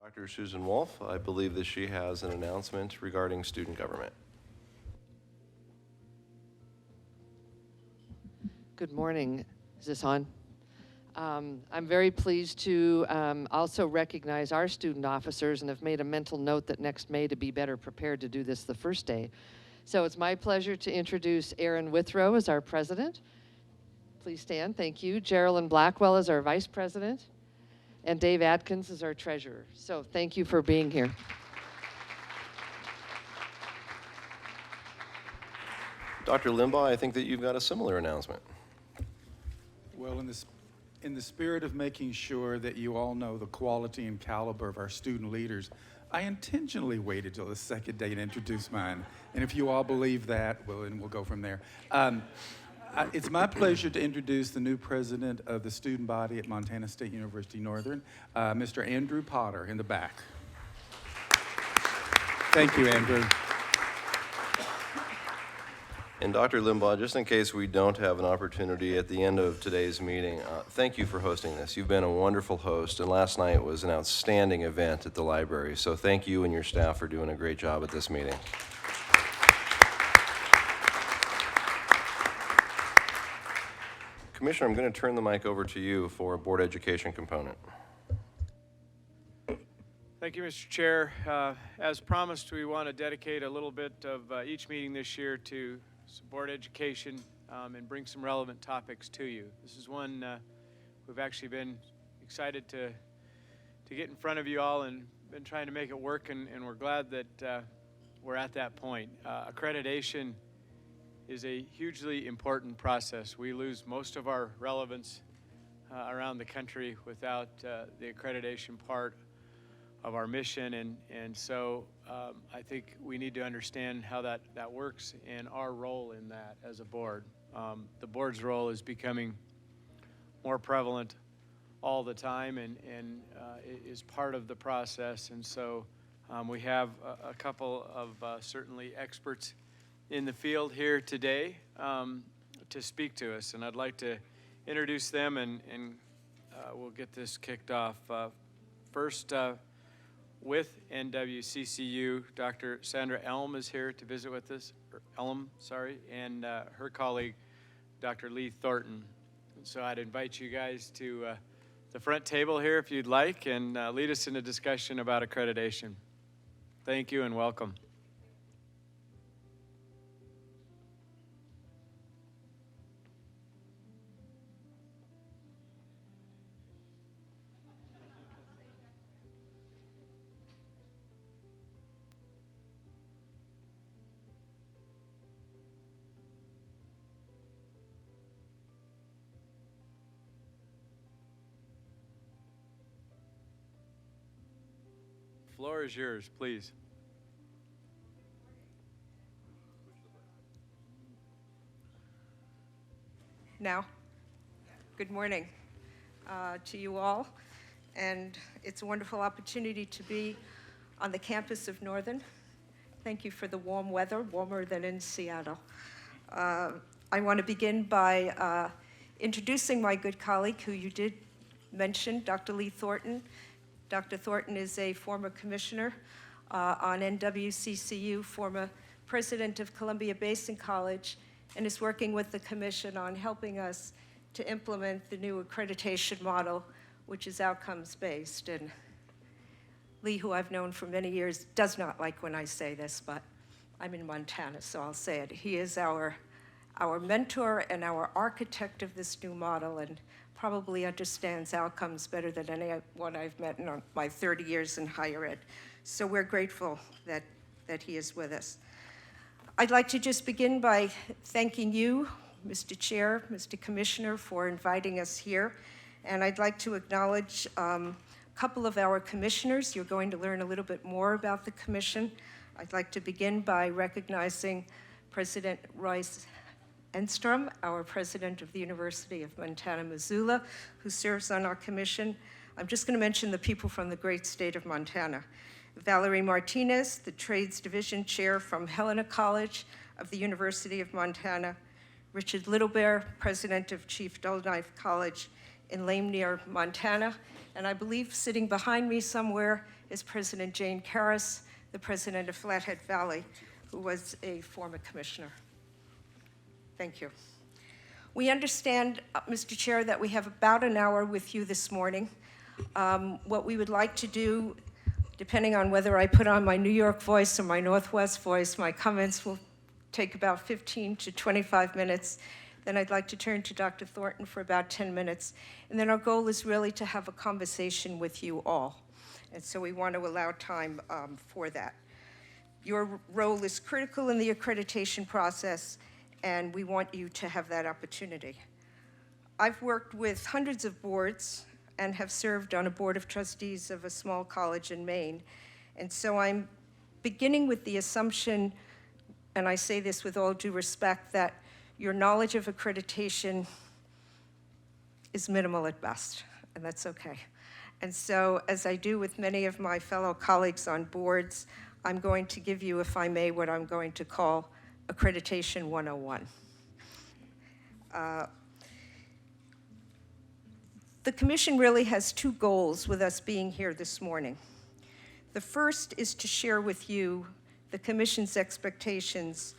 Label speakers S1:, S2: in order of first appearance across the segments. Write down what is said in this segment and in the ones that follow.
S1: Dr. Susan Wolf, I believe that she has an announcement regarding student government.
S2: Good morning. Is this on? I'm very pleased to also recognize our student officers and have made a mental note that next May to be better prepared to do this the first day. So it's my pleasure to introduce Erin Withrow as our president. Please stand, thank you. Geraldine Blackwell as our vice president. And Dave Atkins is our treasurer. So thank you for being here.
S1: Dr. Limbaugh, I think that you've got a similar announcement.
S3: Well, in the spirit of making sure that you all know the quality and caliber of our student leaders, I intentionally waited till the second day to introduce mine. And if you all believe that, well, then we'll go from there. It's my pleasure to introduce the new president of the student body at Montana State University Northern, Mr. Andrew Potter in the back. Thank you, Andrew.
S1: And Dr. Limbaugh, just in case we don't have an opportunity at the end of today's meeting, thank you for hosting this. You've been a wonderful host, and last night was an outstanding event at the library. So thank you and your staff for doing a great job at this meeting. Commissioner, I'm going to turn the mic over to you for a board education component.
S4: Thank you, Mr. Chair. As promised, we want to dedicate a little bit of each meeting this year to some board education and bring some relevant topics to you. This is one we've actually been excited to get in front of you all and been trying to make it work, and we're glad that we're at that point. Accreditation is a hugely important process. We lose most of our relevance around the country without the accreditation part of our mission, and so I think we need to understand how that works and our role in that as a board. The board's role is becoming more prevalent all the time and is part of the process, and so we have a couple of certainly experts in the field here today to speak to us, and I'd like to introduce them and we'll get this kicked off. First, with NWCCU, Dr. Sandra Elm is here to visit with us, and her colleague, Dr. Lee Thornton. So I'd invite you guys to the front table here if you'd like, and lead us in a discussion about accreditation. Thank you and welcome. The floor is yours, please.
S5: Now, good morning to you all, and it's a wonderful opportunity to be on the campus of Northern. Thank you for the warm weather, warmer than in Seattle. I want to begin by introducing my good colleague, who you did mention, Dr. Lee Thornton. Dr. Thornton is a former commissioner on NWCCU, former president of Columbia Basin College, and is working with the commission on helping us to implement the new accreditation model, which is outcomes-based. And Lee, who I've known for many years, does not like when I say this, but I'm in Montana, so I'll say it. He is our mentor and our architect of this new model, and probably understands outcomes better than anyone I've met in my 30 years in higher ed. So we're grateful that he is with us. I'd like to just begin by thanking you, Mr. Chair, Mr. Commissioner, for inviting us here. And I'd like to acknowledge a couple of our commissioners. You're going to learn a little bit more about the commission. I'd like to begin by recognizing President Royce Enstrom, our president of the University of Montana, Missoula, who serves on our commission. I'm just going to mention the people from the great state of Montana. Valerie Martinez, the Trades Division Chair from Helena College of the University of Montana. Richard Littlebear, president of Chief Dullknife College in Lame, Montana. And I believe sitting behind me somewhere is President Jane Karras, the president of Flathead Valley, who was a former commissioner. Thank you. We understand, Mr. Chair, that we have about an hour with you this morning. What we would like to do, depending on whether I put on my New York voice or my Northwest voice, my comments will take about 15 to 25 minutes. Then I'd like to turn to Dr. Thornton for about 10 minutes. And then our goal is really to have a conversation with you all. And so we want to allow time for that. Your role is critical in the accreditation process, and we want you to have that opportunity. I've worked with hundreds of boards and have served on a board of trustees of a small college in Maine. And so I'm beginning with the assumption, and I say this with all due respect, that your knowledge of accreditation is minimal at best, and that's okay. And so, as I do with many of my fellow colleagues on boards, I'm going to give you, if I may, what I'm going to call Accreditation 101. The Commission really has two goals with us being here this morning. The first is to share with you the Commission's expectations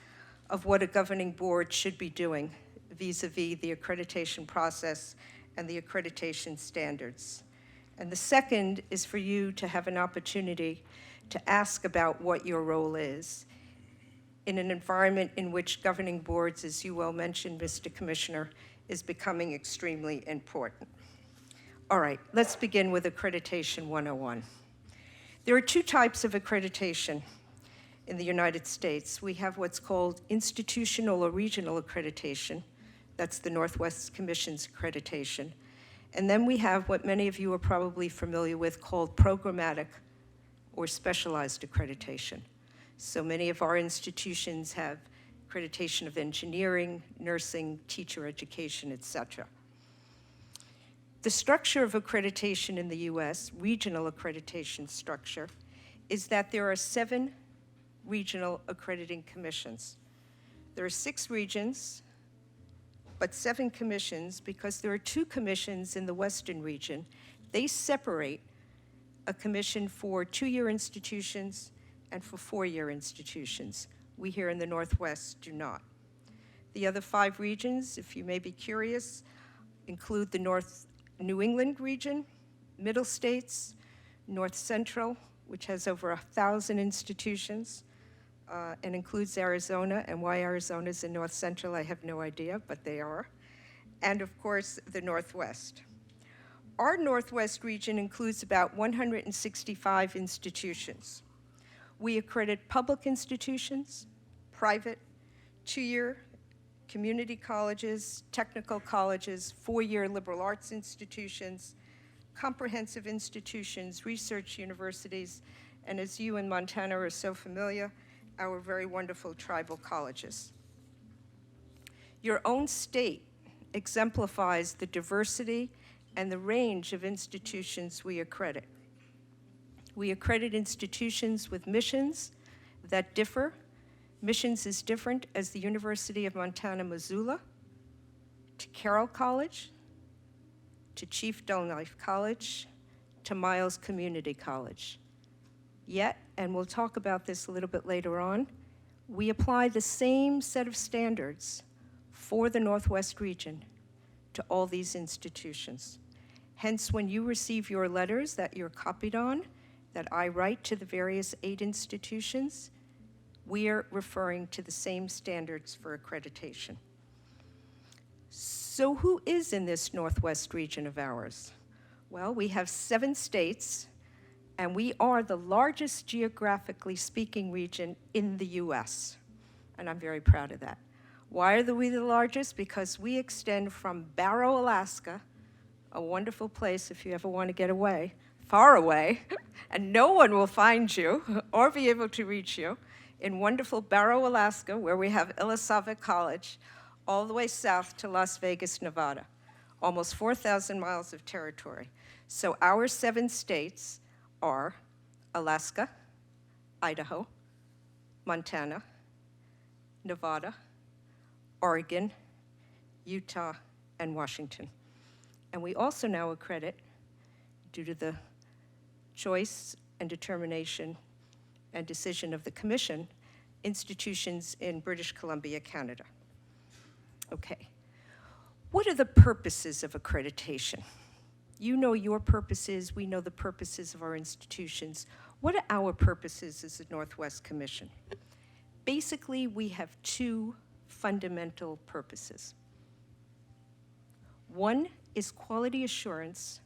S5: of what a governing board should be doing vis-a-vis the accreditation process and the accreditation standards. And the second is for you to have an opportunity to ask about what your role is in an environment in which governing boards, as you well mentioned, Mr. Commissioner, is becoming extremely important. All right, let's begin with Accreditation 101. There are two types of accreditation in the United States. We have what's called institutional or regional accreditation. That's the Northwest Commission's accreditation. And then we have what many of you are probably familiar with called programmatic or specialized accreditation. So many of our institutions have accreditation of engineering, nursing, teacher education, et cetera. The structure of accreditation in the US, regional accreditation structure, is that there are 7 regional accrediting commissions. There are 6 regions, but 7 commissions because there are 2 commissions in the Western region. They separate a commission for 2-year institutions and for 4-year institutions. We here in the Northwest do not. The other 5 regions, if you may be curious, include the North New England region, Middle States, North Central, which has over 1,000 institutions, and includes Arizona. And why Arizona is in North Central, I have no idea, but they are. And of course, the Northwest. Our Northwest region includes about 165 institutions. We accredit public institutions, private, 2-year, community colleges, technical colleges, 4-year liberal arts institutions, comprehensive institutions, research universities, and as you in Montana are so familiar, our very wonderful tribal colleges. Your own state exemplifies the diversity and the range of institutions we accredit. We accredit institutions with missions that differ. Missions is different as the University of Montana, Missoula, to Carroll College, to Chief Dullknife College, to Miles Community College. Yet, and we'll talk about this a little bit later on, we apply the same set of standards for the Northwest region to all these institutions. Hence, when you receive your letters that you're copied on, that I write to the various 8 institutions, we are referring to the same standards for accreditation. So who is in this Northwest region of ours? Well, we have 7 states, and we are the largest geographically speaking region in the US, and I'm very proud of that. Why are we the largest? Because we extend from Barrow, Alaska, a wonderful place if you ever want to get away, far away, and no one will find you or be able to reach you, in wonderful Barrow, Alaska, where we have Illicovic College, all the way south to Las Vegas, Nevada, almost 4,000 miles of territory. So our 7 states are Alaska, Idaho, Montana, Nevada, Oregon, Utah, and Washington. And we also now accredit, due to the choice and determination and decision of the Commission, institutions in British Columbia, Canada. Okay. What are the purposes of accreditation? You know your purposes, we know the purposes of our institutions. What are our purposes as the Northwest Commission? Basically, we have two fundamental purposes. One is quality assurance,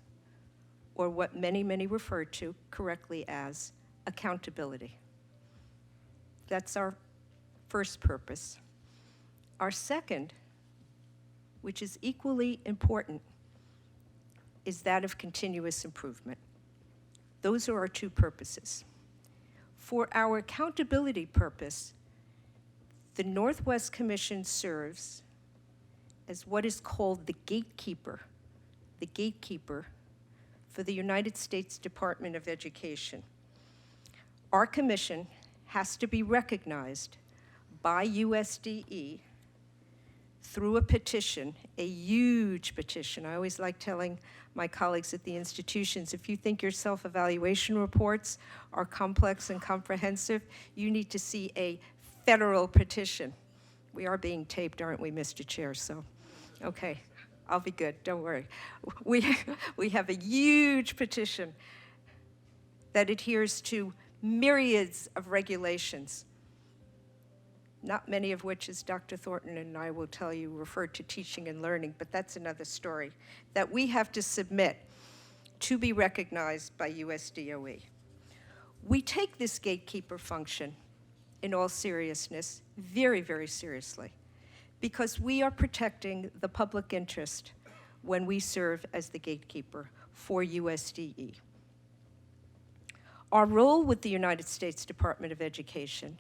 S5: or what many refer to correctly as accountability. That's our first purpose. Our second, which is equally important, is that of continuous improvement. Those are our two purposes. For our accountability purpose, the Northwest Commission serves as what is called the gatekeeper for the United States Department of Education. Our commission has to be recognized by USDE through a petition, a huge petition. I always like telling my colleagues at the institutions, if you think your self-evaluation reports are complex and comprehensive, you need to see a federal petition. We are being taped, aren't we, Mr. Chair? So, okay, I'll be good, don't worry. We have a huge petition that adheres to myriads of regulations, not many of which, as Dr. Thornton and I will tell you, refer to teaching and learning, but that's another story, that we have to submit to be recognized by USDOE. We take this gatekeeper function in all seriousness, very seriously, because we are protecting the public interest when we serve as the gatekeeper for USDE. Our role with the United States Department of Education,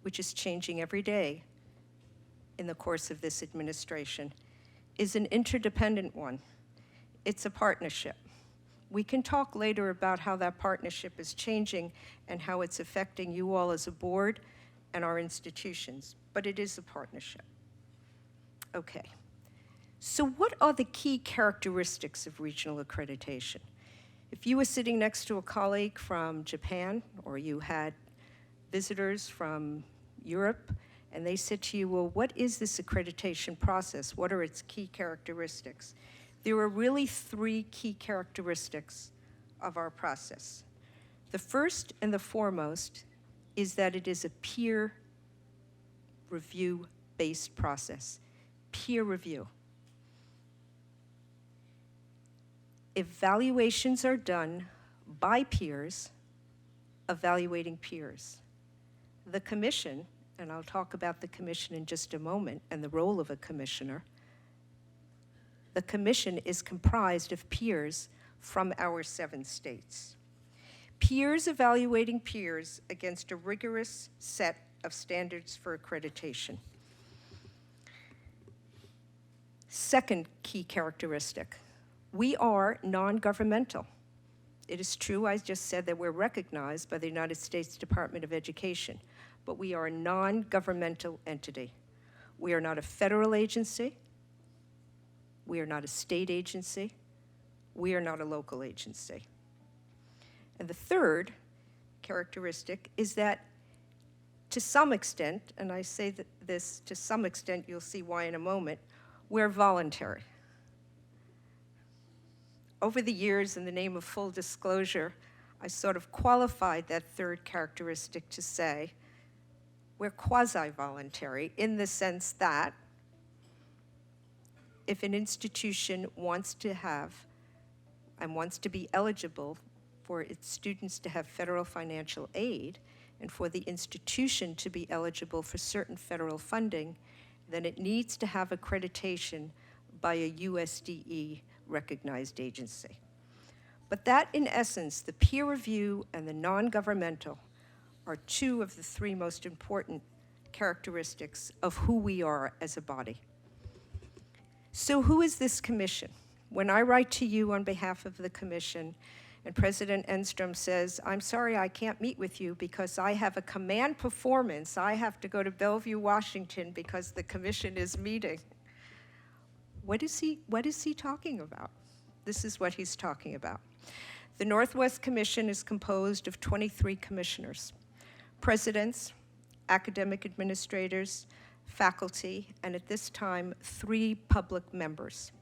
S5: which is changing every day in the course of this administration, is an interdependent one. It's a partnership. We can talk later about how that partnership is changing and how it's affecting you all as a board and our institutions, but it is a partnership. Okay, so what are the key characteristics of regional accreditation? If you were sitting next to a colleague from Japan, or you had visitors from Europe, and they said to you, well, what is this accreditation process? What are its key characteristics? There are really three key characteristics of our process. The first and the foremost is that it is a peer review-based process. Peer review. Evaluations are done by peers evaluating peers. The commission, and I'll talk about the commission in just a moment and the role of a commissioner, the commission is comprised of peers from our 7 states. Peers evaluating peers against a rigorous set of standards for accreditation. Second key characteristic, we are non-governmental. It is true, I just said that we're recognized by the United States Department of Education, but we are a non-governmental entity. We are not a federal agency. We are not a state agency. We are not a local agency. And the third characteristic is that to some extent, and I say that this to some extent, you'll see why in a moment, we're voluntary. Over the years, in the name of full disclosure, I sort of qualified that third characteristic to say we're quasi-voluntary in the sense that if an institution wants to have and wants to be eligible for its students to have federal financial aid and for the institution to be eligible for certain federal funding, then it needs to have accreditation by a USDE recognized agency. But that, in essence, the peer review and the non-governmental are two of the three most important characteristics of who we are as a body. So who is this commission? When I write to you on behalf of the commission and President Enstrom says, I'm sorry I can't meet with you because I have a command performance, I have to go to Bellevue, Washington because the commission is meeting. What is he talking about? This is what he's talking about. The Northwest Commission is composed of 23 commissioners, presidents, academic administrators, faculty, and at this time, 3 public members.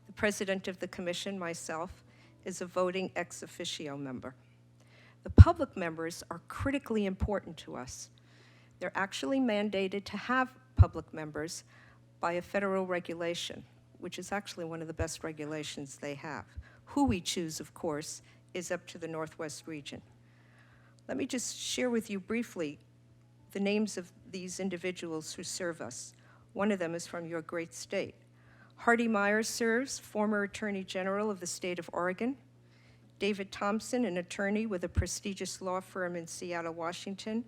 S5: The president of the commission, myself, is a voting ex officio member. The public members are critically important to us. They're actually mandated to have public members by a federal regulation, which is actually one of the best regulations they have. Who we choose, of course, is up to the Northwest region. Let me just share with you briefly the names of these individuals who serve us. One of them is from your great state. Hardy Myers serves, former Attorney General of the state of Oregon. David Thompson, an attorney with a prestigious law firm in Seattle, Washington.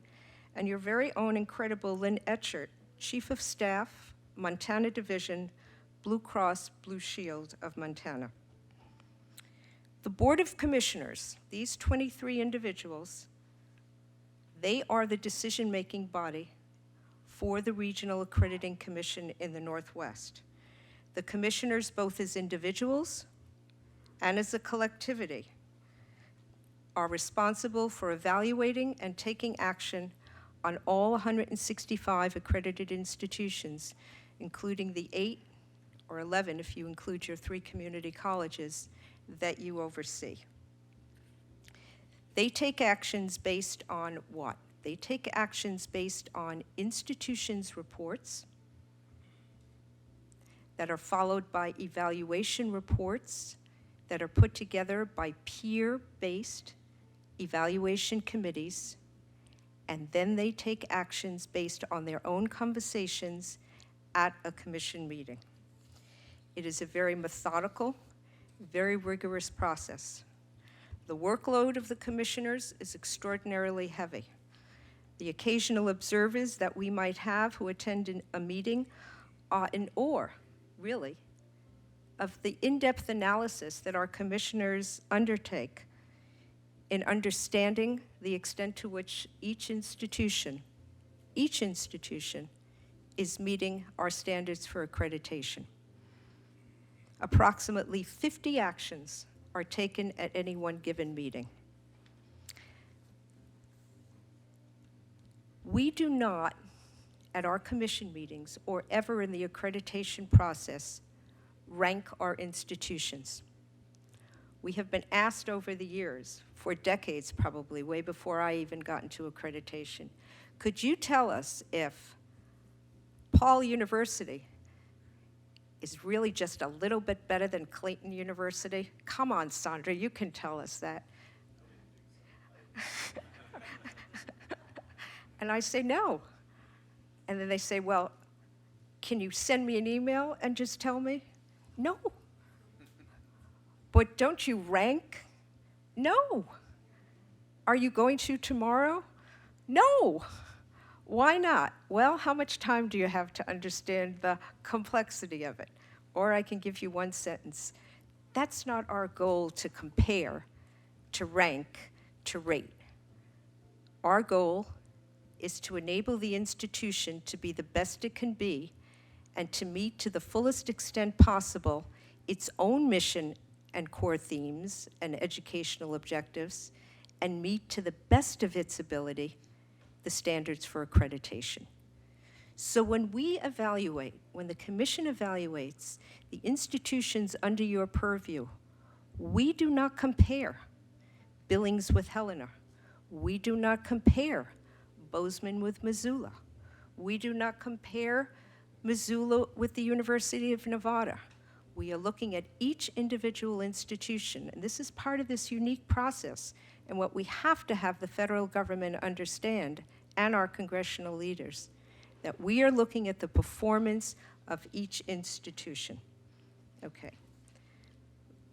S5: And your very own incredible Lynn Etchert, Chief of Staff, Montana Division, Blue Cross Blue Shield of Montana. The Board of Commissioners, these 23 individuals, they are the decision-making body for the Regional Accrediting Commission in the Northwest. The commissioners, both as individuals and as a collectivity, are responsible for evaluating and taking action on all 165 accredited institutions, including the 8 or 11, if you include your 3 community colleges, that you oversee. They take actions based on what? They take actions based on institutions' reports that are followed by evaluation reports that are put together by peer-based evaluation committees, and then they take actions based on their own conversations at a commission meeting. It is a very methodical, very rigorous process. The workload of the commissioners is extraordinarily heavy. The occasional observers that we might have who attend a meeting are in awe, really, of the in-depth analysis that our commissioners undertake in understanding the extent to which each institution is meeting our standards for accreditation. Approximately 50 actions are taken at any one given meeting. We do not, at our commission meetings or ever in the accreditation process, rank our institutions. We have been asked over the years, for decades probably, way before I even got into accreditation, could you tell us if Paul University is really just a little bit better than Clayton University? Come on, Sandra, you can tell us that. And I say, no. And then they say, well, can you send me an email and just tell me? No. But don't you rank? No. Are you going to tomorrow? No. Why not? Well, how much time do you have to understand the complexity of it? Or I can give you one sentence. That's not our goal, to compare, to rank, to rate. Our goal is to enable the institution to be the best it can be and to meet to the fullest extent possible its own mission and core themes and educational objectives, and meet to the best of its ability the standards for accreditation. So when we evaluate, when the commission evaluates the institutions under your purview, we do not compare Billings with Helena. We do not compare Bozeman with Missoula. We do not compare Missoula with the University of Nevada. We are looking at each individual institution, and this is part of this unique process, and what we have to have the federal government understand, and our congressional leaders, that we are looking at the performance of each institution. Okay.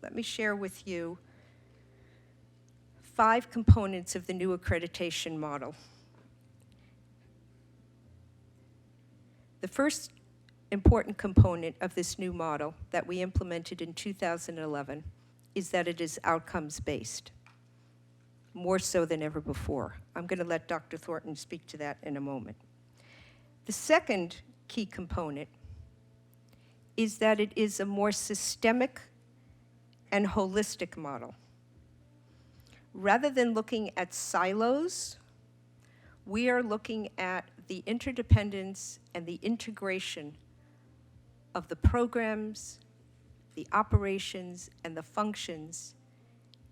S5: Let me share with you 5 components of the new accreditation model. The first important component of this new model that we implemented in 2011 is that it is outcomes-based, more so than ever before. I'm going to let Dr. Thornton speak to that in a moment. The second key component is that it is a more systemic and holistic model. Rather than looking at silos, we are looking at the interdependence and the integration of the programs, the operations, and the functions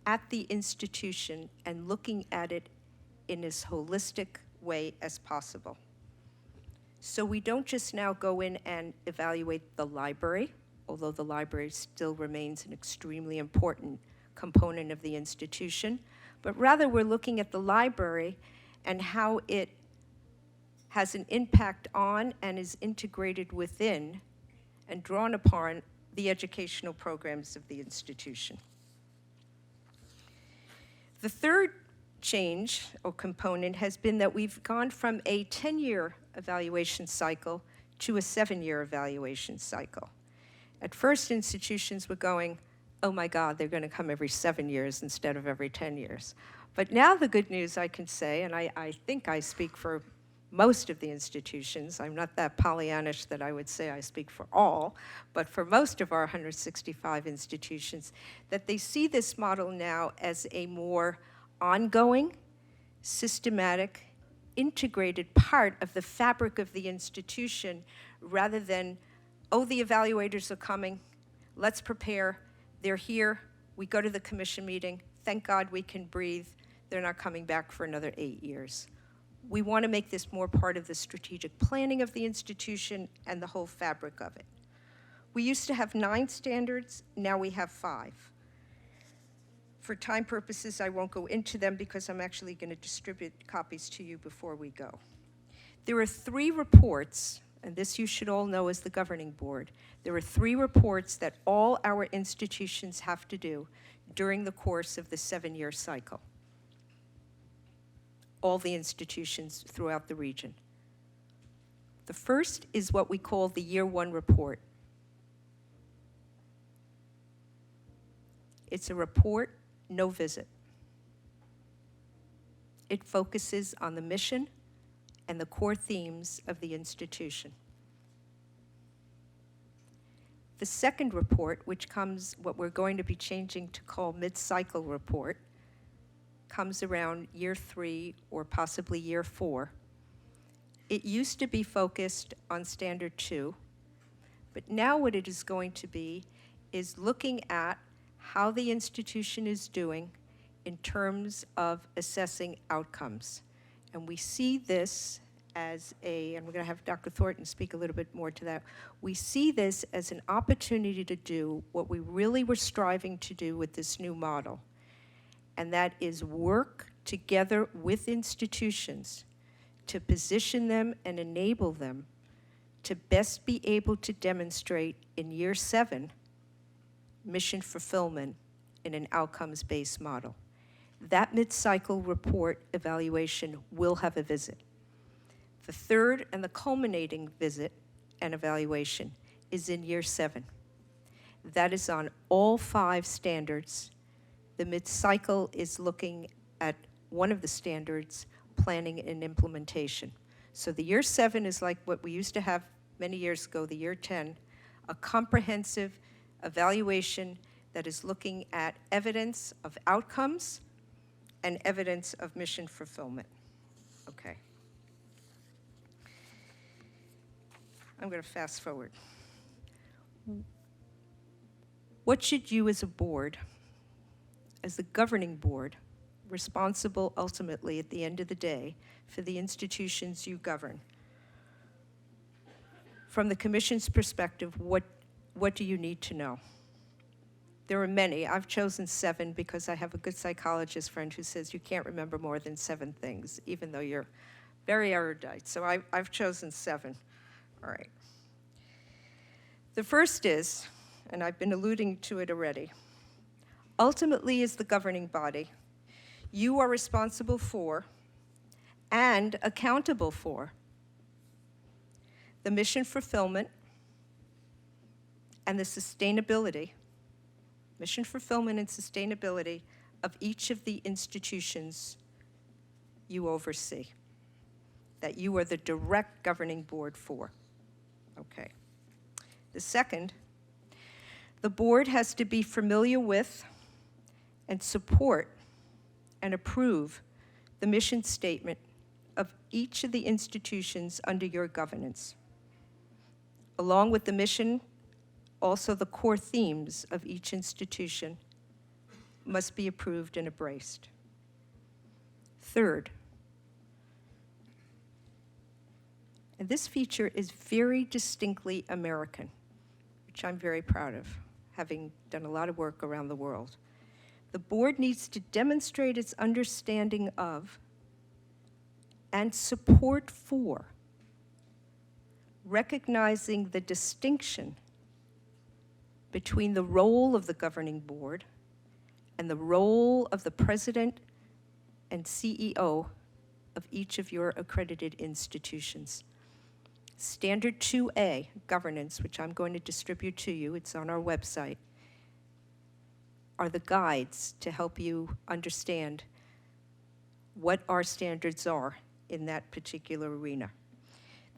S5: at the institution and looking at it in as holistic way as possible. So we don't just now go in and evaluate the library, although the library still remains an extremely important component of the institution, but rather we're looking at the library and how it has an impact on and is integrated within and drawn upon the educational programs of the institution. The third change or component has been that we've gone from a 10-year evaluation cycle to a 7-year evaluation cycle. At first, institutions were going, oh my God, they're going to come every 7 years instead of every 10 years. But now the good news I can say, and I think I speak for most of the institutions, I'm not that Pollyannish that I would say I speak for all, but for most of our 165 institutions, that they see this model now as a more ongoing, systematic, integrated part of the fabric of the institution rather than, oh, the evaluators are coming, let's prepare, they're here, we go to the commission meeting, thank God we can breathe, they're not coming back for another 8 years. We want to make this more part of the strategic planning of the institution and the whole fabric of it. We used to have 9 standards, now we have 5. For time purposes, I won't go into them because I'm actually going to distribute copies to you before we go. There are 3 reports, and this you should all know as the governing board. There are 3 reports that all our institutions have to do during the course of the 7-year cycle. All the institutions throughout the region. The first is what we call the Year 1 report. It's a report, no visit. It focuses on the mission and the core themes of the institution. The second report, which comes, what we're going to be changing to call mid-cycle report, comes around year 3 or possibly year 4. It used to be focused on standard 2, but now what it is going to be is looking at how the institution is doing in terms of assessing outcomes. And we see this as and we're going to have Dr. Thornton speak a little bit more to that, we see this as an opportunity to do what we really were striving to do with this new model, and that is work together with institutions to position them and enable them to best be able to demonstrate in year 7 mission fulfillment in an outcomes-based model. That mid-cycle report evaluation will have a visit. The third and the culminating visit and evaluation is in year 7. That is on all 5 standards. The mid-cycle is looking at one of the standards, planning and implementation. So the year 7 is like what we used to have many years ago, the year 10, a comprehensive evaluation that is looking at evidence of outcomes and evidence of mission fulfillment. Okay. I'm going to fast forward. What should you as a board, as the governing board, responsible ultimately at the end of the day for the institutions you govern, from the commission's perspective, what do you need to know? There are many. I've chosen 7 because I have a good psychologist friend who says you can't remember more than 7 things, even though you're very erudite. So I've chosen 7. All right. The first is, and I've been alluding to it already, ultimately as the governing body, you are responsible for and accountable for the mission fulfillment and the sustainability, mission fulfillment and sustainability of each of the institutions you oversee, that you are the direct governing board for. Okay. The second, The board has to be familiar with and support and approve the mission statement of each of the institutions under your governance. Along with the mission, also the core themes of each institution must be approved and embraced. Third, and this feature is very distinctly American, which I'm very proud of, having done a lot of work around the world. The board needs to demonstrate its understanding of and support for recognizing the distinction between the role of the governing board and the role of the president and CEO of each of your accredited institutions. Standard 2A, governance, which I'm going to distribute to you, it's on our website, are the guides to help you understand what our standards are in that particular arena.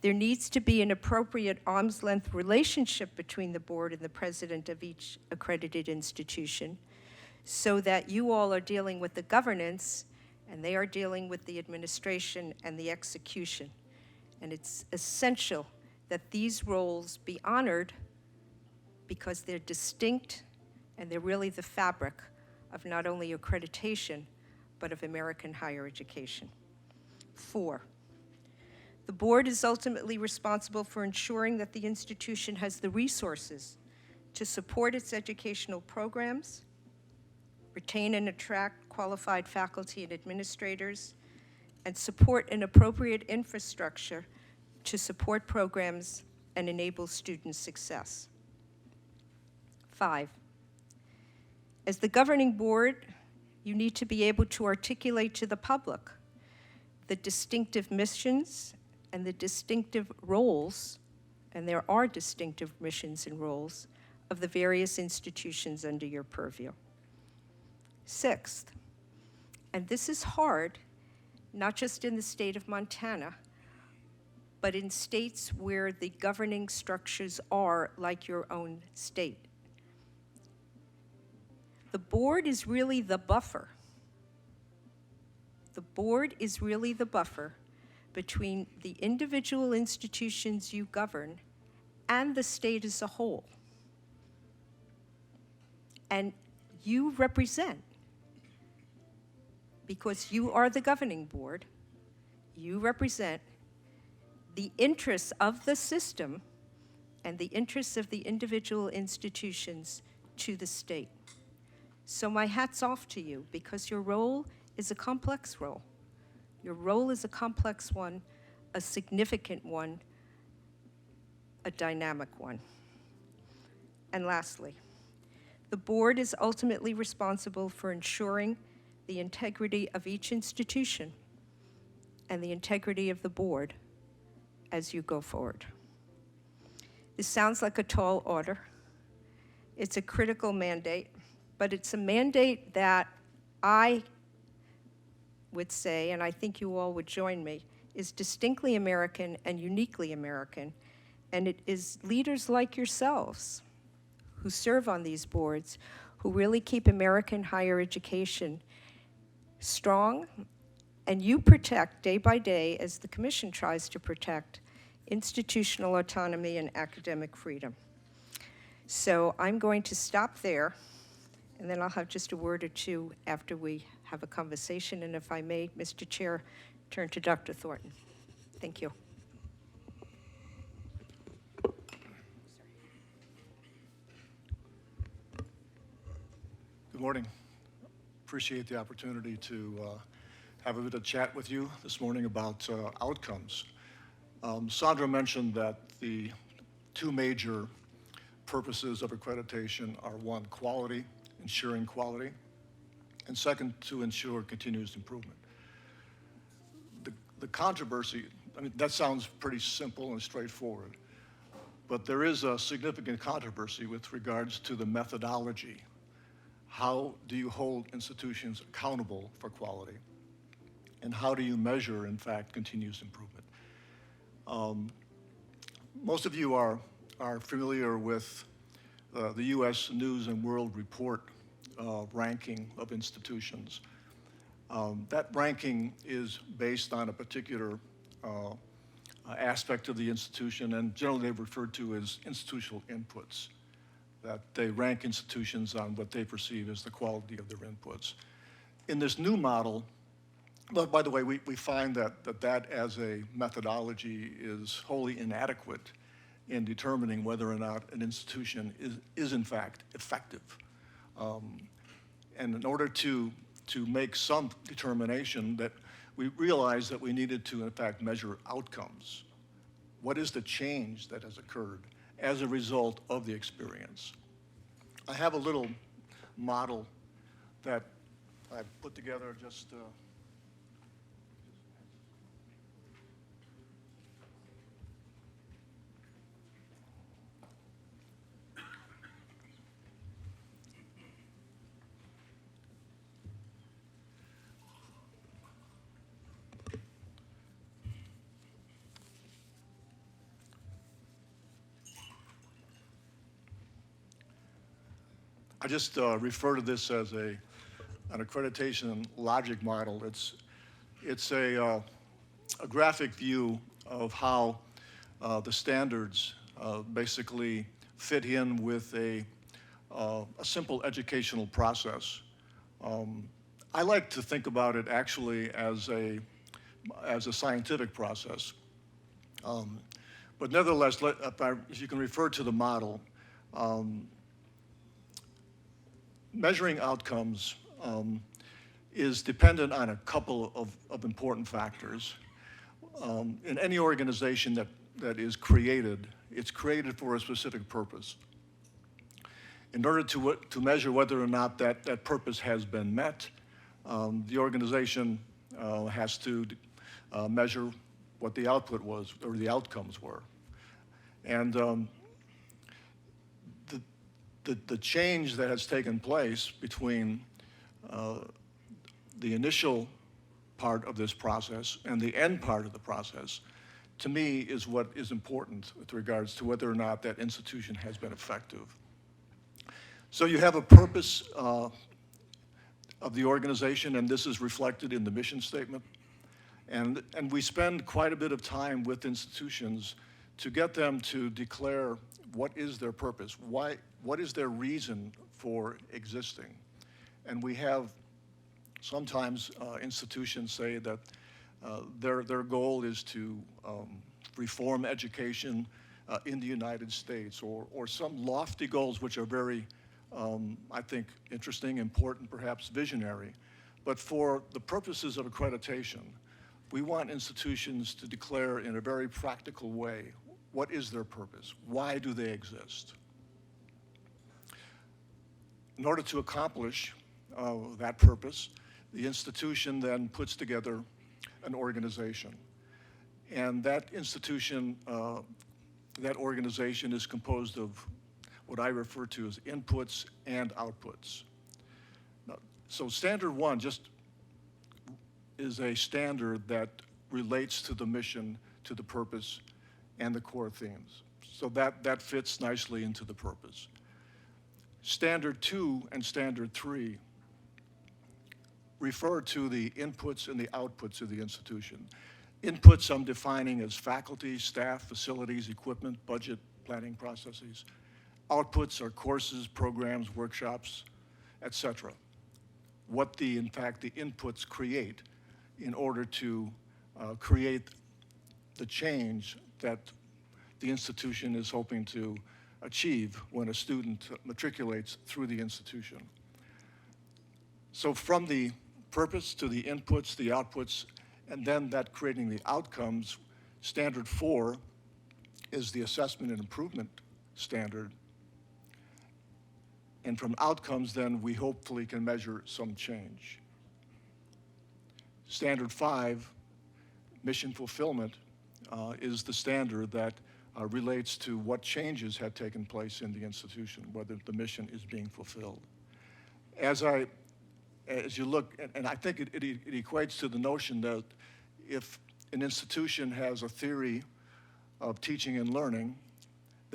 S5: There needs to be an appropriate arm's length relationship between the board and the president of each accredited institution so that you all are dealing with the governance and they are dealing with the administration and the execution. And it's essential that these roles be honored because they're distinct and they're really the fabric of not only accreditation, but of American higher education. 4, the board is ultimately responsible for ensuring that the institution has the resources to support its educational programs, retain and attract qualified faculty and administrators, and support an appropriate infrastructure to support programs and enable student success. 5, as the governing board, you need to be able to articulate to the public the distinctive missions and the distinctive roles, and there are distinctive missions and roles, of the various institutions under your purview. 6th, and this is hard, not just in the state of Montana, but in states where the governing structures are like your own state. The board is really the buffer. The board is really the buffer between the individual institutions you govern and the state as a whole. And you represent, because you are the governing board, you represent the interests of the system and the interests of the individual institutions to the state. So my hat's off to you, because your role is a complex role. Your role is a complex one, a significant one, a dynamic one. And lastly, the board is ultimately responsible for ensuring the integrity of each institution and the integrity of the board as you go forward. This sounds like a tall order. It's a critical mandate, but it's a mandate that I would say, and I think you all would join me, is distinctly American and uniquely American. And it is leaders like yourselves who serve on these boards who really keep American higher education strong, and you protect day by day, as the Commission tries to protect, institutional autonomy and academic freedom. So I'm going to stop there, and then I'll have just a word or two after we have a conversation. And if I may, Mr. Chair, turn to Dr. Thornton. Thank you.
S6: Good morning. Appreciate the opportunity to have a bit of chat with you this morning about outcomes. Sandra mentioned that the two major purposes of accreditation are: one, quality, ensuring quality, and second, to ensure continuous improvement. The controversy, I mean, that sounds pretty simple and straightforward, but there is a significant controversy with regards to the methodology. How do you hold institutions accountable for quality? And how do you measure, in fact, continuous improvement? Most of you are familiar with the U.S. News and World Report ranking of institutions. That ranking is based on a particular aspect of the institution, and generally they're referred to as institutional inputs, that they rank institutions on what they perceive as the quality of their inputs. In this new model, but by the way, we find that as a methodology is wholly inadequate in determining whether or not an institution is in fact effective. And in order to make some determination, that we realized that we needed to in fact measure outcomes. What is the change that has occurred as a result of the experience? I have a little model that I put together just I just refer to this as an accreditation logic model. It's a graphic view of how the standards basically fit in with a simple educational process. I like to think about it actually as a scientific process. But nevertheless, if you can refer to the model, measuring outcomes is dependent on a couple of important factors. In any organization that is created, it's created for a specific purpose. In order to measure whether or not that purpose has been met, the organization has to measure what the output was or the outcomes were. And the change that has taken place between the initial part of this process and the end part of the process, to me, is what is important with regards to whether or not that institution has been effective. So you have a purpose of the organization, and this is reflected in the mission statement. And we spend quite a bit of time with institutions to get them to declare what is their purpose, what is their reason for existing. And we have sometimes institutions say that their goal is to reform education in the United States, or some lofty goals which are very, I think, interesting, important, perhaps visionary. But for the purposes of accreditation, we want institutions to declare in a very practical way what is their purpose, why do they exist. In order to accomplish that purpose, the institution then puts together an organization. And that institution, that organization is composed of what I refer to as inputs and outputs. Now, so standard one just is a standard that relates to the mission, to the purpose, and the core themes. So that fits nicely into the purpose. Standard 2 and Standard 3 refer to the inputs and the outputs of the institution. Inputs I'm defining as faculty, staff, facilities, equipment, budget, planning processes. Outputs are courses, programs, workshops, etc. What in fact, the inputs create in order to create the change that the institution is hoping to achieve when a student matriculates through the institution. So from the purpose to the inputs, the outputs, and then that creating the outcomes, Standard 4 is the assessment and improvement standard. And from outcomes, then we hopefully can measure some change. Standard 5, mission fulfillment, is the standard that relates to what changes have taken place in the institution, whether the mission is being fulfilled. As you look, and I think it equates to the notion that if an institution has a theory of teaching and learning,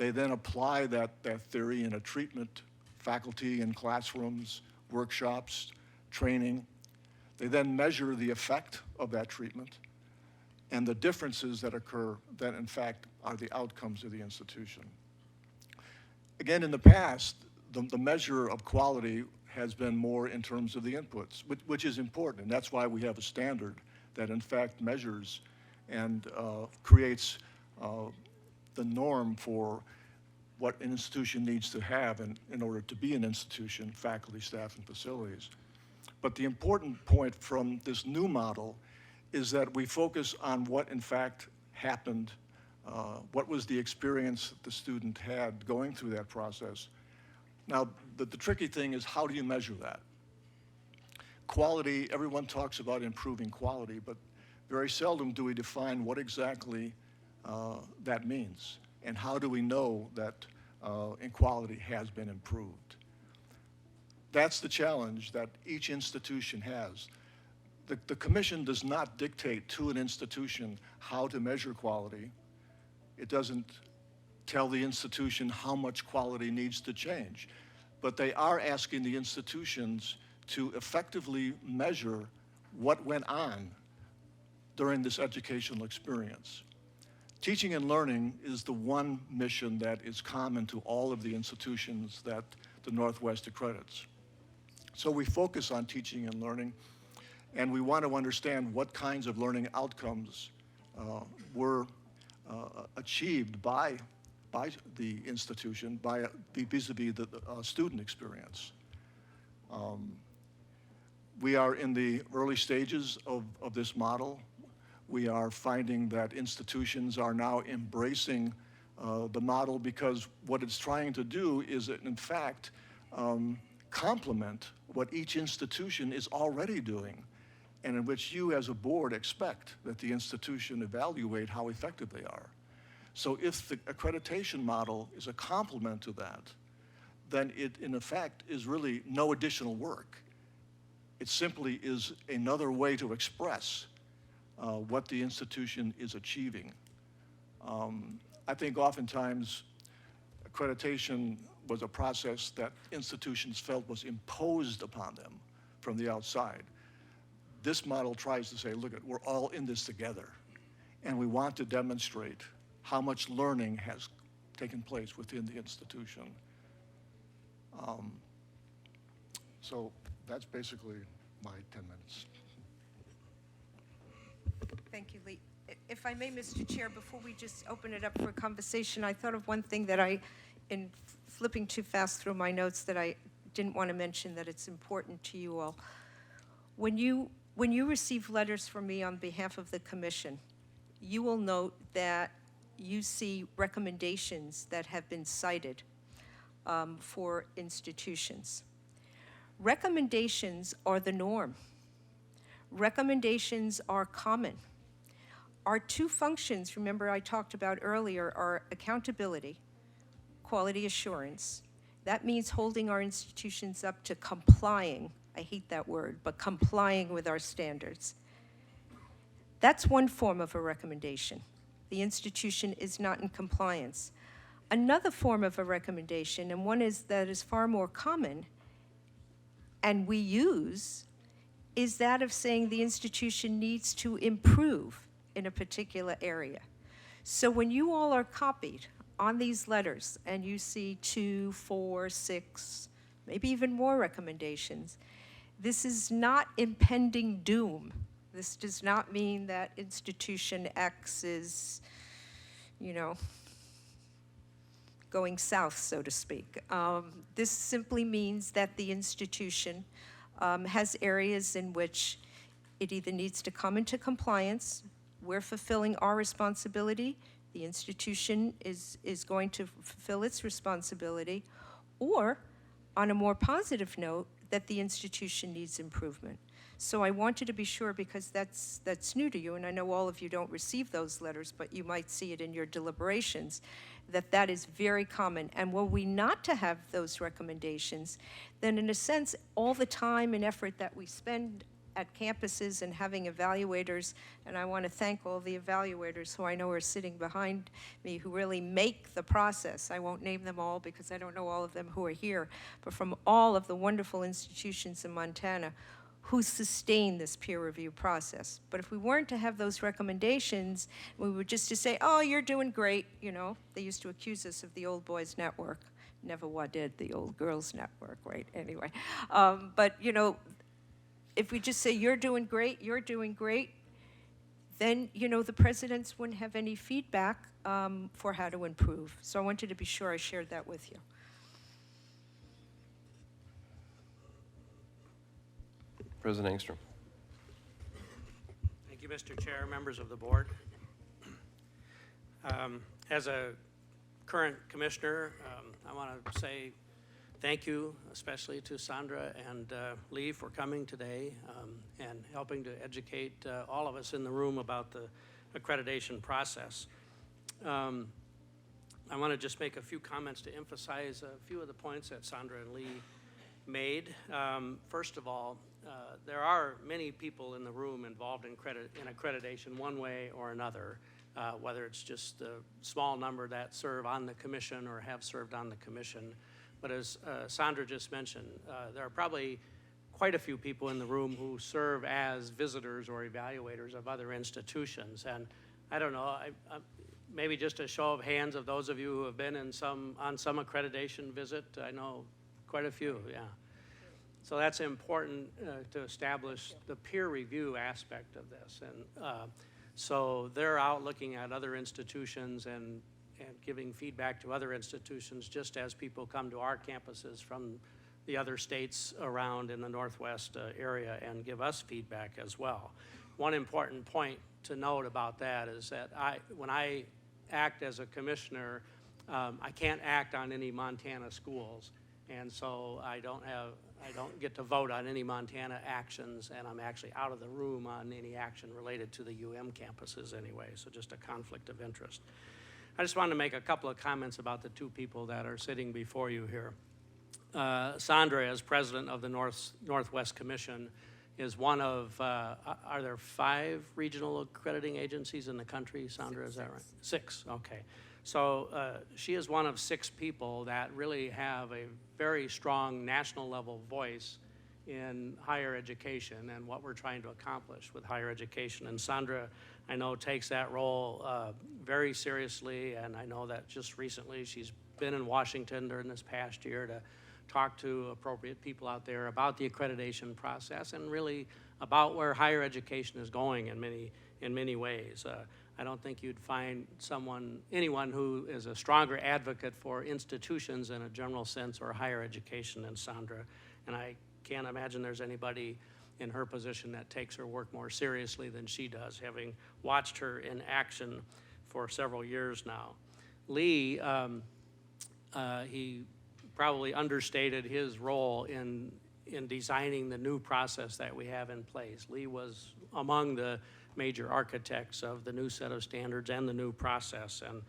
S6: They then apply that theory in a treatment, faculty in classrooms, workshops, training. They then measure the effect of that treatment and the differences that occur that in fact are the outcomes of the institution. Again, in the past, the measure of quality has been more in terms of the inputs, which is important, and that's why we have a standard that in fact measures and creates the norm for what an institution needs to have in order to be an institution, faculty, staff, and facilities. But the important point from this new model is that we focus on what in fact happened, what was the experience that the student had going through that process. Now, the tricky thing is, how do you measure that? Quality, everyone talks about improving quality, but very seldom do we define what exactly that means, and how do we know that quality has been improved. That's the challenge that each institution has. The commission does not dictate to an institution how to measure quality. It doesn't tell the institution how much quality needs to change, but they are asking the institutions to effectively measure what went on during this educational experience. Teaching and learning is the one mission that is common to all of the institutions that the Northwest accredits. So we focus on teaching and learning, and we want to understand what kinds of learning outcomes were achieved by the institution, vis-a-vis the student experience. We are in the early stages of this model. We are finding that institutions are now embracing the model, because what it's trying to do is, in fact, complement what each institution is already doing, and in which you as a board expect that the institution evaluate how effective they are. So if the accreditation model is a complement to that, then it, in effect, is really no additional work. It simply is another way to express what the institution is achieving. I think oftentimes accreditation was a process that institutions felt was imposed upon them from the outside. This model tries to say, look, we're all in this together, and we want to demonstrate how much learning has taken place within the institution. So that's basically my 10 minutes.
S5: Thank you, Lee. If I may, Mr. Chair, before we just open it up for conversation, I thought of one thing that in flipping too fast through my notes, that I didn't want to mention, that it's important to you all. When you receive letters from me on behalf of the commission, you will note that you see recommendations that have been cited for institutions. Recommendations are the norm. Recommendations are common. Our two functions, remember I talked about earlier, are accountability, quality assurance. That means holding our institutions up to complying, I hate that word, but complying with our standards. That's one form of a recommendation. The institution is not in compliance. Another form of a recommendation, and one that is far more common, and we use, is that of saying the institution needs to improve in a particular area. So when you all are copied on these letters and you see 2, 4, 6, maybe even more recommendations, this is not impending doom. This does not mean that institution X is, going south, so to speak. This simply means that the institution has areas in which it either needs to come into compliance, we're fulfilling our responsibility, the institution is going to fulfill its responsibility, or, on a more positive note, that the institution needs improvement. So I wanted to be sure, because that's new to you, and I know all of you don't receive those letters, but you might see it in your deliberations, that is very common. And were we not to have those recommendations, then in a sense, all the time and effort that we spend at campuses and having evaluators, and I want to thank all the evaluators who I know are sitting behind me who really make the process. I won't name them all because I don't know all of them who are here, but from all of the wonderful institutions in Montana who sustain this peer review process. But if we weren't to have those recommendations, we were just to say, oh, you're doing great, you know. They used to accuse us of the old boys network. Never what did, the old girls network, right? Anyway, but you know, if we just say you're doing great, then you know the presidents wouldn't have any feedback for how to improve. So I wanted to be sure I shared that with you.
S1: President Engstrom.
S7: Thank you, Mr. Chair, members of the board. As a current commissioner, I want to say thank you, especially to Sandra and Lee for coming today and helping to educate all of us in the room about the accreditation process. I want to just make a few comments to emphasize a few of the points that Sandra and Lee made. First of all, there are many people in the room involved in accreditation one way or another, whether it's just the small number that serve on the commission or have served on the commission. But as Sandra just mentioned, there are probably quite a few people in the room who serve as visitors or evaluators of other institutions. And I don't know, maybe just a show of hands of those of you who have been on some accreditation visit. I know quite a few, yeah. So that's important to establish the peer review aspect of this. And so they're out looking at other institutions and giving feedback to other institutions, just as people come to our campuses from the other states around in the Northwest area and give us feedback as well. One important point to note about that is that when I act as a commissioner, I can't act on any Montana schools. And so I don't get to vote on any Montana actions, and I'm actually out of the room on any action related to the campuses anyway, so just a conflict of interest. I just wanted to make a couple of comments about the two people that are sitting before you here. Sandra, as president of the Northwest Commission, is one of, are there 5 regional accrediting agencies in the country, Sandra, is that right? 6, okay. So she is one of 6 people that really have a very strong national level voice in higher education and what we're trying to accomplish with higher education. And Sandra, I know, takes that role very seriously, and I know that just recently she's been in Washington during this past year to talk to appropriate people out there about the accreditation process and really about where higher education is going in many ways. I don't think you'd find anyone who is a stronger advocate for institutions in a general sense or higher education than Sandra. And I can't imagine there's anybody in her position that takes her work more seriously than she does, having watched her in action for several years now. Lee, he probably understated his role in designing the new process that we have in place. Lee was among the major architects of the new set of standards and the new process, and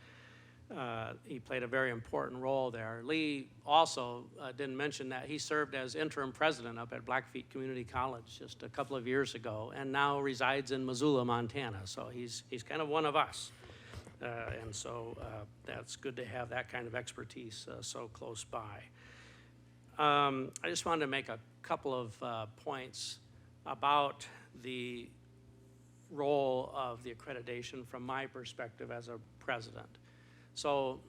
S7: he played a very important role there. Lee also didn't mention that he served as interim president up at Blackfeet Community College just a couple of years ago, and now resides in Missoula, Montana. So he's kind of one of us, and so that's good to have that kind of expertise so close by. I just wanted to make a couple of points about the role of the accreditation from my perspective as a president. So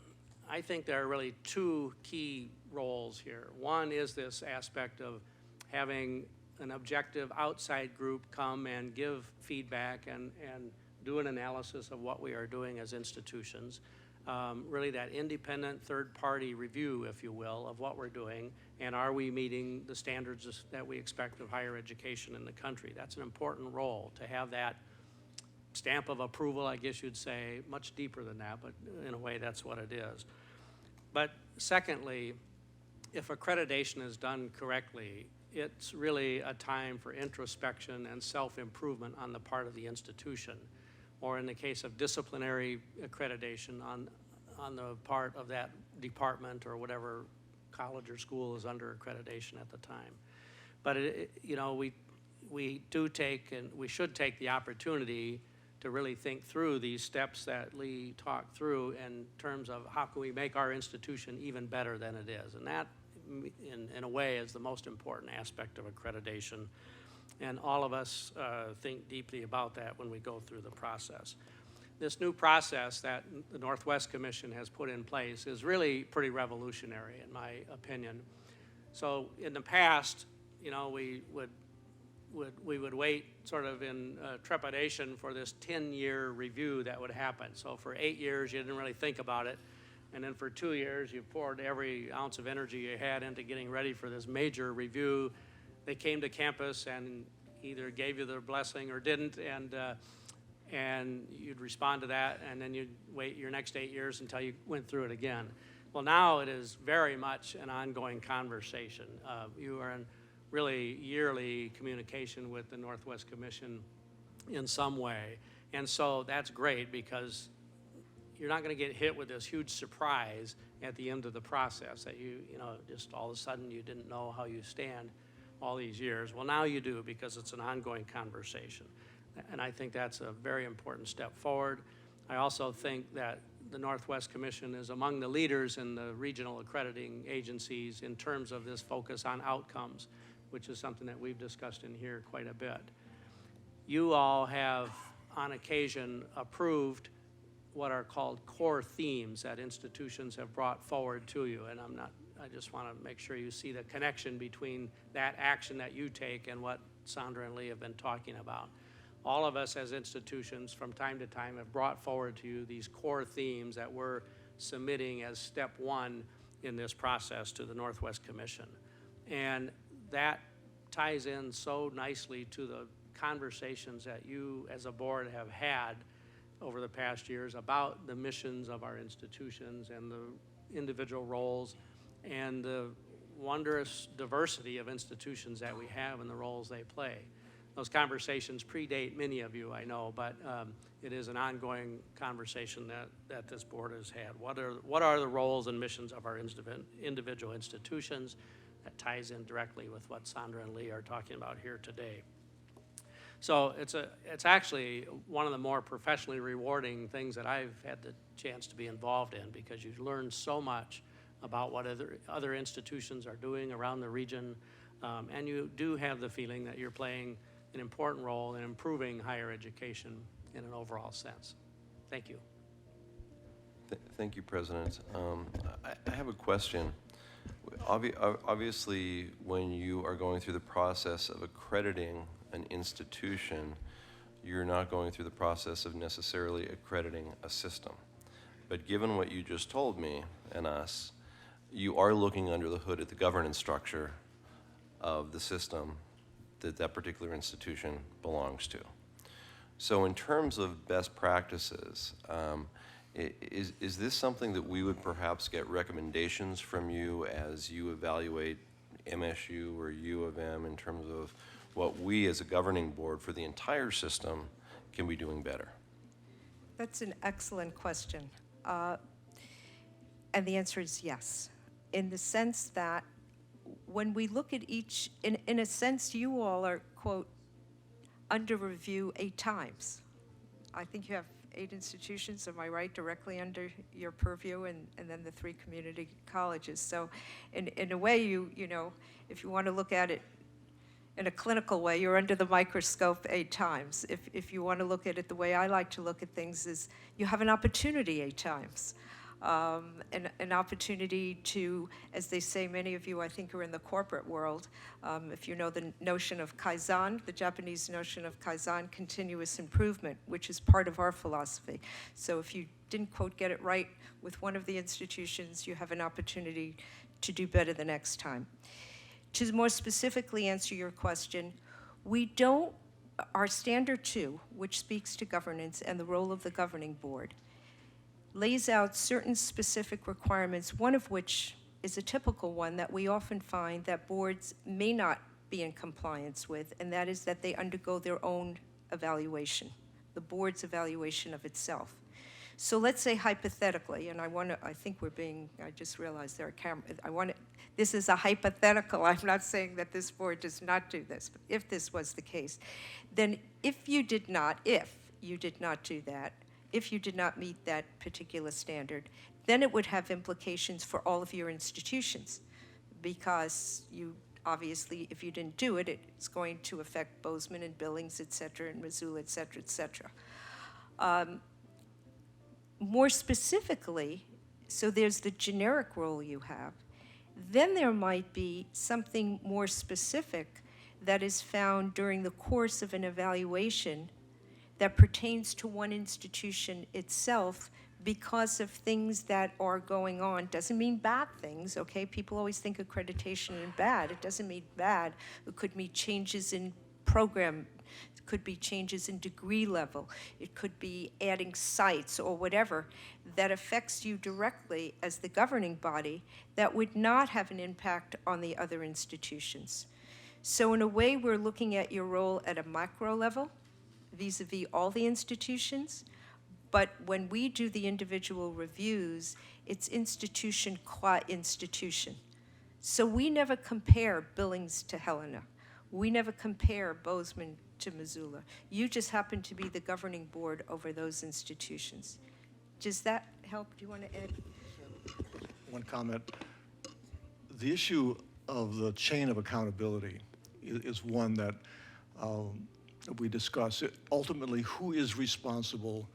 S7: I think there are really 2 key roles here. One is this aspect of having an objective outside group come and give feedback and do an analysis of what we are doing as institutions. Really that independent third-party review, if you will, of what we're doing, and are we meeting the standards that we expect of higher education in the country. That's an important role, to have that stamp of approval, I guess you'd say, much deeper than that, but in a way that's what it is. But secondly, if accreditation is done correctly, it's really a time for introspection and self-improvement on the part of the institution, or in the case of disciplinary accreditation on the part of that department or whatever college or school is under accreditation at the time. But you know, we do take, and we should take the opportunity to really think through these steps that Lee talked through in terms of how can we make our institution even better than it is. And that, in a way, is the most important aspect of accreditation. And all of us think deeply about that when we go through the process. This new process that the Northwest Commission has put in place is really pretty revolutionary, in my opinion. So in the past, you know, we would wait sort of in trepidation for this 10-year review that would happen. So for 8 years, you didn't really think about it. And then for 2 years, you poured every ounce of energy you had into getting ready for this major review. They came to campus and either gave you their blessing or didn't, and you'd respond to that, and then you'd wait your next 8 years until you went through it again. Well, now it is very much an ongoing conversation. You are in really yearly communication with the Northwest Commission in some way. And so that's great because you're not going to get hit with this huge surprise at the end of the process that you know, just all of a sudden you didn't know how you stand all these years. Well, now you do because it's an ongoing conversation. And I think that's a very important step forward. I also think that the Northwest Commission is among the leaders in the regional accrediting agencies in terms of this focus on outcomes, which is something that we've discussed in here quite a bit. You all have, on occasion, approved what are called core themes that institutions have brought forward to you. And I just want to make sure you see the connection between that action that you take and what Sandra and Lee have been talking about. All of us as institutions from time to time have brought forward to you these core themes that we're submitting as step one in this process to the Northwest Commission. And that ties in so nicely to the conversations that you as a board have had over the past years about the missions of our institutions and the individual roles and the wondrous diversity of institutions that we have and the roles they play. Those conversations predate many of you, I know, but it is an ongoing conversation that this board has had. What are the roles and missions of our individual institutions? That ties in directly with what Sandra and Lee are talking about here today. So it's actually one of the more professionally rewarding things that I've had the chance to be involved in, because you learn so much about what other institutions are doing around the region, and you do have the feeling that you're playing an important role in improving higher education in an overall sense. Thank you.
S1: Thank you, President. I have a question. Obviously, when you are going through the process of accrediting an institution, you're not going through the process of necessarily accrediting a system. But given what you just told me and us, you are looking under the hood at the governance structure of the system that particular institution belongs to. So in terms of best practices, is this something that we would perhaps get recommendations from you as you evaluate MSU or U of M in terms of what we as a governing board for the entire system can be doing better?
S5: That's an excellent question. And the answer is yes, in the sense that when we look at each, in a sense, you all are, quote, under review 8 times. I think you have 8 institutions, am I right, directly under your purview, and then the 3 community colleges. So in a way, you know, if you want to look at it in a clinical way, you're under the microscope 8 times. If you want to look at it the way I like to look at things is you have an opportunity 8 times. An opportunity to, as they say, many of you I think are in the corporate world, if you know the notion of Kaizen, the Japanese notion of Kaizen, continuous improvement, which is part of our philosophy. So if you didn't, quote, get it right with one of the institutions, you have an opportunity to do better the next time. To more specifically answer your question, our Standard 2, which speaks to governance and the role of the governing board, lays out certain specific requirements, one of which is a typical one that we often find that boards may not be in compliance with, and that is that they undergo their own evaluation, the board's evaluation of itself. So let's say hypothetically, and I think I just realized there are cameras, this is a hypothetical, I'm not saying that this board does not do this, but if this was the case, then if you did not do that, if you did not meet that particular standard, then it would have implications for all of your institutions, because obviously, if you didn't do it, it's going to affect Bozeman and Billings, et cetera, and Missoula, et cetera, et cetera. More specifically, so there's the generic role you have. Then there might be something more specific that is found during the course of an evaluation that pertains to one institution itself because of things that are going on. Doesn't mean bad things, okay? People always think accreditation is bad. It doesn't mean bad. It could mean changes in program. It could be changes in degree level. It could be adding sites or whatever that affects you directly as the governing body that would not have an impact on the other institutions. So in a way, we're looking at your role at a macro level, vis-a-vis all the institutions. But when we do the individual reviews, it's institution qua institution. So we never compare Billings to Helena. We never compare Bozeman to Missoula. You just happen to be the governing board over those institutions. Does that help? Do you want to add?
S6: One comment. The issue of the chain of accountability is one that we discuss. Ultimately, who is responsible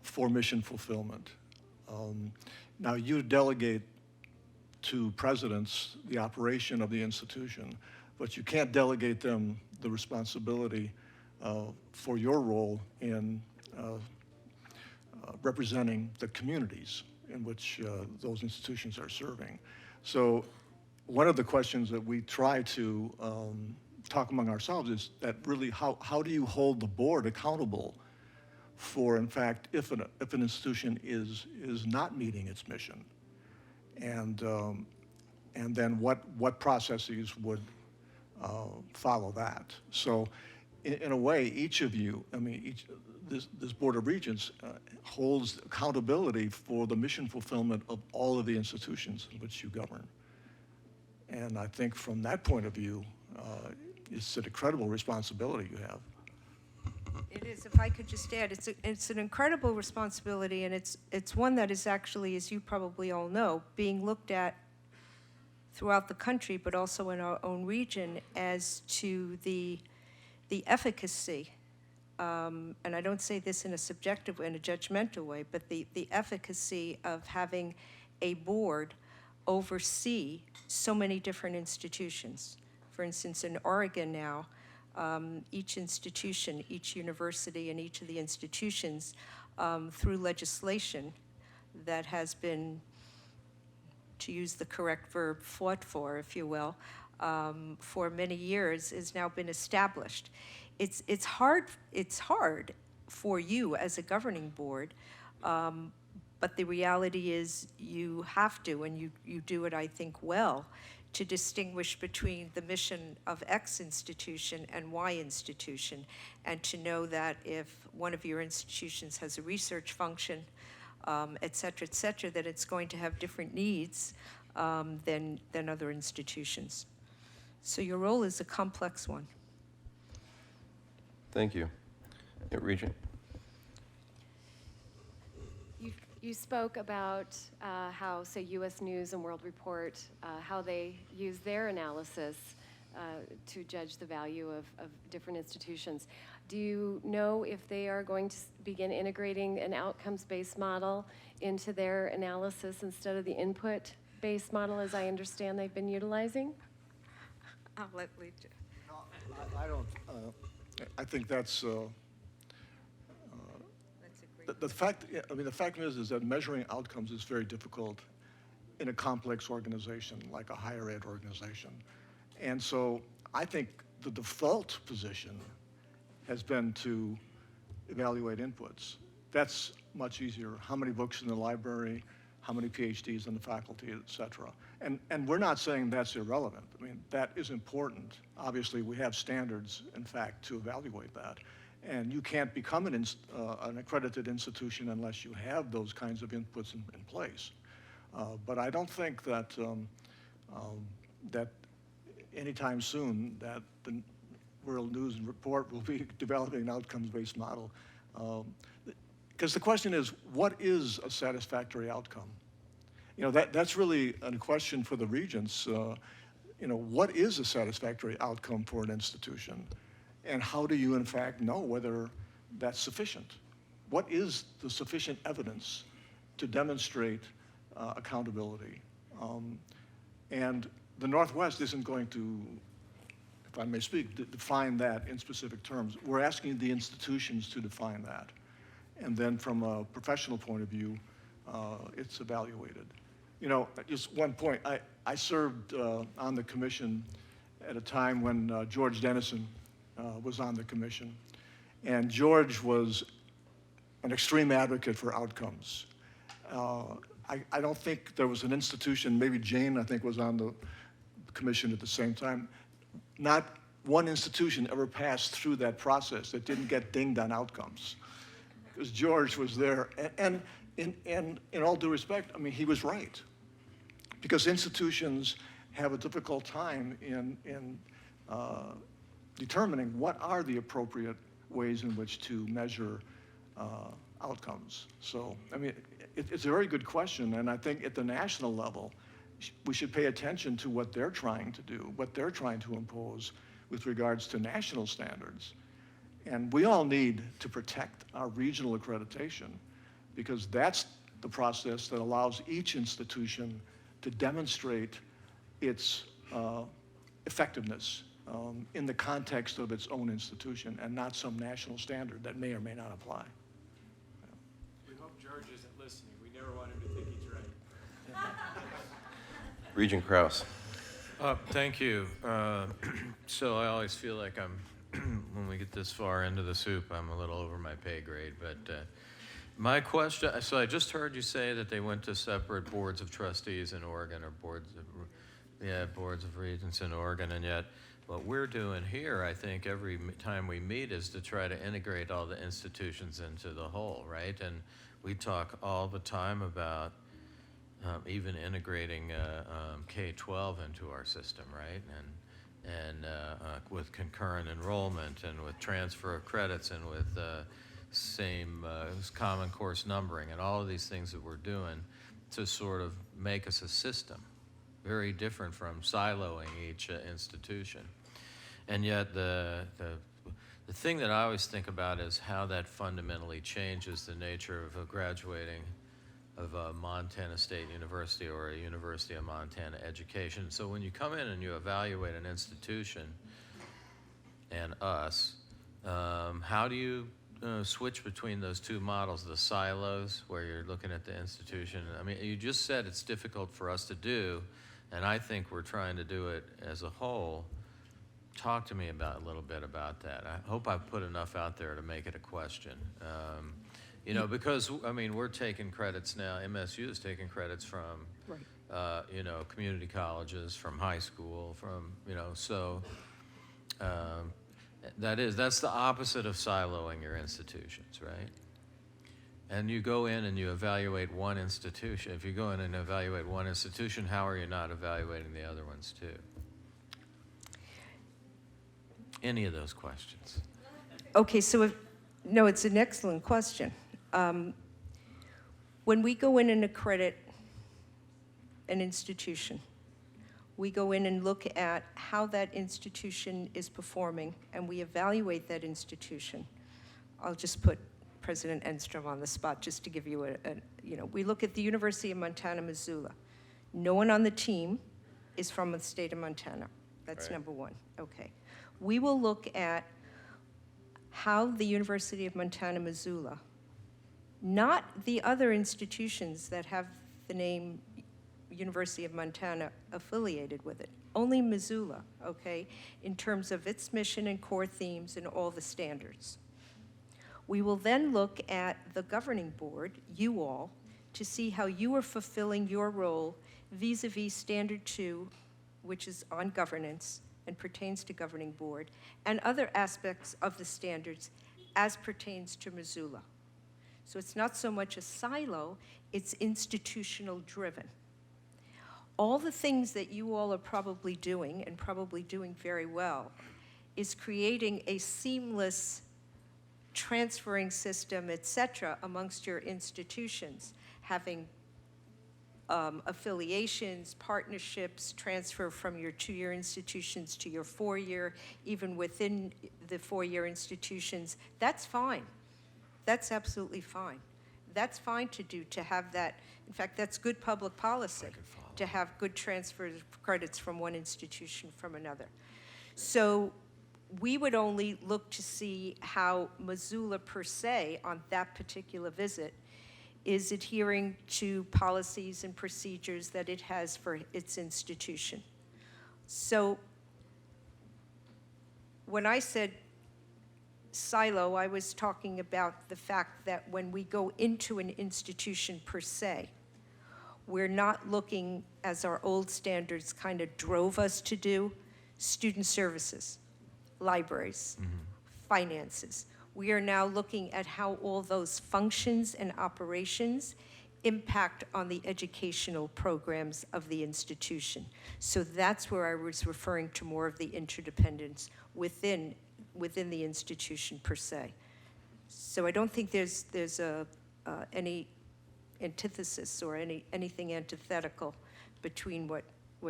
S6: for mission fulfillment? Now, you delegate to presidents the operation of the institution, but you can't delegate them the responsibility for your role in representing the communities in which those institutions are serving. So one of the questions that we try to talk among ourselves is that really how do you hold the board accountable for, in fact, if an institution is not meeting its mission, and then what processes would follow that. So in a way, each of you, this Board of Regents holds accountability for the mission fulfillment of all of the institutions in which you govern. And I think from that point of view, it's an incredible responsibility you have.
S5: It is. If I could just add, it's an incredible responsibility, and it's one that is actually, as you probably all know, being looked at throughout the country, but also in our own region, as to the efficacy. And I don't say this in a subjective way, in a judgmental way, but the efficacy of having a board oversee so many different institutions. For instance, in Oregon now, each institution, each university, and each of the institutions, through legislation that has been, to use the correct verb, fought for, if you will, for many years, has now been established. It's hard for you as a governing board, but the reality is you have to, and you do it, I think, well, to distinguish between the mission of X institution and Y institution, and to know that if one of your institutions has a research function, et cetera, that it's going to have different needs than other institutions. So your role is a complex one.
S1: Thank you. Yeah, Regent.
S8: You spoke about how, say, U.S. News and World Report, how they use their analysis to judge the value of different institutions. Do you know if they are going to begin integrating an outcomes-based model into their analysis instead of the input-based model, as I understand they've been utilizing?
S5: I'll let Lee.
S6: No, I don't. I think that's. The fact is that measuring outcomes is very difficult in a complex organization like a higher ed organization. And so I think the default position has been to evaluate inputs. That's much easier. How many books in the library, how many PhDs in the faculty, et cetera. And we're not saying that's irrelevant. I mean, that is important. Obviously, we have standards, in fact, to evaluate that. And you can't become an accredited institution unless you have those kinds of inputs in place. But I don't think that that anytime soon that the World News and Report will be developing an outcomes-based model. Because the question is, what is a satisfactory outcome? You know, that's really a question for the regents. You know, what is a satisfactory outcome for an institution? And how do you, in fact, know whether that's sufficient? What is the sufficient evidence to demonstrate accountability? And the Northwest isn't going to, if I may speak, define that in specific terms. We're asking the institutions to define that. And then from a professional point of view, it's evaluated. You know, just one point, I served on the commission at a time when George Dennison was on the commission. And George was an extreme advocate for outcomes. I don't think there was an institution, maybe Jane, I think, was on the commission at the same time. Not one institution ever passed through that process that didn't get dinged on outcomes. Because George was there. And in all due respect, I mean, he was right. Because institutions have a difficult time in determining what are the appropriate ways in which to measure outcomes. So, I mean, it's a very good question, and I think at the national level, we should pay attention to what they're trying to do, what they're trying to impose with regards to national standards. And we all need to protect our regional accreditation, because that's the process that allows each institution to demonstrate its effectiveness in the context of its own institution and not some national standard that may or may not apply.
S4: We hope George isn't listening. We never want him to think he's right.
S1: Regent Krause.
S9: Thank you. So I always feel like when we get this far into the soup, I'm a little over my pay grade. But my question, so I just heard you say that they went to separate boards of trustees in Oregon, or boards of regents in Oregon, and yet what we're doing here, I think, every time we meet is to try to integrate all the institutions into the whole, right? And we talk all the time about even integrating K-12 into our system, right? And with concurrent enrollment and with transfer of credits and with same common course numbering and all of these things that we're doing to sort of make us a system, very different from siloing each institution. And yet the thing that I always think about is how that fundamentally changes the nature of a graduating of a Montana State University or a University of Montana education. So when you come in and you evaluate an institution and us, how do you switch between those two models, the silos where you're looking at the institution? I mean, you just said it's difficult for us to do, and I think we're trying to do it as a whole. Talk to me a little bit about that. I hope I've put enough out there to make it a question. You know, because, I mean, we're taking credits now, MSU is taking credits from,
S2: Right.
S9: you know, community colleges, from high school, from, you know, so that's the opposite of siloing your institutions, right? And you go in and you evaluate one institution. If you go in and evaluate one institution, how are you not evaluating the other ones too? Any of those questions?
S5: Okay, so no, it's an excellent question. When we go in and accredit an institution, we go in and look at how that institution is performing, and we evaluate that institution. I'll just put President Enstrom on the spot just to give you we look at the University of Montana, Missoula. No one on the team is from the state of Montana. That's
S9: Right.
S5: number one. Okay. We will look at how the University of Montana, Missoula, not the other institutions that have the name University of Montana affiliated with it, only Missoula, okay, in terms of its mission and core themes and all the standards. We will then look at the governing board, you all, to see how you are fulfilling your role vis-a-vis Standard 2, which is on governance and pertains to governing board, and other aspects of the standards as pertains to Missoula. So it's not so much a silo, it's institutional driven. All the things that you all are probably doing, and probably doing very well, is creating a seamless transferring system, et cetera, amongst your institutions, having affiliations, partnerships, transfer from your 2-year institutions to your 4-year, even within the 4-year institutions. That's fine. That's absolutely fine. That's fine to do, to have that. In fact, that's good public policy, to have good transfers of credits from one institution from another. So we would only look to see how Missoula per se, on that particular visit, is adhering to policies and procedures that it has for its institution. So when I said silo, I was talking about the fact that when we go into an institution per se, we're not looking, as our old standards kind of drove us to do, student services, libraries, finances. We are now looking at how all those functions and operations impact on the educational programs of the institution. So that's where I was referring to more of the interdependence within the institution per se. So I don't think there's any antithesis or anything antithetical between what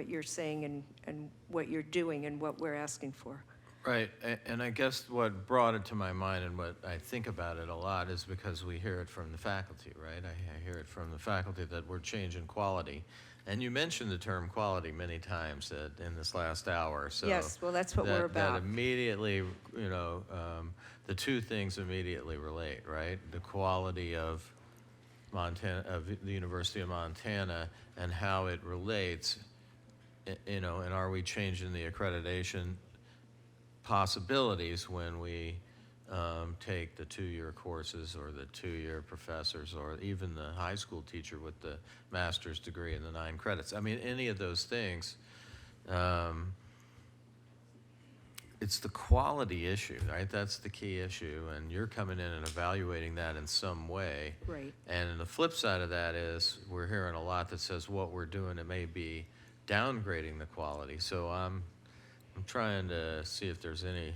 S5: you're saying and what you're doing and what we're asking for.
S9: Right, and I guess what brought it to my mind and what I think about it a lot is because we hear it from the faculty, right? I hear it from the faculty that we're changing quality. And you mentioned the term quality many times in this last hour. So
S5: yes, well, that's what we're about.
S9: That immediately, the two things immediately relate, right? The quality of Montana, of the University of Montana, and how it relates, and are we changing the accreditation possibilities when we take the 2-year courses or the 2-year professors or even the high school teacher with the master's degree and the 9 credits. I mean, any of those things, it's the quality issue, right? That's the key issue, and you're coming in and evaluating that in some way.
S5: Right.
S9: And the flip side of that is we're hearing a lot that says what we're doing, it may be downgrading the quality. So I'm trying to see if there's any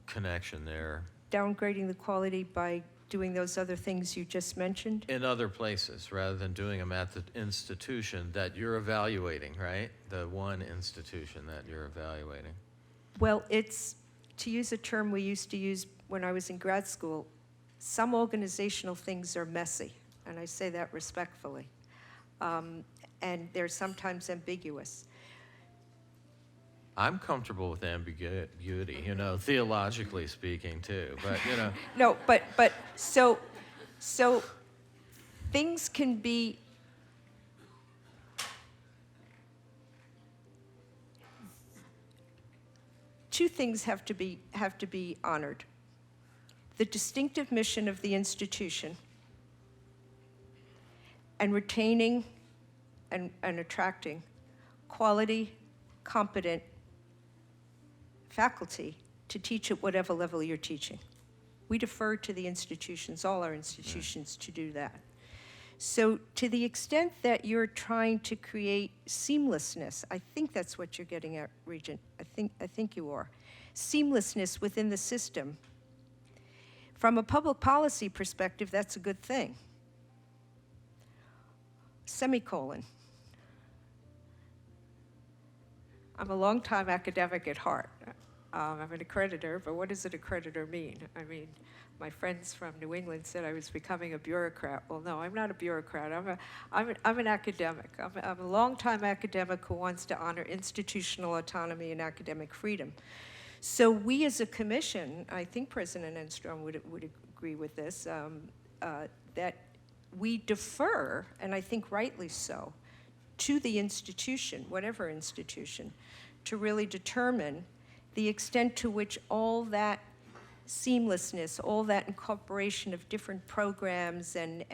S9: connection there.
S5: Downgrading the quality by doing those other things you just mentioned?
S9: In other places, rather than doing them at the institution that you're evaluating, right? The one institution that you're evaluating.
S5: Well, it's, to use a term we used to use when I was in grad school, some organizational things are messy, and I say that respectfully. And they're sometimes ambiguous.
S9: I'm comfortable with ambiguity, theologically speaking too, but
S5: No, but so things can be, two things have to be honored. The distinctive mission of the institution and retaining and attracting quality, competent faculty to teach at whatever level you're teaching. We defer to the institutions, all our institutions, to do that. So to the extent that you're trying to create seamlessness, I think that's what you're getting at, Regent. I think you are. Seamlessness within the system. From a public policy perspective, that's a good thing. Semicolon. I'm a longtime academic at heart. I'm an accreditor, but what does an accreditor mean? I mean, my friends from New England said I was becoming a bureaucrat. Well, no, I'm not a bureaucrat. I'm an academic. I'm a longtime academic who wants to honor institutional autonomy and academic freedom. So we as a commission, I think President Enstrom would agree with this, that we defer, and I think rightly so, to the institution, whatever institution, to really determine the extent to which all that seamlessness, all that incorporation of different programs and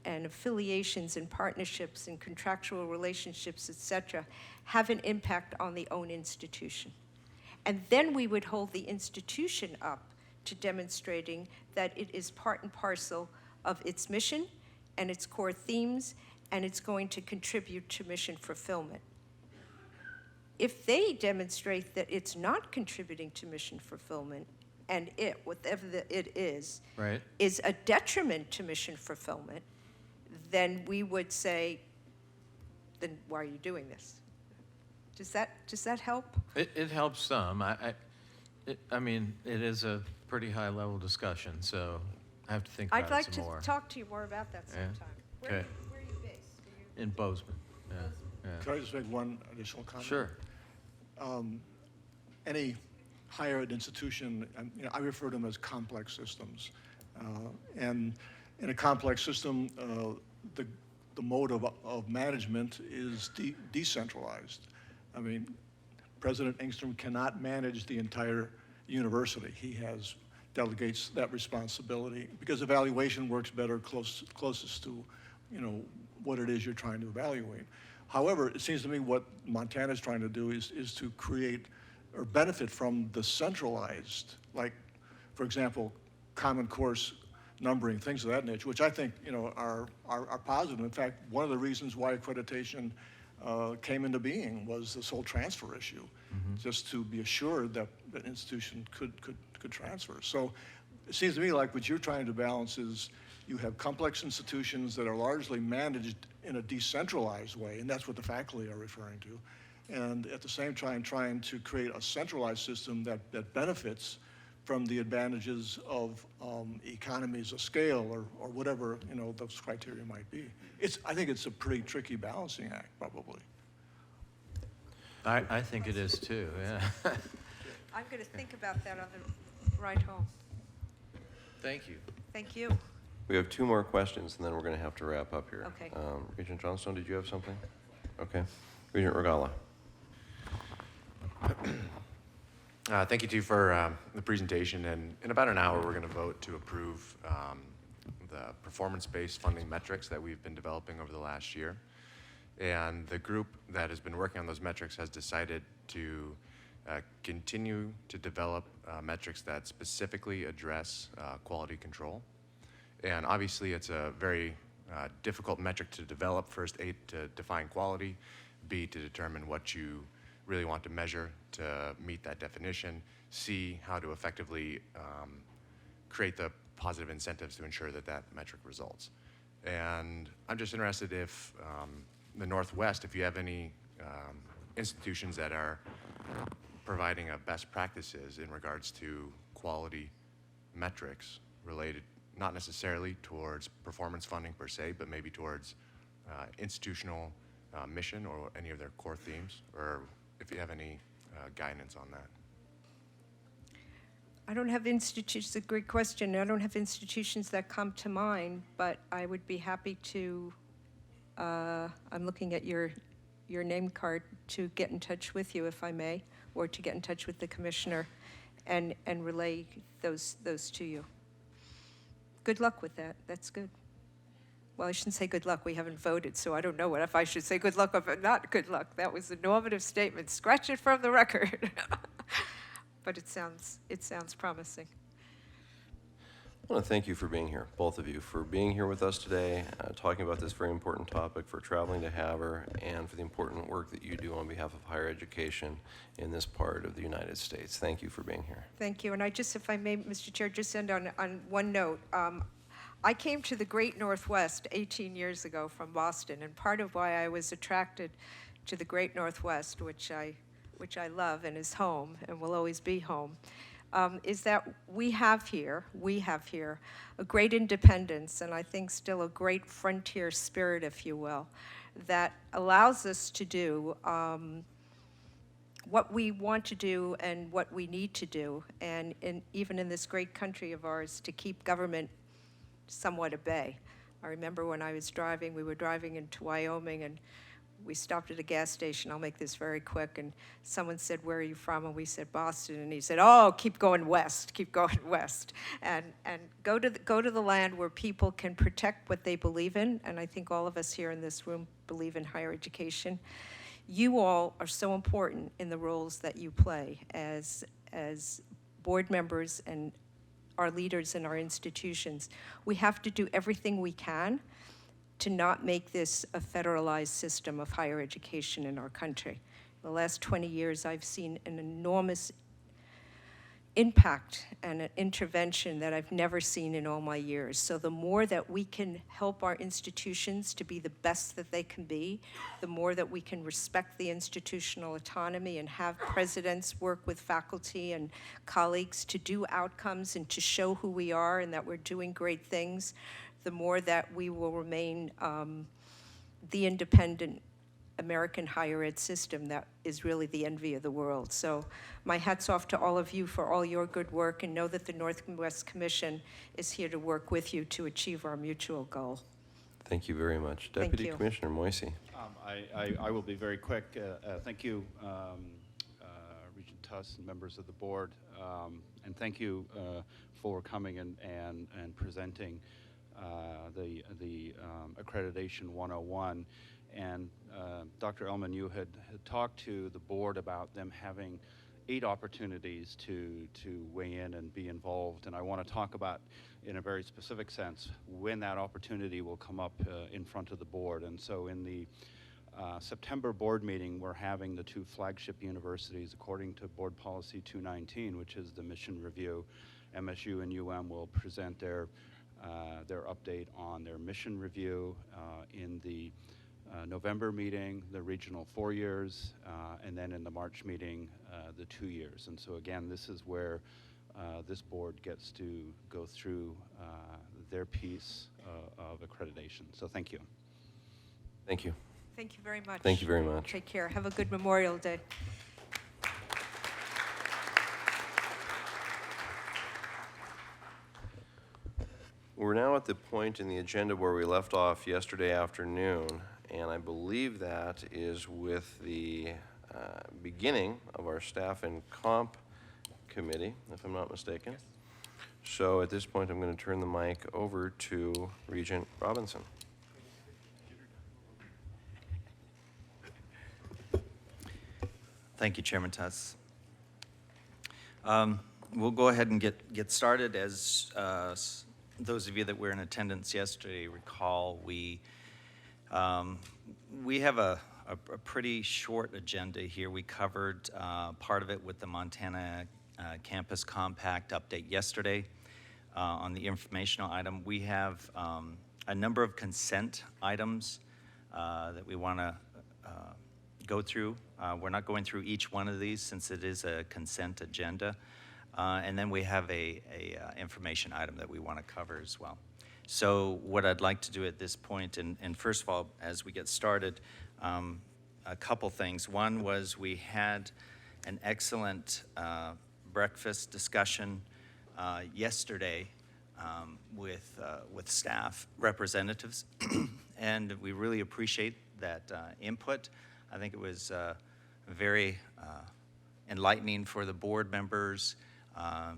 S5: affiliations and partnerships and contractual relationships, et cetera, have an impact on the own institution. And then we would hold the institution up to demonstrating that it is part and parcel of its mission and its core themes, and it's going to contribute to mission fulfillment. If they demonstrate that it's not contributing to mission fulfillment, and it, whatever it is,
S9: Right.
S5: is a detriment to mission fulfillment, then we would say, then why are you doing this? Does that help?
S9: It helps some. I mean, it is a pretty high level discussion, so I have to think about
S5: I'd like
S9: it some more.
S5: to talk to you more about that
S9: Yeah?
S5: sometime.
S9: Okay.
S5: Where are you based? Are you-
S9: In Bozeman, yeah, yeah.
S6: Could I just make one additional comment?
S9: Sure.
S6: Any higher ed institution, and, I refer to them as complex systems. And in a complex system, the mode of management is decentralized. I mean, President Engstrom cannot manage the entire university. He delegates that responsibility because evaluation works better closest to, what it is you're trying to evaluate. However, it seems to me what Montana's trying to do is to create or benefit from the centralized, like, for example, common course numbering, things of that nature, which I think, are positive. In fact, one of the reasons why accreditation came into being was this whole transfer issue, just to be assured that an institution could transfer. So it seems to me like what you're trying to balance is you have complex institutions that are largely managed in a decentralized way, and that's what the faculty are referring to, and at the same time trying to create a centralized system that benefits from the advantages of economies of scale or whatever those criteria might be. I think it's a pretty tricky balancing act, probably.
S9: I think it is too, yeah.
S5: I'm going to think about that on the ride home.
S9: Thank you.
S5: Thank you.
S1: We have two more questions, and then we're going to have to wrap up here.
S5: Okay.
S1: Regent Johnstone, did you have something? Okay. Regent Regala.
S10: Thank you, too, for the presentation. And in about an hour, we're going to vote to approve the performance-based funding metrics that we've been developing over the last year. And the group that has been working on those metrics has decided to continue to develop metrics that specifically address quality control. And obviously, it's a very difficult metric to develop. First, A, to define quality, B, to determine what you really want to measure to meet that definition, C, how to effectively create the positive incentives to ensure that that metric results. And I'm just interested if the Northwest, if you have any institutions that are providing best practices in regards to quality metrics related not necessarily towards performance funding per se, but maybe towards institutional mission or any of their core themes, or if you have any guidance on that.
S5: I don't have institutions, it's a great question. I don't have institutions that come to mind, but I would be happy to, I'm looking at your name card, to get in touch with you if I may, or to get in touch with the commissioner and relay those to you. Good luck with that. That's good. Well, I shouldn't say good luck. We haven't voted, so I don't know if I should say good luck or not good luck. That was a normative statement. Scratch it from the record. But it sounds promising.
S1: I want to thank you for being here, both of you, for being here with us today, talking about this very important topic, for traveling to Havre, and for the important work that you do on behalf of higher education in this part of the United States. Thank you for being here.
S5: Thank you. And I just, if I may, Mr. Chair, just end on one note. I came to the Great Northwest 18 years ago from Boston, and part of why I was attracted to the Great Northwest, which I love and is home and will always be home, is that we have here a great independence, and I think still a great frontier spirit, if you will, that allows us to do what we want to do and what we need to do, and even in this great country of ours, to keep government somewhat at bay. I remember when I was driving, we were driving into Wyoming, and we stopped at a gas station. I'll make this very quick. And someone said, "Where are you from?" And we said, "Boston." And he said, "Oh, keep going west, keep going west." And go to the land where people can protect what they believe in. And I think all of us here in this room believe in higher education. You all are so important in the roles that you play as board members and our leaders in our institutions. We have to do everything we can to not make this a federalized system of higher education in our country. In the last 20 years, I've seen an enormous impact and an intervention that I've never seen in all my years. So the more that we can help our institutions to be the best that they can be, the more that we can respect the institutional autonomy and have presidents work with faculty and colleagues to do outcomes and to show who we are and that we're doing great things, the more that we will remain the independent American higher ed system that is really the envy of the world. So my hat's off to all of you for all your good work, and know that the Northwest Commission is here to work with you to achieve our mutual goal.
S1: Thank you very much.
S5: Thank
S1: Deputy
S5: you.
S1: Commissioner Moisey.
S11: I will be very quick. Thank you, Regent Tuss and members of the board, and thank you for coming and presenting the Accreditation 101. And Dr. Ellman, you had talked to the board about them having 8 opportunities to weigh in and be involved. And I want to talk about, in a very specific sense, when that opportunity will come up in front of the board. And so in the September board meeting, we're having the 2 flagship universities, according to Board Policy 219, which is the mission review. MSU and UM will present their update on their mission review in the November meeting, the regional 4 years, and then in the March meeting, the 2 years. And so again, this is where this board gets to go through their piece of accreditation. So thank you.
S1: Thank you.
S5: Thank you very much.
S1: Thank you very much.
S5: Take care. Have a good Memorial Day.
S1: We're now at the point in the agenda where we left off yesterday afternoon, and I believe that is with the beginning of our Staff and Comp Committee, if I'm not mistaken. Yes. So at this point, I'm going to turn the mic over to Regent Robinson.
S12: Thank you, Chairman Tuss. We'll go ahead and get started. As those of you that were in attendance yesterday recall, we have a pretty short agenda here. We covered part of it with the Montana Campus Compact update yesterday on the informational item. We have a number of consent items that we want to go through. We're not going through each one of these since it is a consent agenda. And then we have a information item that we want to cover as well. So what I'd like to do at this point, and first of all, as we get started, a couple things. One was we had an excellent breakfast discussion yesterday with staff representatives, and we really appreciate that input. I think it was very enlightening for the board members,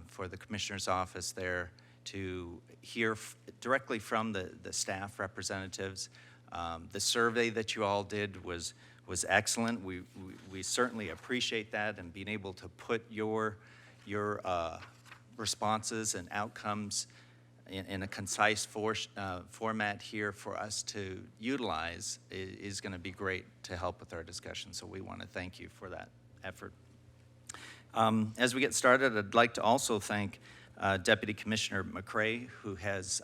S12: for the commissioner's office there, to hear directly from the staff representatives. The survey that you all did was excellent. We certainly appreciate that, and being able to put your responses and outcomes in a concise format here for us to utilize is going to be great to help with our discussion. So we want to thank you for that effort. As we get started, I'd like to also thank Deputy Commissioner McCray, who has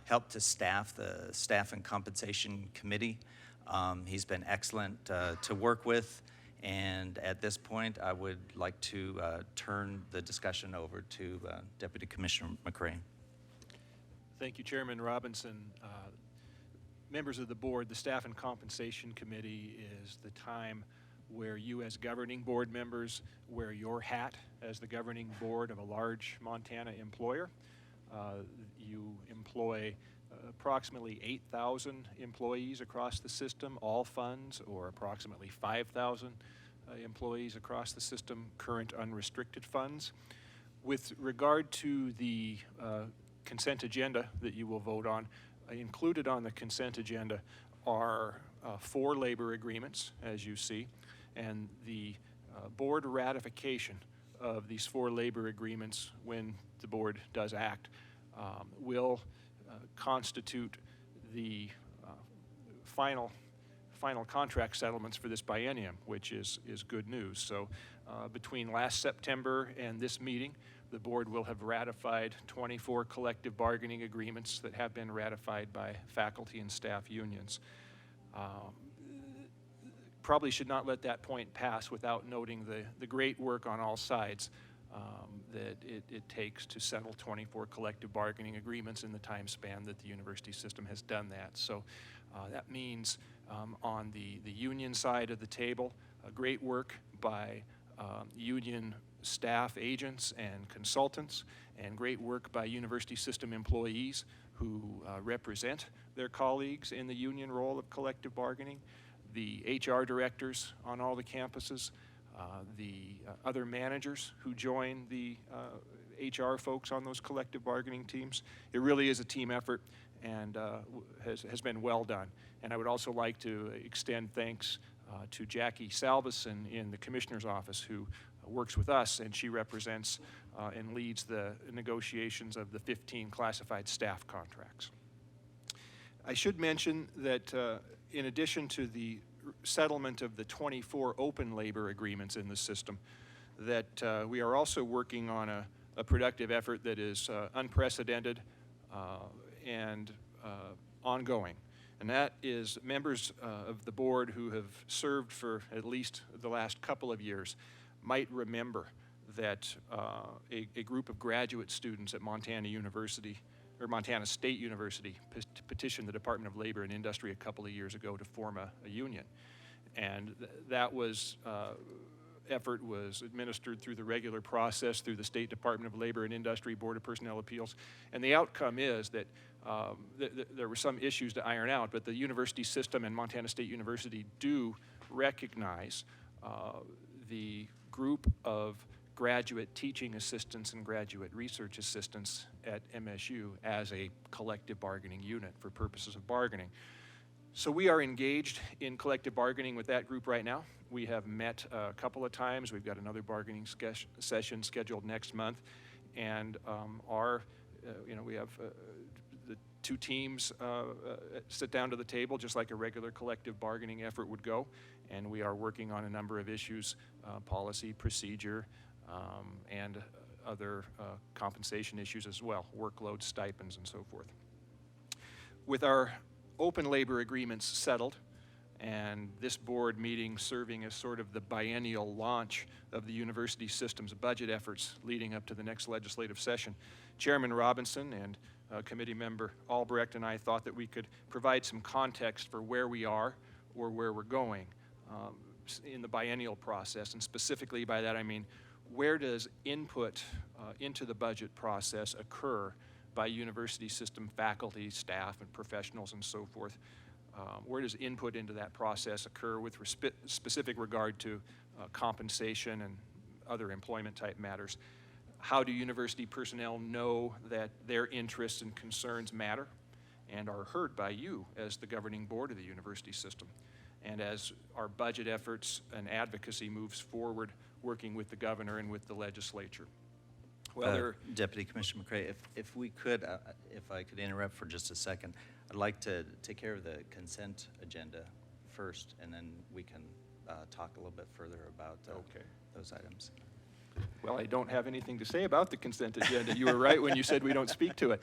S12: helped to staff the Staff and Compensation Committee. He's been excellent to work with, and at this point, I would like to turn the discussion over to Deputy Commissioner McCray.
S13: Thank you, Chairman Robinson. Members of the board, the Staff and Compensation Committee is the time where you as governing board members wear your hat as the governing board of a large Montana employer. You employ approximately 8,000 employees across the system, all funds, or approximately 5,000 employees across the system, current unrestricted funds. With regard to the consent agenda that you will vote on, included on the consent agenda are 4 labor agreements, as you see, and the board ratification of these 4 labor agreements, when the board does act, will constitute the final contract settlements for this biennium, which is good news. So between last September and this meeting, the board will have ratified 24 collective bargaining agreements that have been ratified by faculty and staff unions. Probably should not let that point pass without noting the great work on all sides that it takes to settle 24 collective bargaining agreements in the time span that the university system has done that. So that means on the union side of the table, great work by union staff, agents, and consultants, and great work by university system employees who represent their colleagues in the union role of collective bargaining, the HR directors on all the campuses, the other managers who join the HR folks on those collective bargaining teams. It really is a team effort, and has been well done. And I would also like to extend thanks to Jackie Salveson in the Commissioner's office, who works with us, and she represents and leads the negotiations of the 15 classified staff contracts. I should mention that in addition to the settlement of the 24 open labor agreements in the system, that we are also working on a productive effort that is unprecedented and ongoing. And that is members of the board who have served for at least the last couple of years might remember that a group of graduate students at Montana University, or Montana State University, petitioned the Department of Labor and Industry a couple of years ago to form a union. And that was effort was administered through the regular process through the State Department of Labor and Industry Board of Personnel Appeals. And the outcome is that there were some issues to iron out, but the university system and Montana State University do recognize the group of graduate teaching assistants and graduate research assistants at MSU as a collective bargaining unit for purposes of bargaining. So we are engaged in collective bargaining with that group right now. We have met a couple of times. We've got another bargaining session scheduled next month, and we have the 2 teams sit down to the table just like a regular collective bargaining effort would go, and we are working on a number of issues, policy, procedure, and other compensation issues as well, workload, stipends, and so forth. With our open labor agreements settled, and this board meeting serving as sort of the biennial launch of the university system's budget efforts leading up to the next legislative session, Chairman Robinson and Committee Member Albrecht and I thought that we could provide some context for where we are or where we're going in the biennial process. And specifically by that I mean, where does input into the budget process occur by university system faculty, staff, and professionals and so forth? Where does input into that process occur with specific regard to compensation and other employment type matters? How do university personnel know that their interests and concerns matter and are heard by you as the governing board of the university system? And as our budget efforts and advocacy moves forward, working with the governor and with the legislature. Well,
S12: Deputy Commissioner McCray, if we could, if I could interrupt for just a second, I'd like to take care of the consent agenda first, and then we can talk a little bit further about those items.
S13: Well, I don't have anything to say about the consent agenda. You were right when you said we don't speak to it.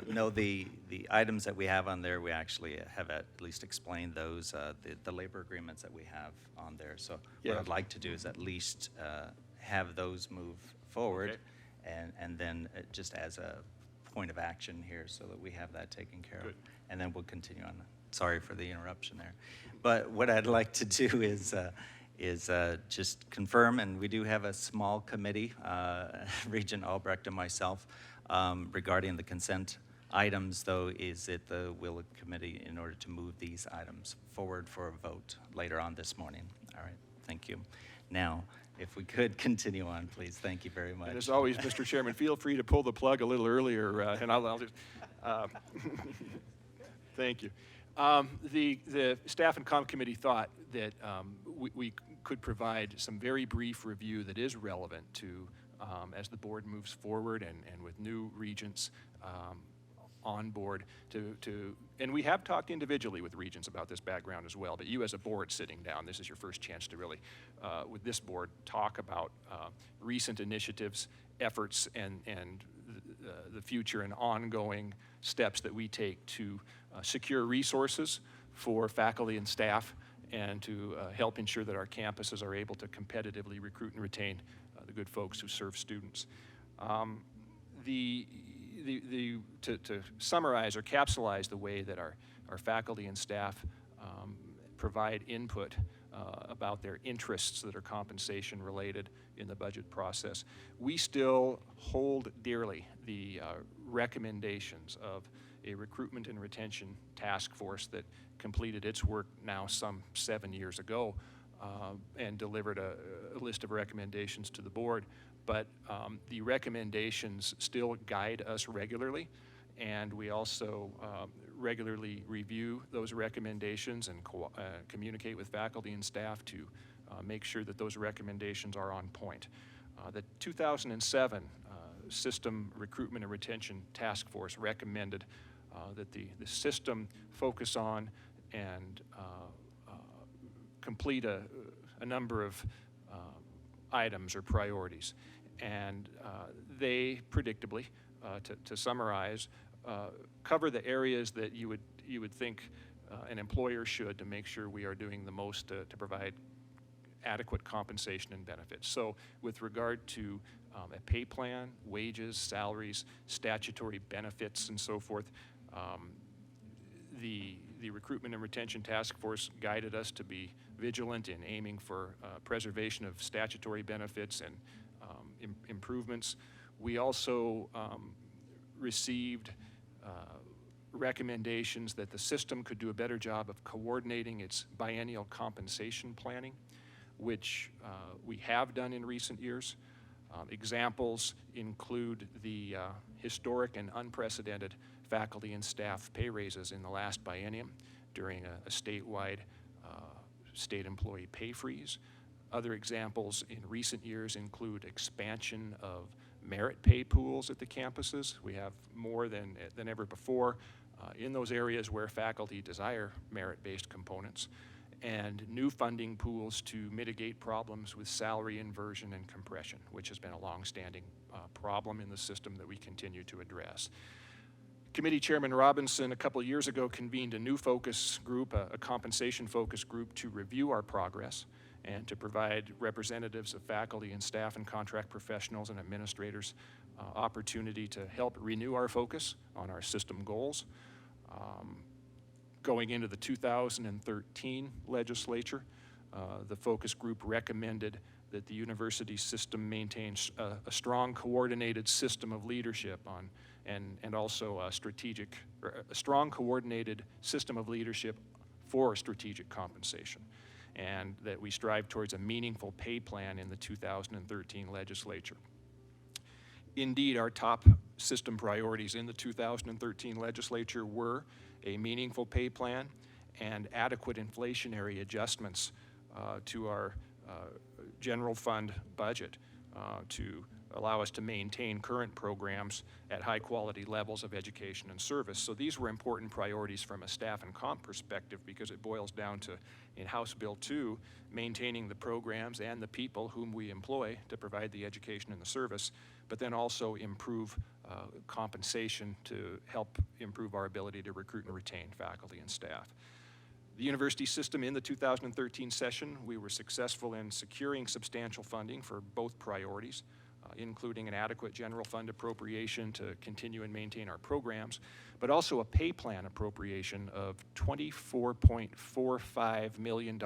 S12: No, the items that we have on there, we actually have at least explained those, the labor agreements that we have on there. So what I'd like to do is at least have those move forward, and then just as a point of action here so that we have that taken care of. And then we'll continue on. Sorry for the interruption there. But what I'd like to do is just confirm, and we do have a small committee, Regent Albrecht and myself, regarding the consent items, though, is it the will of the committee in order to move these items forward for a vote later on this morning? All right, thank you. Now, if we could continue on, please. Thank you very much.
S13: And as always, Mr. Chairman, feel free to pull the plug a little earlier, and I'll just, thank you. The staff and comm committee thought that we could provide some very brief review that is relevant to as the board moves forward and with new regents on board and we have talked individually with regents about this background as well, but you as a board sitting down, this is your first chance to really, with this board, talk about recent initiatives, efforts, and the future and ongoing steps that we take to secure resources for faculty and staff and to help ensure that our campuses are able to competitively recruit and retain the good folks who serve students. To summarize or capsulize the way that our faculty and staff provide input about their interests that are compensation related in the budget process, we still hold dearly the recommendations of a recruitment and retention task force that completed its work now some 7 years ago and delivered a list of recommendations to the board. But the recommendations still guide us regularly, and we also regularly review those recommendations and communicate with faculty and staff to make sure that those recommendations are on point. The 2007 System Recruitment and Retention Task Force recommended that the system focus on and complete a number of items or priorities. And they predictably, to summarize, cover the areas that you would think an employer should to make sure we are doing the most to provide adequate compensation and benefits. So with regard to a pay plan, wages, salaries, statutory benefits, and so forth, the Recruitment and Retention Task Force guided us to be vigilant in aiming for preservation of statutory benefits and improvements. We also received recommendations that the system could do a better job of coordinating its biennial compensation planning, which we have done in recent years. Examples include the historic and unprecedented faculty and staff pay raises in the last biennium during a statewide state employee pay freeze. Other examples in recent years include expansion of merit pay pools at the campuses. We have more than ever before in those areas where faculty desire merit-based components, and new funding pools to mitigate problems with salary inversion and compression, which has been a long-standing problem in the system that we continue to address. Committee Chairman Robinson a couple years ago convened a new focus group, a compensation focus group, to review our progress and to provide representatives of faculty and staff and contract professionals and administrators opportunity to help renew our focus on our system goals. Going into the 2013 legislature, the focus group recommended that the university system maintains a strong coordinated system of leadership on and also a strong coordinated system of leadership for strategic compensation, and that we strive towards a meaningful pay plan in the 2013 legislature. Indeed, our top system priorities in the 2013 legislature were a meaningful pay plan and adequate inflationary adjustments to our general fund budget to allow us to maintain current programs at high quality levels of education and service. So these were important priorities from a staff and comp perspective, because it boils down to, in House Bill 2, maintaining the programs and the people whom we employ to provide the education and the service, but then also improve compensation to help improve our ability to recruit and retain faculty and staff. The university system in the 2013 session, we were successful in securing substantial funding for both priorities, including an adequate general fund appropriation to continue and maintain our programs, but also a pay plan appropriation of $24.45 million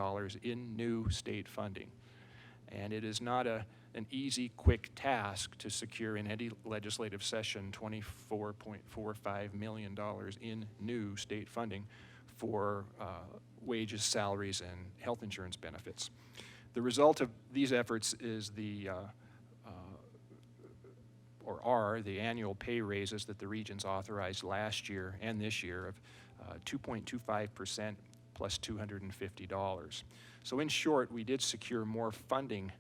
S13: in new state funding. And it is not an easy, quick task to secure in any legislative session $24.45 million in new state funding for wages, salaries, and health insurance benefits. The result of these efforts is the annual pay raises that the Regents authorized last year and this year of 2.25% plus $250. So in short, we did secure more funding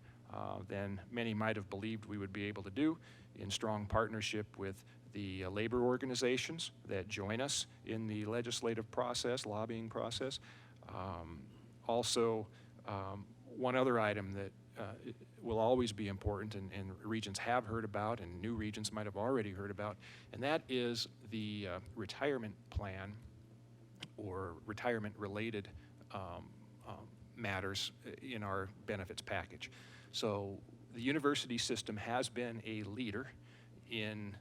S13: than many might have believed we would be able to do, in strong partnership with the labor organizations that join us in the legislative process, lobbying process. Also, one other item that will always be important, and regions have heard about, and new regions might have already heard about, and that is the retirement plan or retirement-related matters in our benefits package. So the university system has been a leader in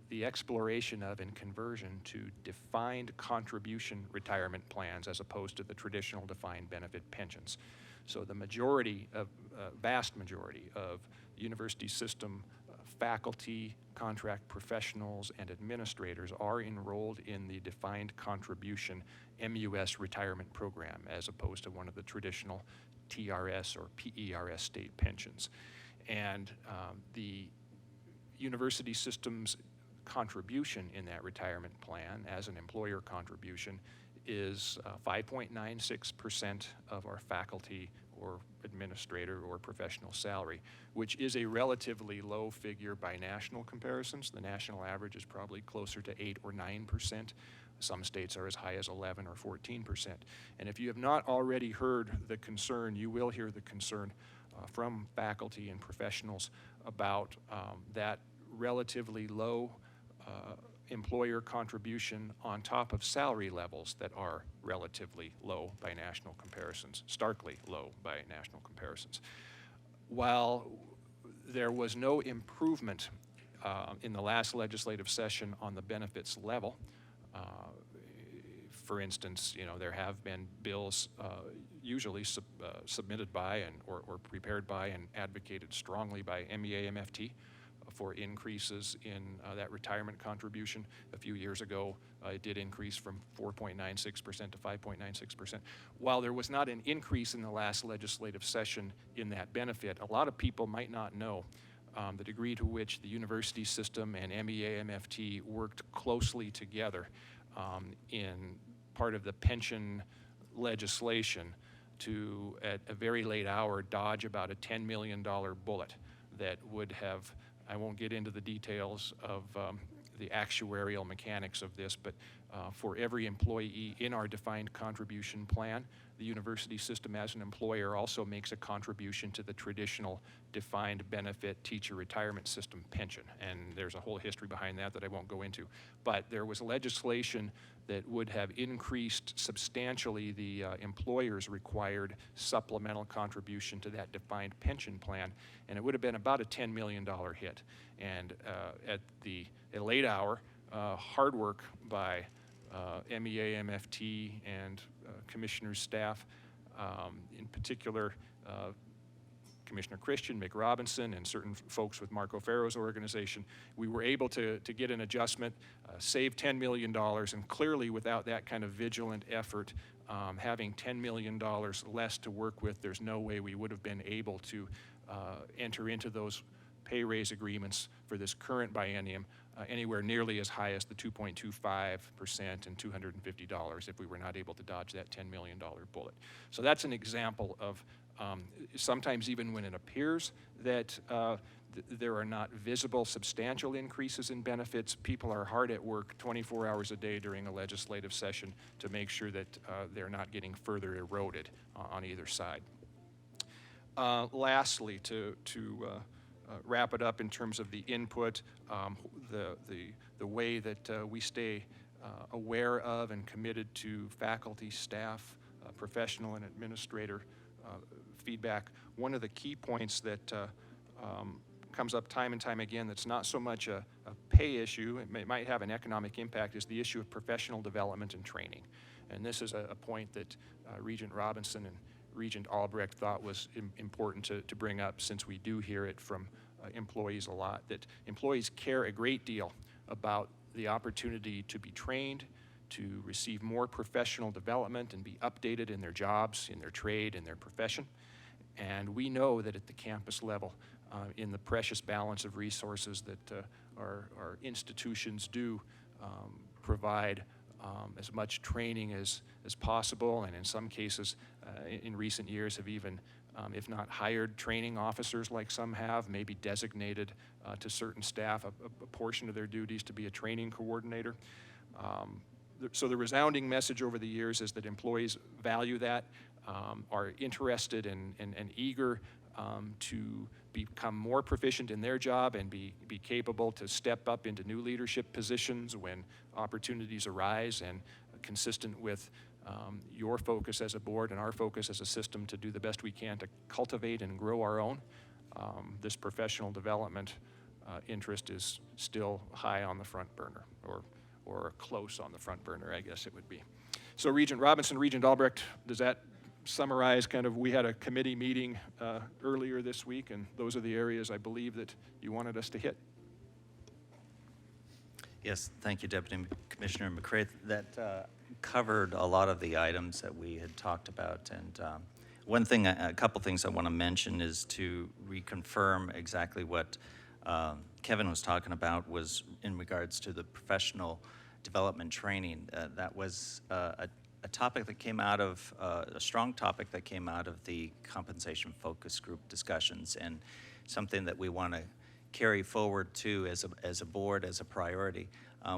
S13: the exploration of and conversion to defined contribution retirement plans as opposed to the traditional defined benefit pensions. So the majority of, vast majority of university system faculty, contract professionals, and administrators are enrolled in the defined contribution MUS retirement program as opposed to one of the traditional TRS or PERS state pensions. And the university system's contribution in that retirement plan as an employer contribution is 5.96% of our faculty or administrator or professional salary, which is a relatively low figure by national comparisons. The national average is probably closer to 8 or 9%. Some states are as high as 11 or 14%. And if you have not already heard the concern, you will hear the concern from faculty and professionals about that relatively low employer contribution on top of salary levels that are relatively low by national comparisons, starkly low by national comparisons. While there was no improvement in the last legislative session on the benefits level, for instance, you know, there have been bills usually submitted by and or prepared by and advocated strongly by MEA MFT for increases in that retirement contribution. A few years ago, it did increase from 4.96% to 5.96%. While there was not an increase in the last legislative session in that benefit, a lot of people might not know the degree to which the university system and MEA MFT worked closely together in part of the pension legislation to, at a very late hour, dodge about a $10 million bullet that would have, I won't get into the details of the actuarial mechanics of this, but for every employee in our defined contribution plan, the university system as an employer also makes a contribution to the traditional defined benefit teacher retirement system pension. And there's a whole history behind that that I won't go into. But there was legislation that would have increased substantially the employer's required supplemental contribution to that defined pension plan, and it would have been about a $10 million hit. And at the late hour, hard work by MEA, MFT, and commissioner's staff, in particular Commissioner Christian, Mick Robinson, and certain folks with Marco Ferro's organization, we were able to get an adjustment, save $10 million, and clearly without that kind of vigilant effort, having $10 million less to work with, there's no way we would have been able to enter into those pay raise agreements for this current biennium anywhere nearly as high as the 2.25% and $250 if we were not able to dodge that $10 million bullet. So that's an example of sometimes even when it appears that there are not visible substantial increases in benefits, people are hard at work 24 hours a day during a legislative session to make sure that they're not getting further eroded on either side. Lastly, to wrap it up in terms of the input, the way that we stay aware of and committed to faculty, staff, professional and administrator feedback. One of the key points that comes up time and time again that's not so much a pay issue, it might have an economic impact, is the issue of professional development and training. And this is a point that Regent Robinson and Regent Albrecht thought was important to bring up, since we do hear it from employees a lot, that employees care a great deal about the opportunity to be trained, to receive more professional development and be updated in their jobs, in their trade, in their profession. And we know that at the campus level, in the precious balance of resources that our institutions do provide as much training as possible, and in some cases, in recent years have even, if not hired training officers like some have, maybe designated to certain staff a portion of their duties to be a training coordinator. So the resounding message over the years is that employees value that, are interested and eager to become more proficient in their job and be capable to step up into new leadership positions when opportunities arise, and consistent with your focus as a board and our focus as a system to do the best we can to cultivate and grow our own. This professional development interest is still high on the front burner, or close on the front burner, I guess it would be. So Regent Robinson, Regent Albrecht, does that summarize kind of, we had a committee meeting earlier this week, and those are the areas I believe that you wanted us to hit?
S12: Yes, thank you, Deputy Commissioner McCray. That covered a lot of the items that we had talked about. And one thing, a couple things I want to mention is to reconfirm exactly what Kevin was talking about was in regards to the professional development training. That was a topic that came out of, a strong topic that came out of the compensation focus group discussions, and something that we want to carry forward too as a board, as a priority.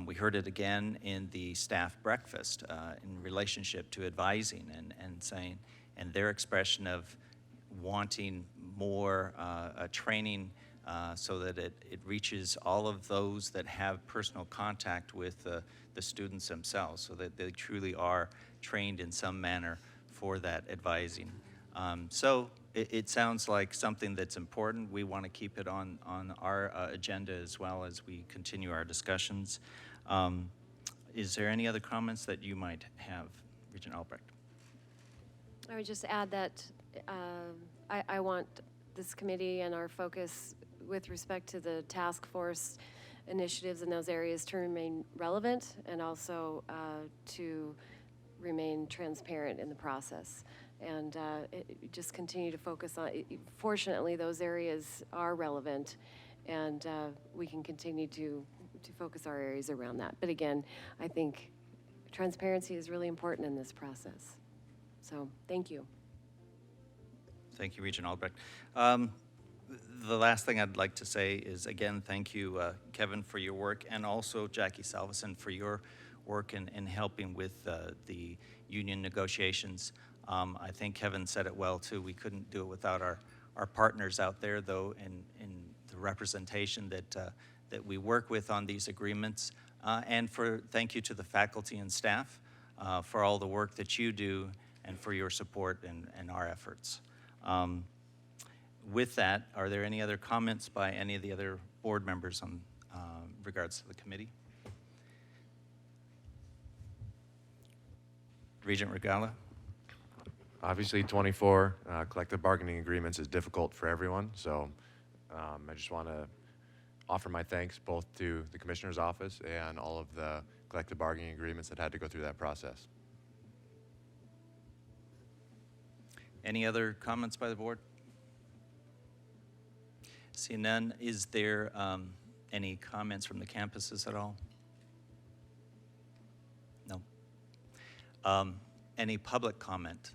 S12: We heard it again in the staff breakfast in relationship to advising and saying, and their expression of wanting more training so that it reaches all of those that have personal contact with the students themselves, so that they truly are trained in some manner for that advising. So it sounds like something that's important. We want to keep it on our agenda as well as we continue our discussions. Is there any other comments that you might have, Regent Albrecht?
S8: I would just add that I want this committee and our focus with respect to the task force initiatives in those areas to remain relevant, and also to remain transparent in the process. And just continue to focus on, fortunately, those areas are relevant, and we can continue to focus our areas around that. But again, I think transparency is really important in this process. So thank you.
S12: Thank you, Regent Albrecht. The last thing I'd like to say is, again, thank you, Kevin, for your work, and also Jackie Salveson for your work in helping with the union negotiations. I think Kevin said it well, too. We couldn't do it without our partners out there, though, in the representation that we work with on these agreements. And thank you to the faculty and staff for all the work that you do and for your support in our efforts. With that, are there any other comments by any of the other board members on regards to the committee? Regent Regala?
S10: Obviously, 24 collective bargaining agreements is difficult for everyone, so I just want to offer my thanks both to the Commissioner's office and all of the collective bargaining agreements that had to go through that process.
S12: Any other comments by the board? Seeing none, is there any comments from the campuses at all? No. Any public comment?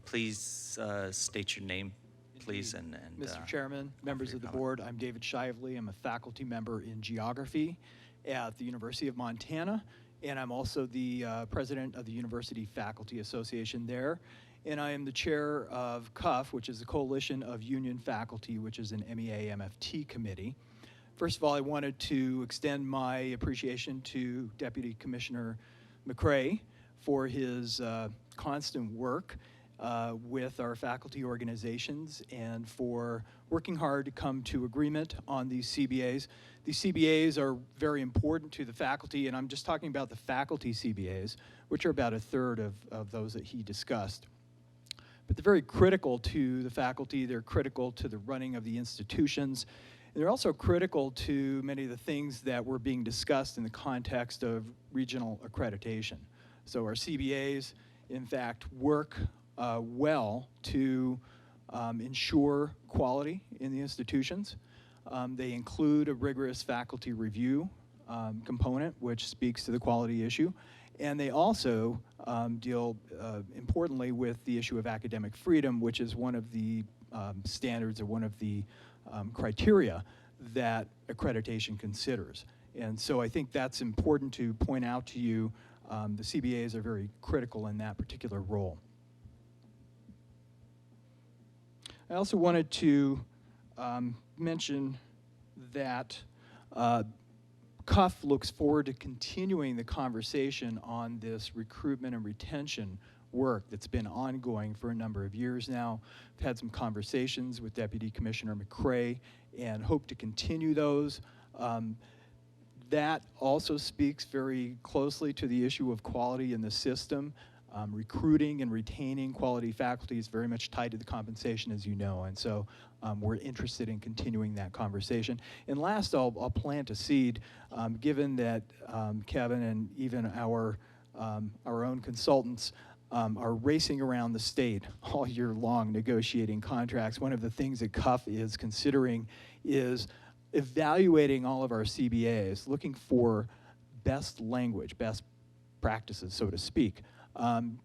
S12: Please state your name, please. And
S14: Mr. Chairman, members of the board, I'm David Shively. I'm a faculty member in geography at the University of Montana, and I'm also the president of the University Faculty Association there. And I am the chair of CUF, which is the Coalition of Union Faculty, which is an MEA-MFT committee. First of all, I wanted to extend my appreciation to Deputy Commissioner McCray for his constant work with our faculty organizations and for working hard to come to agreement on these CBAs. These CBAs are very important to the faculty, and I'm just talking about the faculty CBAs, which are about a third of those that he discussed. But they're very critical to the faculty. They're critical to the running of the institutions. And they're also critical to many of the things that were being discussed in the context of regional accreditation. So our CBAs, in fact, work well to ensure quality in the institutions. They include a rigorous faculty review component, which speaks to the quality issue. And they also deal importantly with the issue of academic freedom, which is one of the standards or one of the criteria that accreditation considers. And so I think that's important to point out to you. The CBAs are very critical in that particular role. I also wanted to mention that CUF looks forward to continuing the conversation on this recruitment and retention work that's been ongoing for a number of years now. We've had some conversations with Deputy Commissioner McCrae and hope to continue those. That also speaks very closely to the issue of quality in the system. Recruiting and retaining quality faculty is very much tied to the compensation, as you know, and so we're interested in continuing that conversation. And last, I'll plant a seed, given that Kevin and even our own consultants are racing around the state all year long negotiating contracts. One of the things that CUF is considering is evaluating all of our CBAs, looking for best language, best practices, so to speak,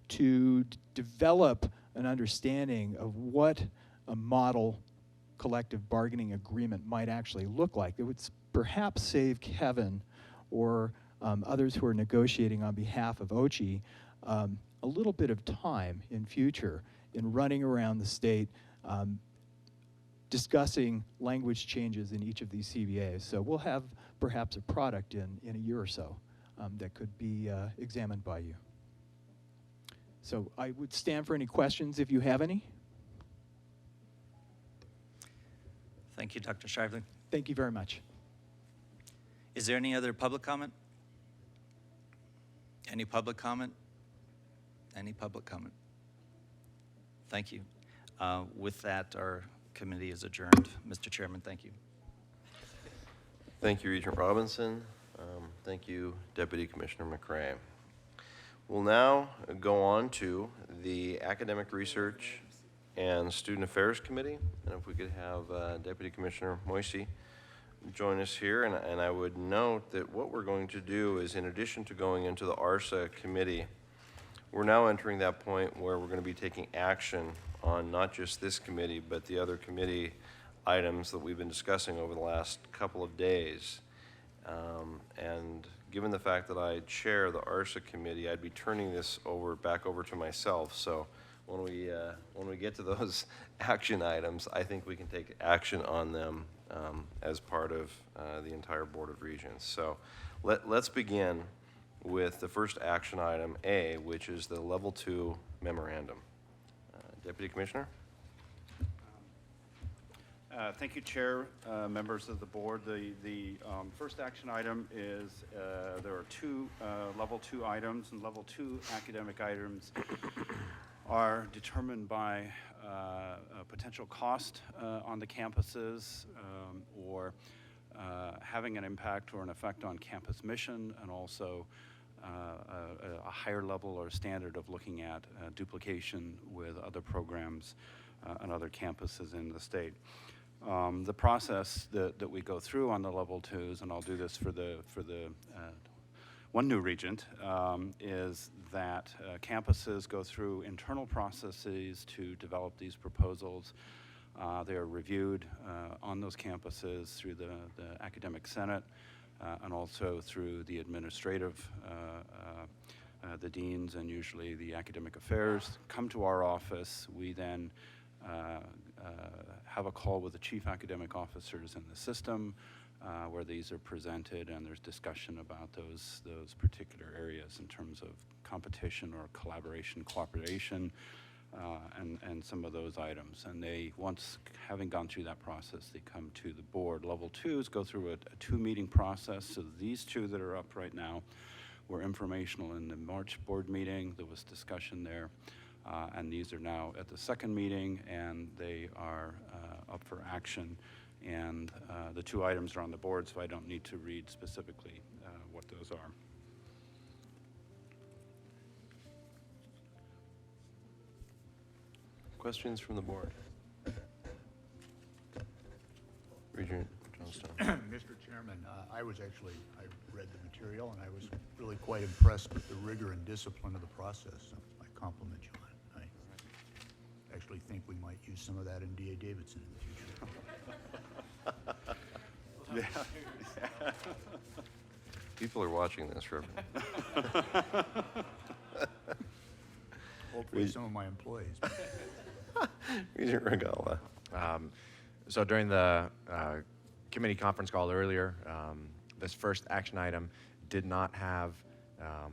S14: to develop an understanding of what a model collective bargaining agreement might actually look like. It would perhaps save Kevin or others who are negotiating on behalf of OCHI a little bit of time in future in running around the state discussing language changes in each of these CBAs. So we'll have perhaps a product in a year or so that could be examined by you. So I would stand for any questions if you have any.
S12: Thank you, Dr. Shively.
S14: Thank you very much.
S12: Is there any other public comment? Any public comment? Any public comment? Thank you. With that, our committee is adjourned. Mr. Chairman, thank you.
S1: Thank you, Regent Robinson. Thank you, Deputy Commissioner McCrae. We'll now go on to the Academic Research and Student Affairs Committee. And if we could have Deputy Commissioner Moisey join us here. And I would note that what we're going to do is, in addition to going into the ARSA committee, we're now entering that point where we're going to be taking action on not just this committee, but the other committee items that we've been discussing over the last couple of days. And given the fact that I chair the ARSA committee, I'd be turning this back over to myself. So when we get to those action items, I think we can take action on them as part of the entire Board of Regents. So let's begin with the first action item A, which is the Level 2 memorandum. Deputy Commissioner?
S11: Thank you, Chair, members of the board. The first action item is there are two Level 2 items, and Level 2 academic items are determined by potential cost on the campuses or having an impact or an effect on campus mission, and also a higher level or standard of looking at duplication with other programs and other campuses in the state. The process that we go through on the Level 2s, and I'll do this for the one new regent, is that campuses go through internal processes to develop these proposals. They are reviewed on those campuses through the Academic Senate and also through the administrative, the deans, and usually the academic affairs come to our office. We then have a call with the chief academic officers in the system where these are presented, and there's discussion about those particular areas in terms of competition or collaboration, cooperation, and some of those items. And they, once having gone through that process, they come to the board. Level 2s go through a two-meeting process. So these two that are up right now were informational in the March board meeting. There was discussion there. And these are now at the second meeting, and they are up for action. And the two items are on the board, so I don't need to read specifically what those are.
S1: Questions from the board? Regent
S15: Chairman. I read the material, and I was really quite impressed with the rigor and discipline of the process. I compliment you on it. I actually think we might use some of that in D.A. Davidson in the future.
S11: Yeah.
S1: People are watching this, Reverend.
S15: Hopefully some of my employees.
S1: Regent Regala.
S10: So during the committee conference call earlier, this first action item did not have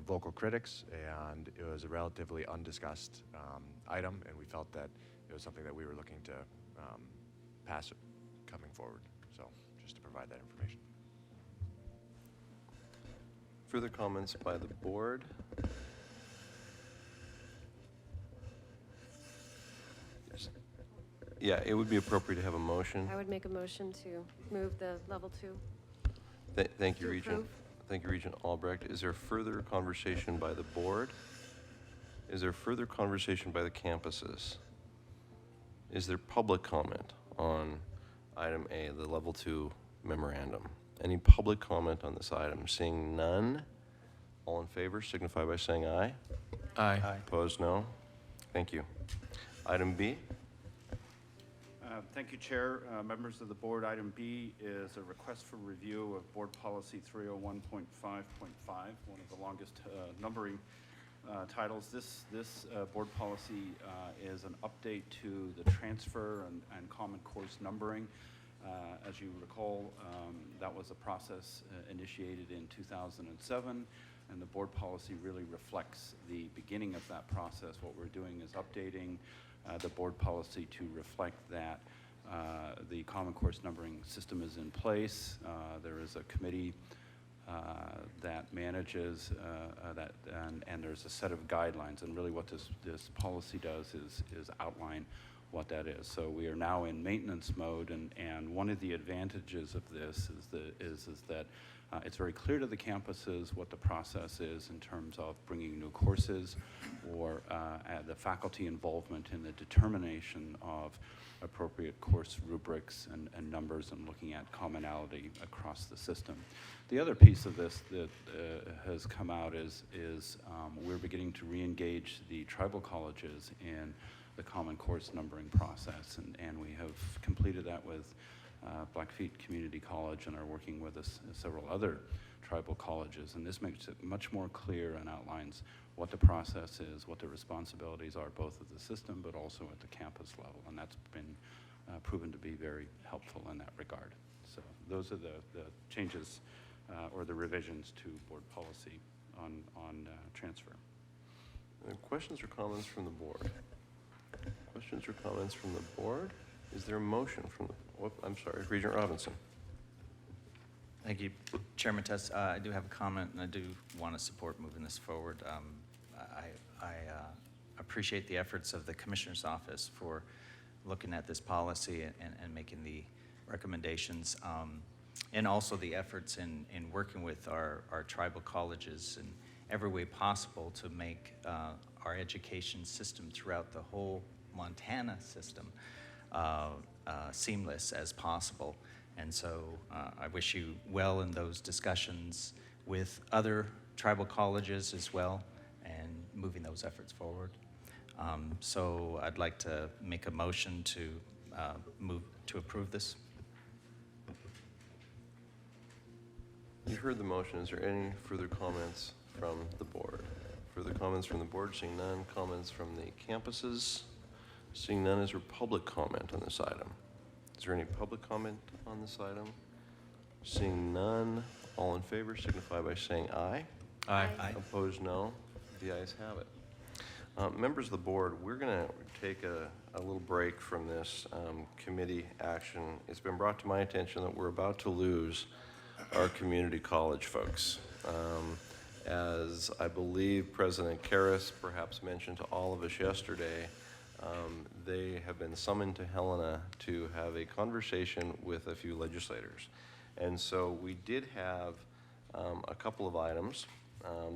S10: vocal critics, and it was a relatively undiscussed item, and we felt that it was something that we were looking to pass coming forward. So just to provide that information.
S1: Further comments by the board? Yes. Yeah, it would be appropriate to have a motion.
S8: I would make a motion to move the level 2.
S1: Thank you,
S8: To
S1: Regent.
S8: approve.
S1: Thank you, Regent Albrecht. Is there further conversation by the board? Is there further conversation by the campuses? Is there public comment on item A, the level 2 memorandum? Any public comment on this item? Seeing none, all in favor signify by saying aye.
S9: Aye.
S1: Opposed, no. Thank you. Item B.
S11: Thank you, Chair. Members of the board, item B is a request for review of Board Policy 301.5.5, one of the longest numbering titles. This board policy is an update to the transfer and common course numbering. As you recall, that was a process initiated in 2007, and the board policy really reflects the beginning of that process. What we're doing is updating the board policy to reflect that the common course numbering system is in place. There is a committee that manages that, and there's a set of guidelines, and really what this policy does is outline what that is. So we are now in maintenance mode, and one of the advantages of this is that it's very clear to the campuses what the process is in terms of bringing new courses or the faculty involvement in the determination of appropriate course rubrics and numbers and looking at commonality across the system. The other piece of this that has come out is we're beginning to re-engage the tribal colleges in the common course numbering process, and we have completed that with Blackfeet Community College and are working with several other tribal colleges, and this makes it much more clear and outlines what the process is, what the responsibilities are both at the system but also at the campus level, and that's been proven to be very helpful in that regard. So those are the changes or the revisions to board policy on transfer.
S1: Questions or comments from the board? Questions or comments from the board? Is there a motion from the, I'm sorry, Regent Robinson.
S12: Thank you, Chairman Tess. I do have a comment, and I do want to support moving this forward. I appreciate the efforts of the Commissioner's Office for looking at this policy and making the recommendations, and also the efforts in working with our tribal colleges in every way possible to make our education system throughout the whole Montana system seamless as possible. And so I wish you well in those discussions with other tribal colleges as well and moving those efforts forward. So I'd like to make a motion to move to approve this.
S1: You heard the motion. Is there any further comments from the board? Further comments from the board? Seeing none. Comments from the campuses? Seeing none. Is there public comment on this item? Is there any public comment on this item? Seeing none. All in favor signify by saying aye.
S9: Aye.
S12: Aye.
S1: Opposed, no. The ayes have it. Members of the board, we're going to take a little break from this committee action. It's been brought to my attention that we're about to lose our community college folks. As I believe President Karras perhaps mentioned to all of us yesterday, they have been summoned to Helena to have a conversation with a few legislators. And so we did have a couple of items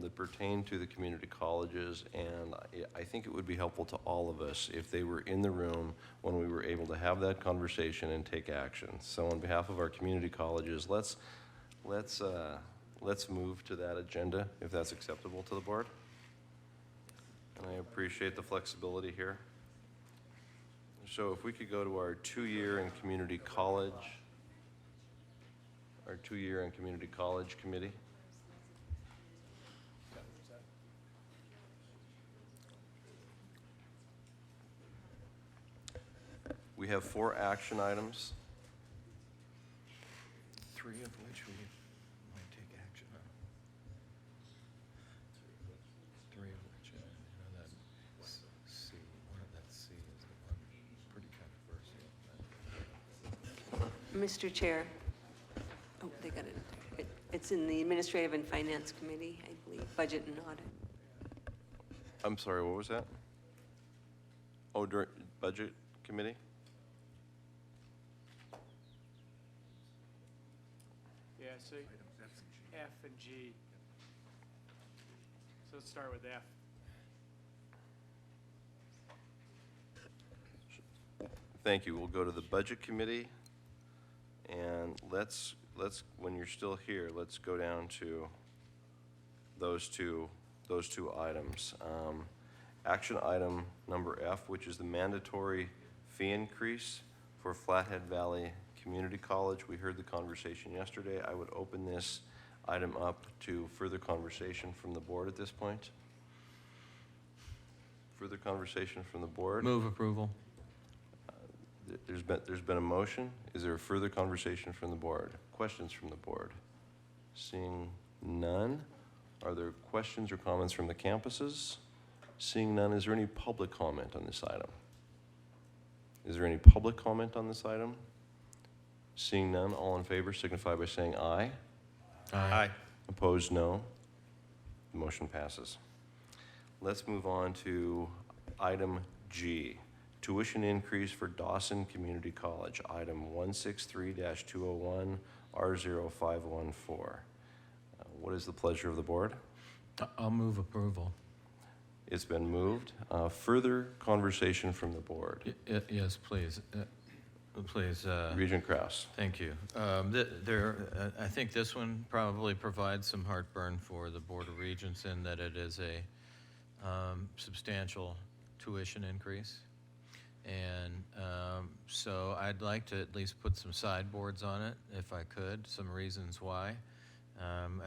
S1: that pertain to the community colleges, and I think it would be helpful to all of us if they were in the room when we were able to have that conversation and take action. So on behalf of our community colleges, let's let's move to that agenda, if that's acceptable to the board. And I appreciate the flexibility here. So if we could go to our 2-year in community college, committee. We have 4 action items, 3 of which we might take action on. 3 of which, that C, one of that C is the one pretty controversial.
S16: Mr. Chair, oh, they got it. It's in the Administrative and Finance Committee, I believe, Budget and Audit.
S1: I'm sorry, what was that? Oh, during budget committee?
S4: Yeah, so F and G. So let's start with F.
S1: Thank you. We'll go to the budget committee, and let's when you're still here, let's go down to those two items. Action item number F, which is the mandatory fee increase for Flathead Valley Community College. We heard the conversation yesterday. I would open this item up to further conversation from the board at this point. Further conversation from the board?
S9: Move approval.
S1: There's been a motion. Is there further conversation from the board? Questions from the board? Seeing none, are there questions or comments from the campuses? Seeing none, is there any public comment on this item? Is there any public comment on this item? Seeing none, all in favor signify by saying aye.
S9: Aye.
S1: Opposed, no. The motion passes. Let's move on to item G. Tuition increase for Dawson Community College, item 163-201, R0514. What is the pleasure of the board?
S9: I'll move approval.
S1: It's been moved. Further conversation from the board.
S9: Yes, please. Please.
S1: Regent Krause.
S9: Thank you. I think this one probably provides some heartburn for the Board of Regents in that it is a substantial tuition increase. And so I'd like to at least put some sideboards on it, if I could, some reasons why.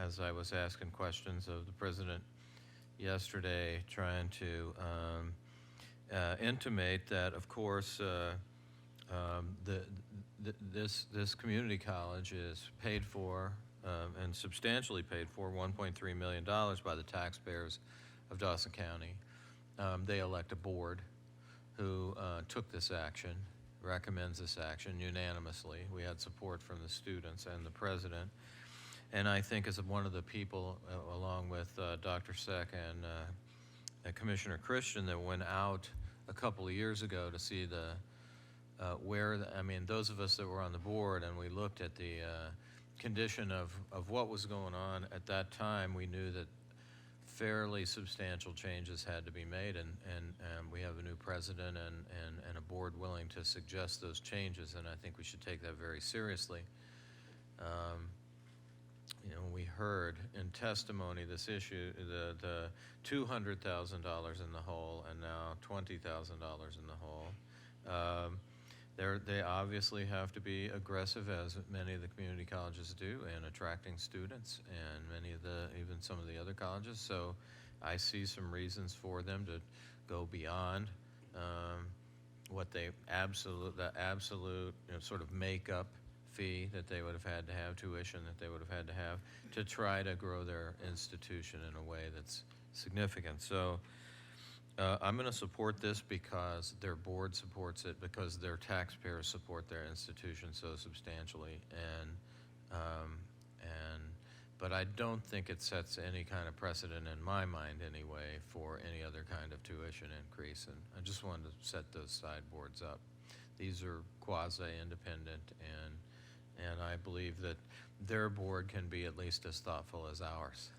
S9: As I was asking questions of the president yesterday, trying to intimate that, of course, this community college is paid for and substantially paid for, $1.3 million by the taxpayers of Dawson County. They elect a board who took this action, recommends this action unanimously. We had support from the students and the president. And I think as one of the people, along with Dr. Seck and Commissioner Christian, that went out a couple of years ago to see those of us that were on the board, and we looked at the condition of what was going on at that time, we knew that fairly substantial changes had to be made, and we have a new president and a board willing to suggest those changes, and I think we should take that very seriously. We heard in testimony this issue, the $200,000 in the hole, and now $20,000 in the hole. They obviously have to be aggressive, as many of the community colleges do, in attracting students, and even some of the other colleges. So I see some reasons for them to go beyond what the absolute sort of make-up fee that they would have had to have, tuition that they would have had to have, to try to grow their institution in a way that's significant. So I'm going to support this because their board supports it, because their taxpayers support their institution so substantially, but I don't think it sets any kind of precedent in my mind anyway for any other kind of tuition increase, and I just wanted to set those sideboards up. These are quasi-independent, and I believe that their board can be at least as thoughtful as ours.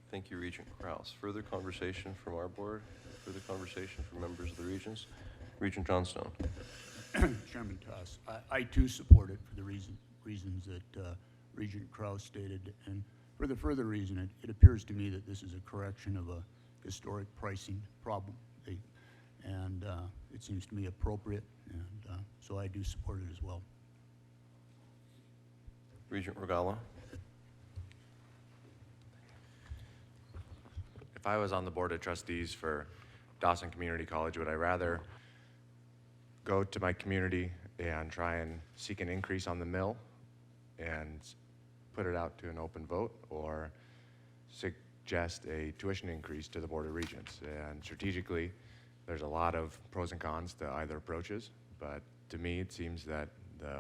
S1: Thank you, Regent Krause. Further conversation from our board? Further conversation from members of the Regents? Regent Johnstone.
S15: Chairman Tuss, I too support it for the reason reasons that Regent Kraus stated. And for the further reason, it appears to me that this is a correction of a historic pricing problem. And it seems to me appropriate, and so I do support it as well.
S1: Regent Regala.
S10: If I was on the Board of Trustees for Dawson Community College, would I rather go to my community and try and seek an increase on the mill and put it out to an open vote, or suggest a tuition increase to the Board of Regents? And strategically, there's a lot of pros and cons to either approaches, but to me it seems that the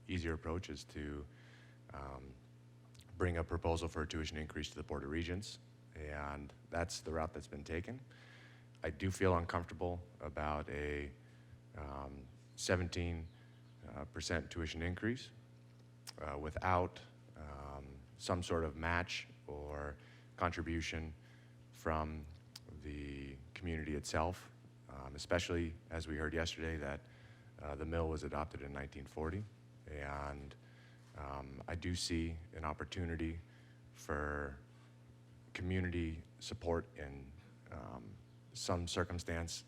S10: easier approach is to bring a proposal for a tuition increase to the Board of Regents, and that's the route that's been taken. I do feel uncomfortable about a 17% tuition increase without some sort of match or contribution from the community itself, especially as we heard yesterday that the mill was adopted in 1940. And I do see an opportunity for community support in some circumstance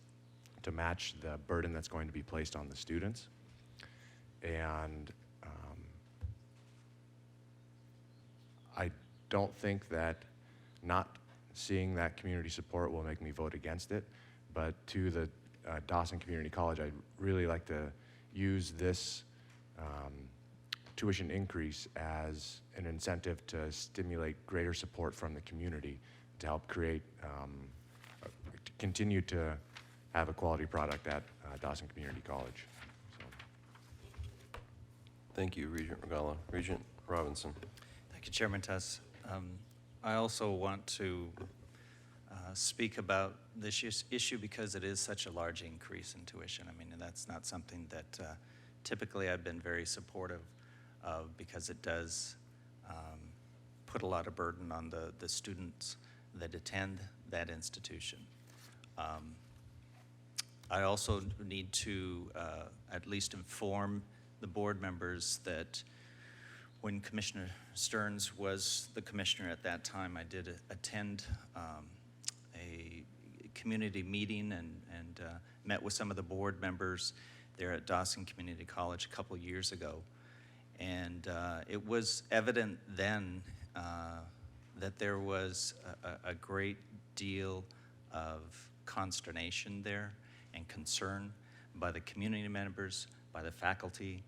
S10: to match the burden that's going to be placed on the students. And I don't think that not seeing that community support will make me vote against it, but to the Dawson Community College, I'd really like to use this tuition increase as an incentive to stimulate greater support from the community to help create, continue to have a quality product at Dawson Community College. So.
S1: Thank you, Regent Regala. Regent Robinson.
S12: Thank you, Chairman Tuss. I also want to speak about this issue because it is such a large increase in tuition. I mean, that's not something that typically I've been very supportive of, because it does put a lot of burden on the students that attend that institution. I also need to at least inform the board members that when Commissioner Stearns was the commissioner at that time, I did attend a community meeting and met with some of the board members there at Dawson Community College a couple years ago. And it was evident then that there was a great deal of consternation there and concern by the community members, by the faculty.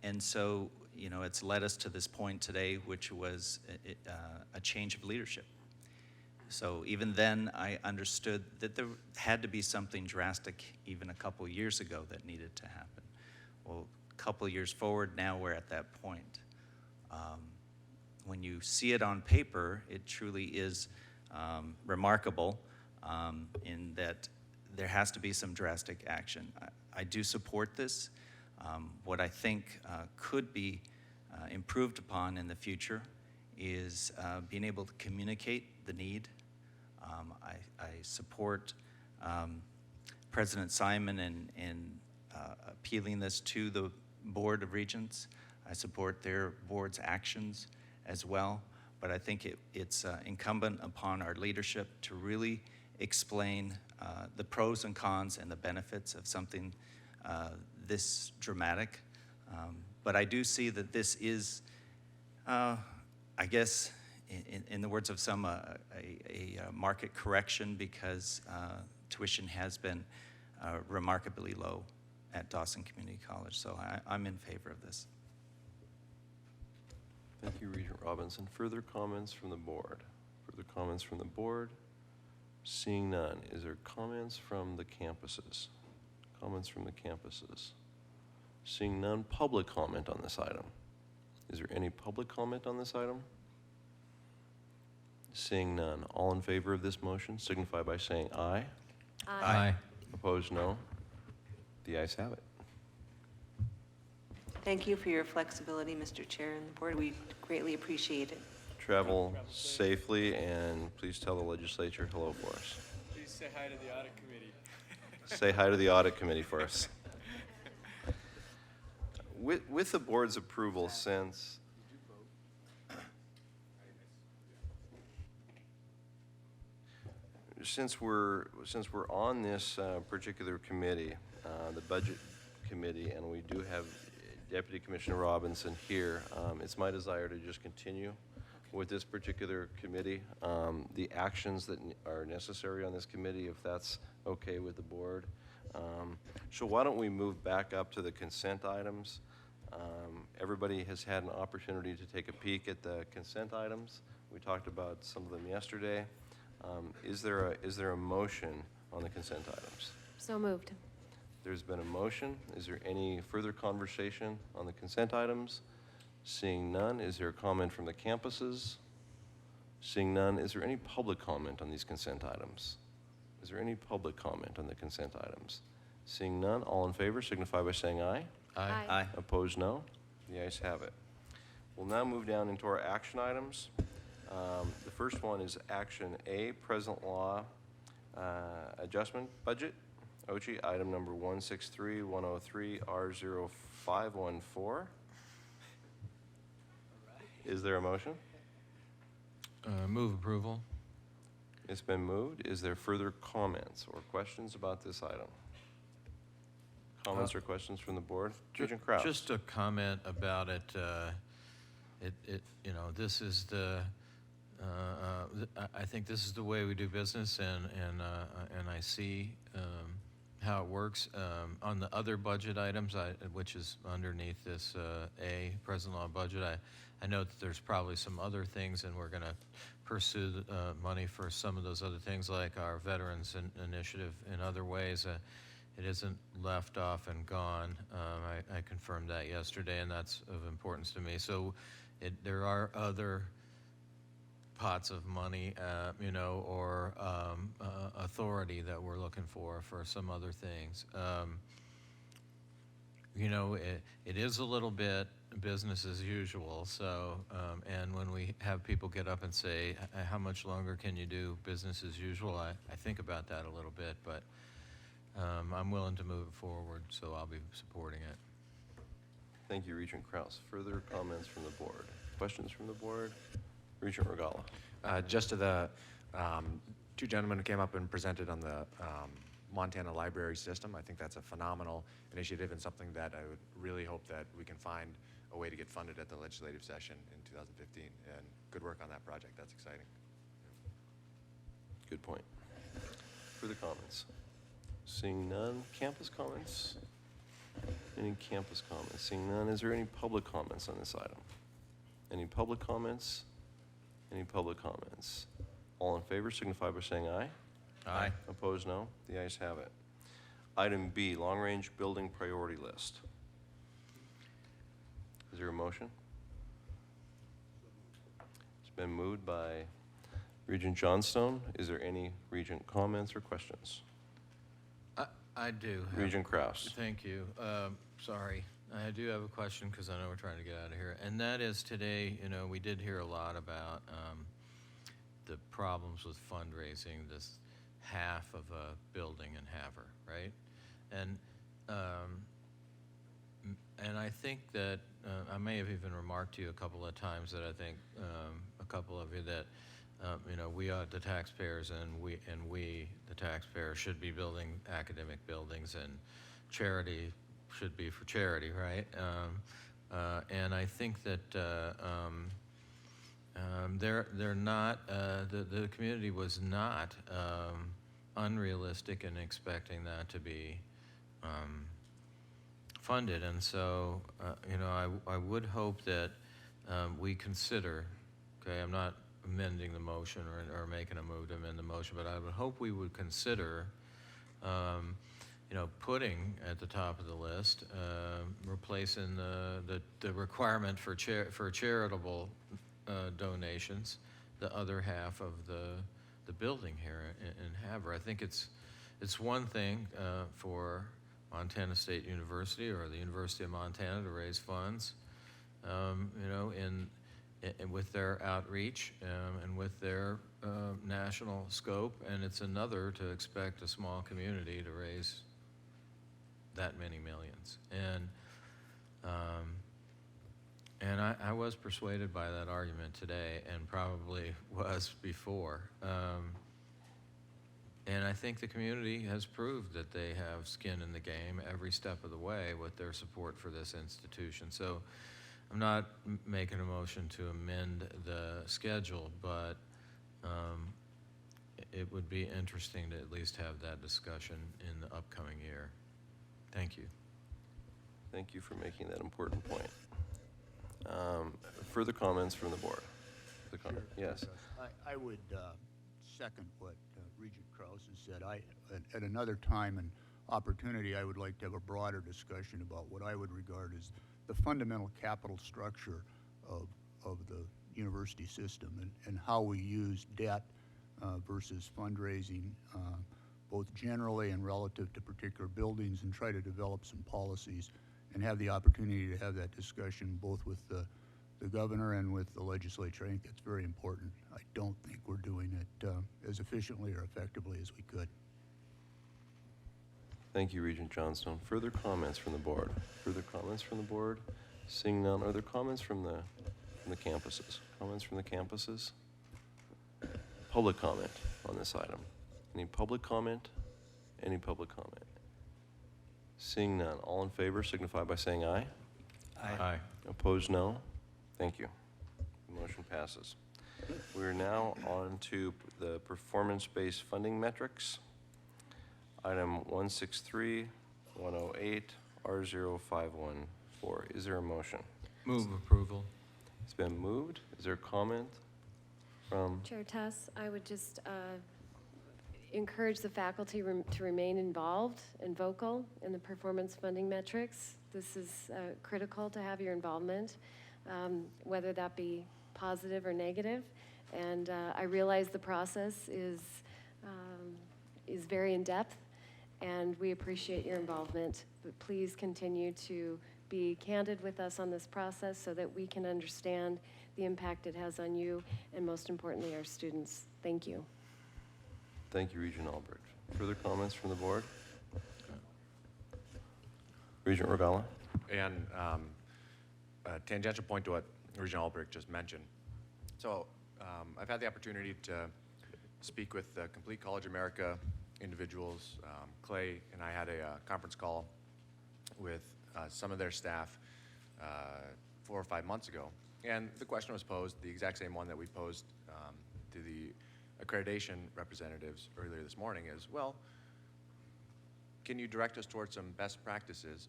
S12: And so, you know, it's led us to this point today, which was a change of leadership. So even then, I understood that there had to be something drastic even a couple years ago that needed to happen. Well, a couple years forward, now we're at that point. When you see it on paper, it truly is remarkable in that there has to be some drastic action. I do support this. What I think could be improved upon in the future is being able to communicate the need. I support President Simon in appealing this to the Board of Regents. I support their board's actions as well, but I think it's incumbent upon our leadership to really explain the pros and cons and the benefits of something this dramatic. But I do see that this is, I guess, in the words of some, a market correction, because tuition has been remarkably low at Dawson Community College. So I'm in favor of this.
S1: Thank you, Regent Robinson. Further comments from the board? Further comments from the board? Seeing none. Is there comments from the campuses? Comments from the campuses? Seeing none. Public comment on this item? Is there any public comment on this item? Seeing none. All in favor of this motion signify by saying aye.
S8: Aye.
S9: Aye.
S1: Opposed, no. The ayes have it.
S16: Thank you for your flexibility, Mr. Chair and the board. We greatly appreciate it.
S1: Travel safely, and please tell the legislature hello for us.
S4: Please say hi to the audit committee.
S1: Say hi to the audit committee for us. with the board's approval, since we're on this particular committee, the budget committee, and we do have Deputy Commissioner Robinson here, it's my desire to just continue with this particular committee. The actions that are necessary on this committee, if that's okay with the board. So why don't we move back up to the consent items? Everybody has had an opportunity to take a peek at the consent items. We talked about some of them yesterday. Is there a motion on the consent items?
S8: So moved.
S1: There's been a motion. Is there any further conversation on the consent items? Seeing none, is there a comment from the campuses? Seeing none, is there any public comment on these consent items? Is there any public comment on the consent items? Seeing none, all in favor signify by saying aye.
S8: Aye.
S12: Aye.
S1: Opposed, no. The ayes have it. We'll now move down into our action items. The first one is Action A, Present Law Adjustment Budget. OCHI, item number 163-103-R0514. Is there a motion?
S9: Move approval.
S1: It's been moved. Is there further comments or questions about this item? Comments or questions from the board? Regent Krause.
S9: Just a comment about it. This is the. I think this is the way we do business, and I see how it works. On the other budget items, which is underneath this A, present law budget, I know that there's probably some other things, and we're going to pursue money for some of those other things, like our Veterans Initiative in other ways. It isn't left off and gone. I confirmed that yesterday, and that's of importance to me. So there are other pots of money, or authority that we're looking for some other things. It is a little bit business as usual. So, and when we have people get up and say, how much longer can you do business as usual? I think about that a little bit, but I'm willing to move it forward, so I'll be supporting it.
S1: Thank you, Regent Krause. Further comments from the board? Questions from the board? Regent Regala.
S10: Just to the two gentlemen who came up and presented on the Montana library system, I think that's a phenomenal initiative and something that I would really hope that we can find a way to get funded at the legislative session in 2015. And good work on that project. That's exciting.
S1: Good point. Further comments? Seeing none. Campus comments? Any campus comments? Seeing none. Is there any public comments on this item? Any public comments? Any public comments? All in favor signify by saying aye.
S9: Aye.
S1: Opposed, no. The ayes have it. Item B, long-range building priority list. Is there a motion? It's been moved by Regent Johnstone. Is there any Regent comments or questions?
S9: I do.
S1: Regent Krause.
S9: Thank you. Sorry. I do have a question because I know we're trying to get out of here. And that is today, we did hear a lot about the problems with fundraising, this half of a building in Havre, right? And I think that I may have even remarked to you a couple of times that I think a couple of you that we are the taxpayers, and we the taxpayers should be building academic buildings, and charity should be for charity, right? And I think that they're not the community was not unrealistic in expecting that to be funded, and so I would hope that we consider. Okay, I'm not amending the motion or making a move to amend the motion, but I would hope we would consider putting at the top of the list, replacing the requirement for charitable donations, the other half of the building here in Havre. I think it's one thing for Montana State University or the University of Montana to raise funds, with their outreach and with their national scope, and it's another to expect a small community to raise that many millions. And And I was persuaded by that argument today, and probably was before. And I think the community has proved that they have skin in the game every step of the way with their support for this institution. So I'm not making a motion to amend the schedule, but it would be interesting to at least have that discussion in the upcoming year. Thank you.
S1: Thank you for making that important point. Further comments from the board?
S15: Sure.
S1: Yes.
S15: I would second what Regent Krause has said. At another time and opportunity, I would like to have a broader discussion about what I would regard as the fundamental capital structure of the university system and how we use debt versus fundraising, both generally and relative to particular buildings, and try to develop some policies and have the opportunity to have that discussion both with the governor and with the legislature. I think that's very important. I don't think we're doing it as efficiently or effectively as we could.
S1: Thank you, Regent Johnstone. Further comments from the board? Further comments from the board? Seeing none, are there comments from the campuses? Comments from the campuses? Public comment on this item. Any public comment? Any public comment? Seeing none, all in favor signify by saying aye.
S9: Aye.
S1: Opposed, no. Thank you. The motion passes. We're now on to the performance-based funding metrics. Item 163-108, R0514. Is there a motion?
S9: Move approval.
S1: It's been moved. Is there a comment from?
S8: Chair Tuss, I would just encourage the faculty to remain involved and vocal in the performance funding metrics. This is critical to have your involvement, whether that be positive or negative. And I realize the process is very in-depth, and we appreciate your involvement. But please continue to be candid with us on this process so that we can understand the impact it has on you and, most importantly, our students. Thank you.
S1: Thank you, Regent Albrecht. Further comments from the board? Regent Regala.
S10: And a tangential point to what Regent Albrecht just mentioned. So I've had the opportunity to speak with the Complete College America individuals. Clay and I had a conference call with some of their staff 4 or 5 months ago. And the question was posed, the exact same one that we posed to the accreditation representatives earlier this morning is, well, can you direct us towards some best practices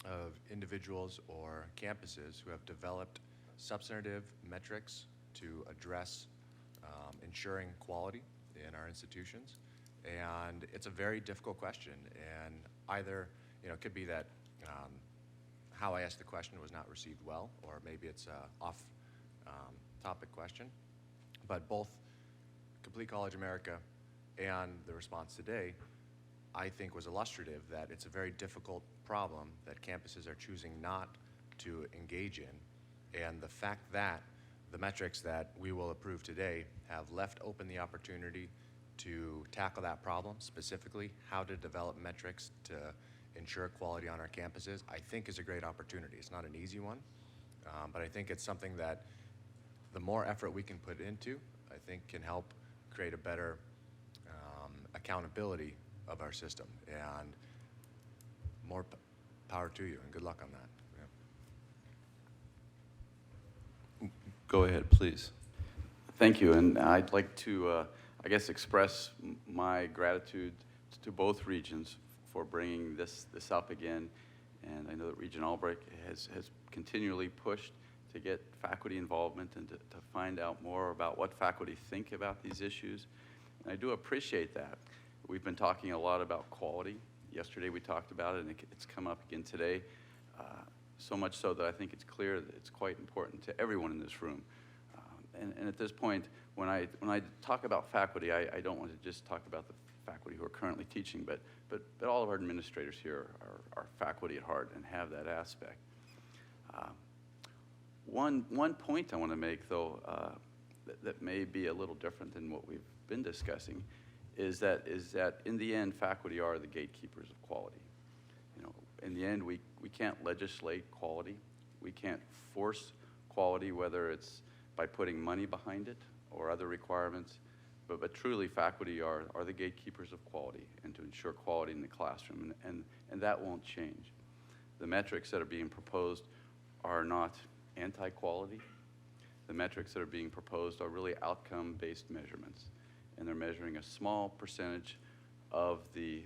S10: of individuals or campuses who have developed substantive metrics to address ensuring quality in our institutions? And it's a very difficult question. And either, it could be that how I asked the question was not received well, or maybe it's a off-topic question. But both Complete College America and the response today, I think, was illustrative that it's a very difficult problem that campuses are choosing not to engage in. And the fact that the metrics that we will approve today have left open the opportunity to tackle that problem, specifically how to develop metrics to ensure quality on our campuses, I think is a great opportunity. It's not an easy one, but I think it's something that the more effort we can put into, I think can help create a better accountability of our system. And more power to you, and good luck on that. Yeah.
S1: Go ahead, please.
S17: Thank you, and I'd like to, I guess, express my gratitude to both regions for bringing this up again. And I know that Regent Albrecht has continually pushed to get faculty involvement and to find out more about what faculty think about these issues. And I do appreciate that. We've been talking a lot about quality. Yesterday we talked about it, and it's come up again today. So much so that I think it's clear that it's quite important to everyone in this room. And at this point, when I talk about faculty, I don't want to just talk about the faculty who are currently teaching, but all of our administrators here are faculty at heart and have that aspect. One point I want to make, though, that may be a little different than what we've been discussing, is that in the end, faculty are the gatekeepers of quality. In the end, we we can't legislate quality. We can't force quality, whether it's by putting money behind it or other requirements. But truly, faculty are the gatekeepers of quality and to ensure quality in the classroom, and that won't change. The metrics that are being proposed are not anti-quality. The metrics that are being proposed are really outcome-based measurements, and they're measuring a small percentage of the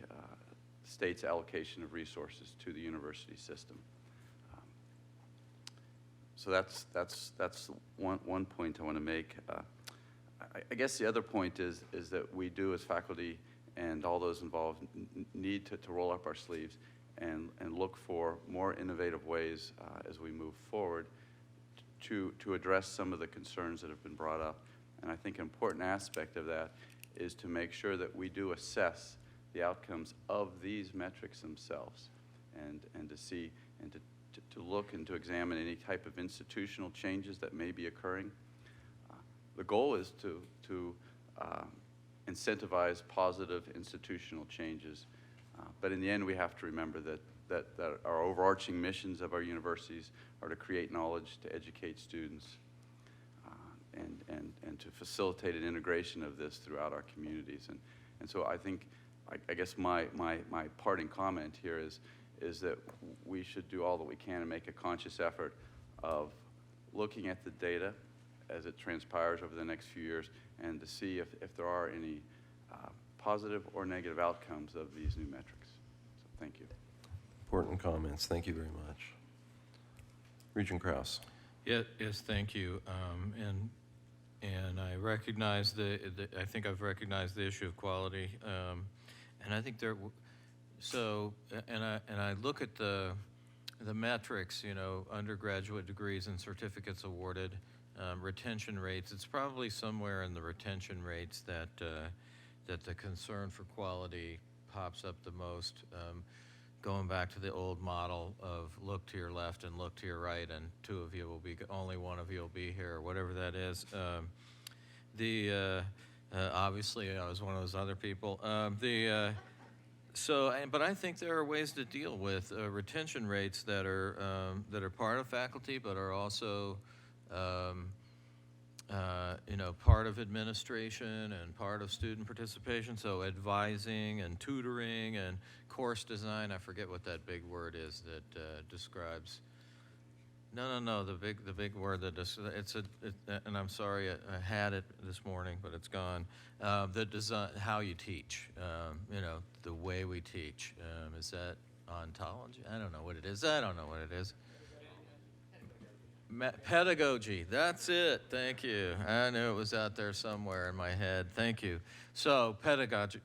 S17: state's allocation of resources to the university system. So that's one point I want to make. I guess the other point is that we do, as faculty and all those involved, need to roll up our sleeves and look for more innovative ways as we move forward to address some of the concerns that have been brought up. And I think an important aspect of that is to make sure that we do assess the outcomes of these metrics themselves, and to see and to look and to examine any type of institutional changes that may be occurring. The goal is to incentivize positive institutional changes, but in the end we have to remember that our overarching missions of our universities are to create knowledge, to educate students, and to facilitate an integration of this throughout our communities. And so I think, I guess my parting comment here is that we should do all that we can and make a conscious effort of looking at the data as it transpires over the next few years, and to see if there are any positive or negative outcomes of these new metrics. So thank you.
S1: Important comments. Thank you very much. Regent Krause.
S9: Yes, thank you. And I recognize I think I've recognized the issue of quality, and I think and I look at the metrics, undergraduate degrees and certificates awarded, retention rates. It's probably somewhere in the retention rates that the concern for quality pops up the most. Going back to the old model of look to your left and look to your right, and only one of you will be here, or whatever that is. Obviously, I was one of those other people. But I think there are ways to deal with retention rates that are part of faculty, but are also, part of administration and part of student participation. So advising and tutoring and course design. I forget what that big word is that describes. No. The big word that and I'm sorry, I had it this morning, but it's gone. The design, how you teach. The way we teach. Is that ontology? I don't know what it is. Pedagogy. That's it. Thank you. I knew it was out there somewhere in my head. Thank you. So pedagogy.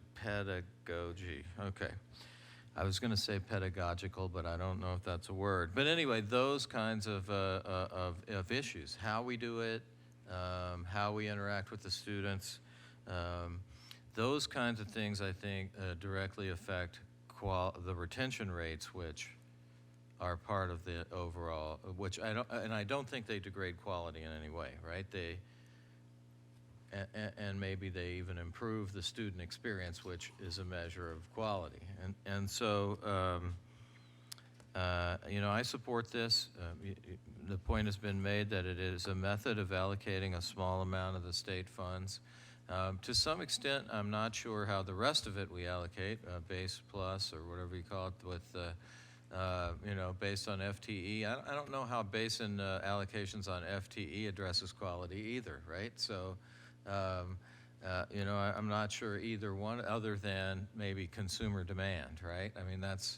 S9: Okay. I was going to say pedagogical, but I don't know if that's a word. But anyway, those kinds of issues, how we do it, how we interact with the students, those kinds of things, I think, directly affect the retention rates, which are part of the overall, I don't think they degrade quality in any way, right? And maybe they even improve the student experience, which is a measure of quality. And so, I support this. The point has been made that it is a method of allocating a small amount of the state funds. To some extent, I'm not sure how the rest of it we allocate, base plus or whatever you call it, with based on FTE. I don't know how basin allocations on FTE addresses quality either, right? So, I'm not sure either one, other than maybe consumer demand, right? I mean, that's,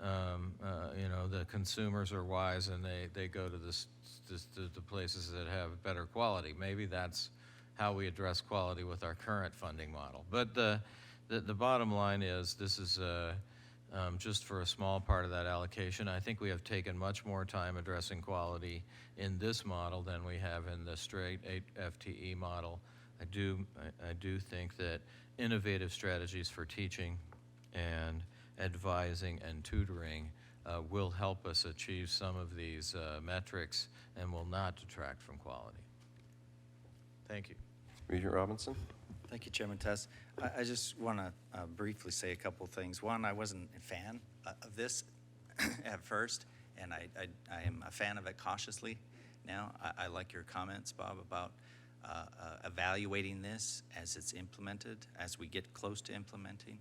S9: the consumers are wise and they go to the places that have better quality. Maybe that's how we address quality with our current funding model. But the bottom line is this is just for a small part of that allocation. I think we have taken much more time addressing quality in this model than we have in the straight 8 FTE model. I do think that innovative strategies for teaching and advising and tutoring will help us achieve some of these metrics and will not detract from quality. Thank you.
S1: Regent Robinson.
S12: Thank you, Chairman Tuss. I just want to briefly say a couple things. One, I wasn't a fan of this at first, and I am a fan of it cautiously now. I like your comments, Bob, about evaluating this as it's implemented, as we get close to implementing.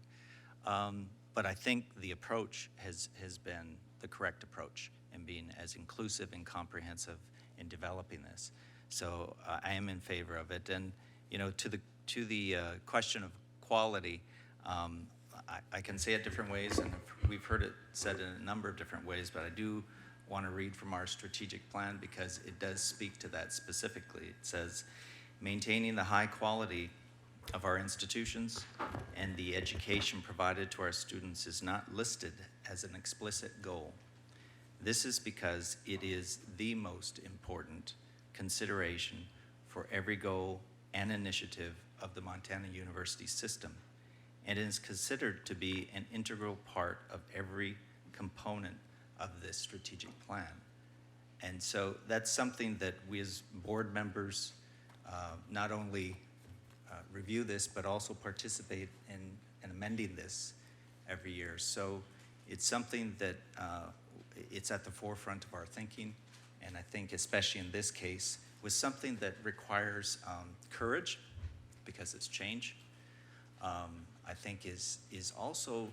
S12: But I think the approach has been the correct approach in being as inclusive and comprehensive in developing this. So I am in favor of it. And to the question of quality, I can say it different ways, and we've heard it said in a number of different ways, but I do want to read from our strategic plan because it does speak to that specifically. It says, maintaining the high quality of our institutions and the education provided to our students is not listed as an explicit goal. This is because it is the most important consideration for every goal and initiative of the Montana University system, and is considered to be an integral part of every component of this strategic plan. And so that's something that we as board members not only review this, but also participate in amending this every year. So it's something that it's at the forefront of our thinking, and I think especially in this case, was something that requires courage, because it's change. I think is also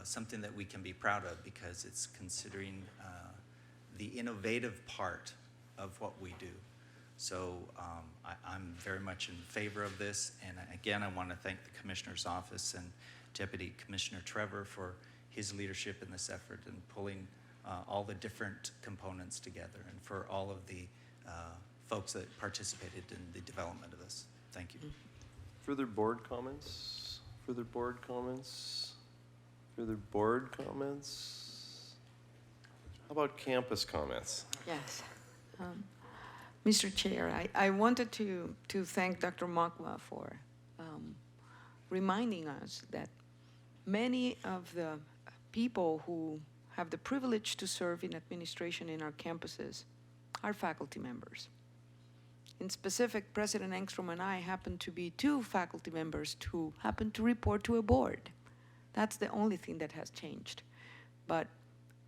S12: something that we can be proud of, because it's considering the innovative part of what we do. So I'm very much in favor of this, and again, I want to thank the Commissioner's Office and Deputy Commissioner Trevor for his leadership in this effort and pulling all the different components together, and for all of the folks that participated in the development of this. Thank you.
S1: Further board comments? Further board comments? Further board comments? How about campus comments?
S18: Yes. Mr. Chair, I wanted to thank Dr. Makwa for reminding us that many of the people who have the privilege to serve in administration in our campuses are faculty members. In specific, President Engstrom and I happen to be two faculty members who happen to report to a board. That's the only thing that has changed. But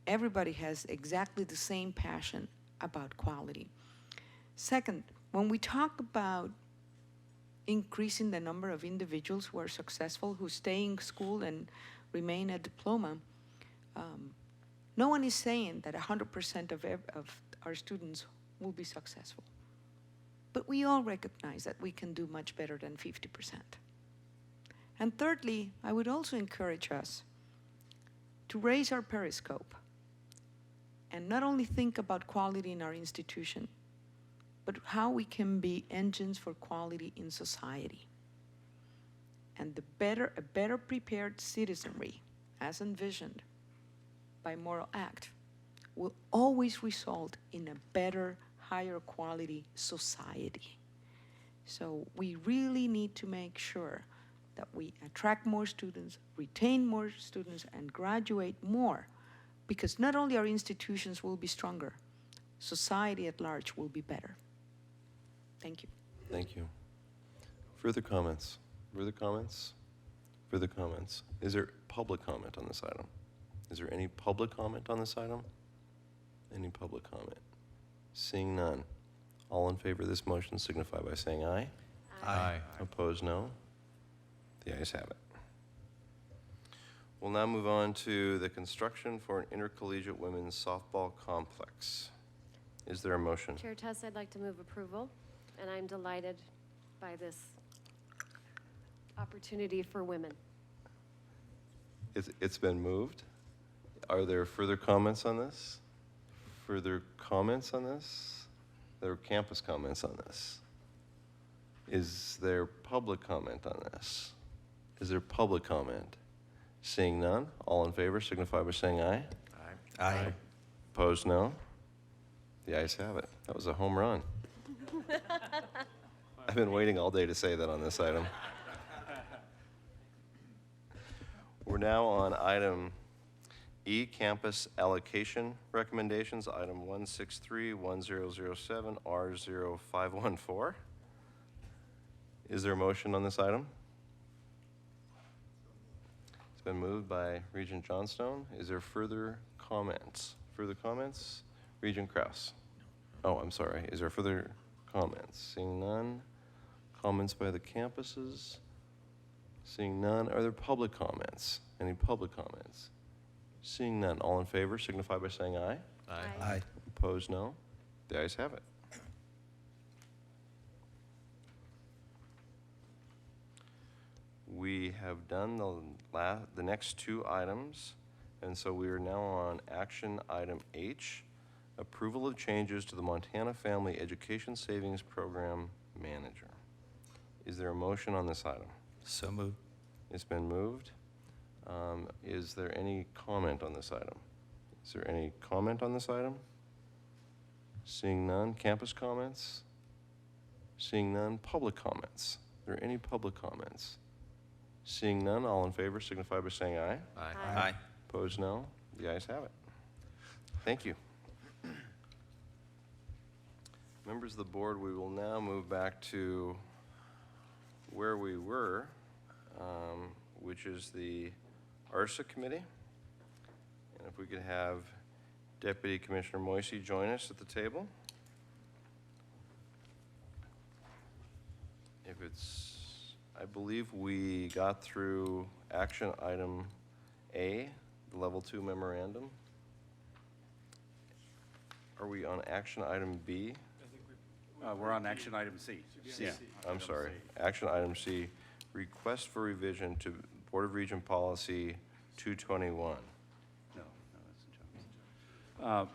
S18: everybody has exactly the same passion about quality. Second, when we talk about increasing the number of individuals who are successful, who stay in school and remain a diploma, no one is saying that 100% of our students will be successful. But we all recognize that we can do much better than 50%. And thirdly, I would also encourage us to raise our periscope and not only think about quality in our institution, but how we can be engines for quality in society. And a better prepared citizenry, as envisioned by Moral Act, will always result in a better, higher quality society. So we really need to make sure that we attract more students, retain more students, and graduate more, because not only our institutions will be stronger, society at large will be better. Thank you.
S1: Thank you. Further comments? Further comments? Further comments? Is there public comment on this item? Is there any public comment on this item? Any public comment? Seeing none. All in favor of this motion signify by saying aye.
S9: Aye.
S1: Opposed, no. The ayes have it. We'll now move on to the construction for an intercollegiate women's softball complex. Is there a motion?
S8: Chair Tuss, I'd like to move approval, and I'm delighted by this opportunity for women.
S1: It's been moved. Are there further comments on this? Further comments on this? There are campus comments on this. Is there public comment on this? Is there public comment? Seeing none, all in favor signify by saying aye.
S12: Aye. Aye.
S1: Opposed, no. The ayes have it. That was a home run. I've been waiting all day to say that on this item. We're now on item E, campus allocation recommendations, item 163-1007 R0514. Is there a motion on this item? It's been moved by Regent Johnstone. Is there further comments? Further comments? Regent Krause. Oh, I'm sorry. Is there further comments? Seeing none. Comments by the campuses? Seeing none. Are there public comments? Any public comments? Seeing none. All in favor signify by saying aye.
S9: Aye.
S1: Opposed, no. The ayes have it. We have done the next two items, and so we are now on action item H, approval of changes to the Montana Family Education Savings Program Manager. Is there a motion on this item?
S12: So moved.
S1: It's been moved. Is there any comment on this item? Is there any comment on this item? Seeing none. Campus comments? Seeing none. Public comments? Are there any public comments? Seeing none. All in favor signify by saying aye.
S9: Aye.
S12: Aye.
S1: Opposed, no. The ayes have it. Thank you. Members of the board, we will now move back to where we were, which is the ARSA committee. And if we could have Deputy Commissioner Moisey join us at the table. If it's, I believe we got through action item A, the level 2 memorandum. Are we on action item B?
S11: We're on action item C.
S1: C. I'm sorry. Action item C, request for revision to Board of Regent Policy 221.
S11: No, that's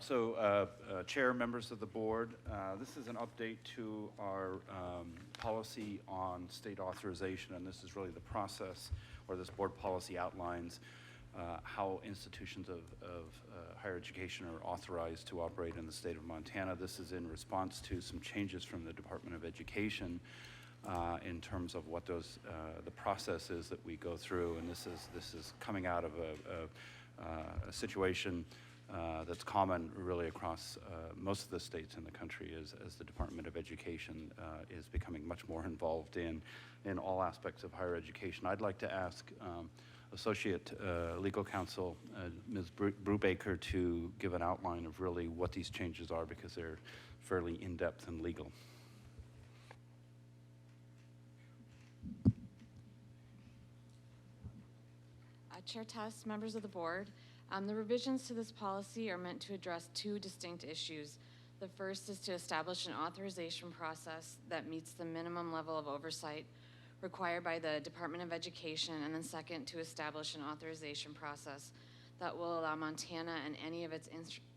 S11: John's. Chair, members of the board, this is an update to our policy on state authorization, and this is really the process, or this board policy outlines how institutions of higher education are authorized to operate in the state of Montana. This is in response to some changes from the Department of Education in terms of what those the process is that we go through, and this is coming out of a situation that's common really across most of the states in the country as the Department of Education is becoming much more involved in all aspects of higher education. I'd like to ask Associate Legal Counsel Ms. Brubaker to give an outline of really what these changes are, because they're fairly in-depth and legal.
S19: Chair Tuss, members of the board, the revisions to this policy are meant to address two distinct issues. The first is to establish an authorization process that meets the minimum level of oversight required by the Department of Education, and then second, to establish an authorization process that will allow Montana and any of its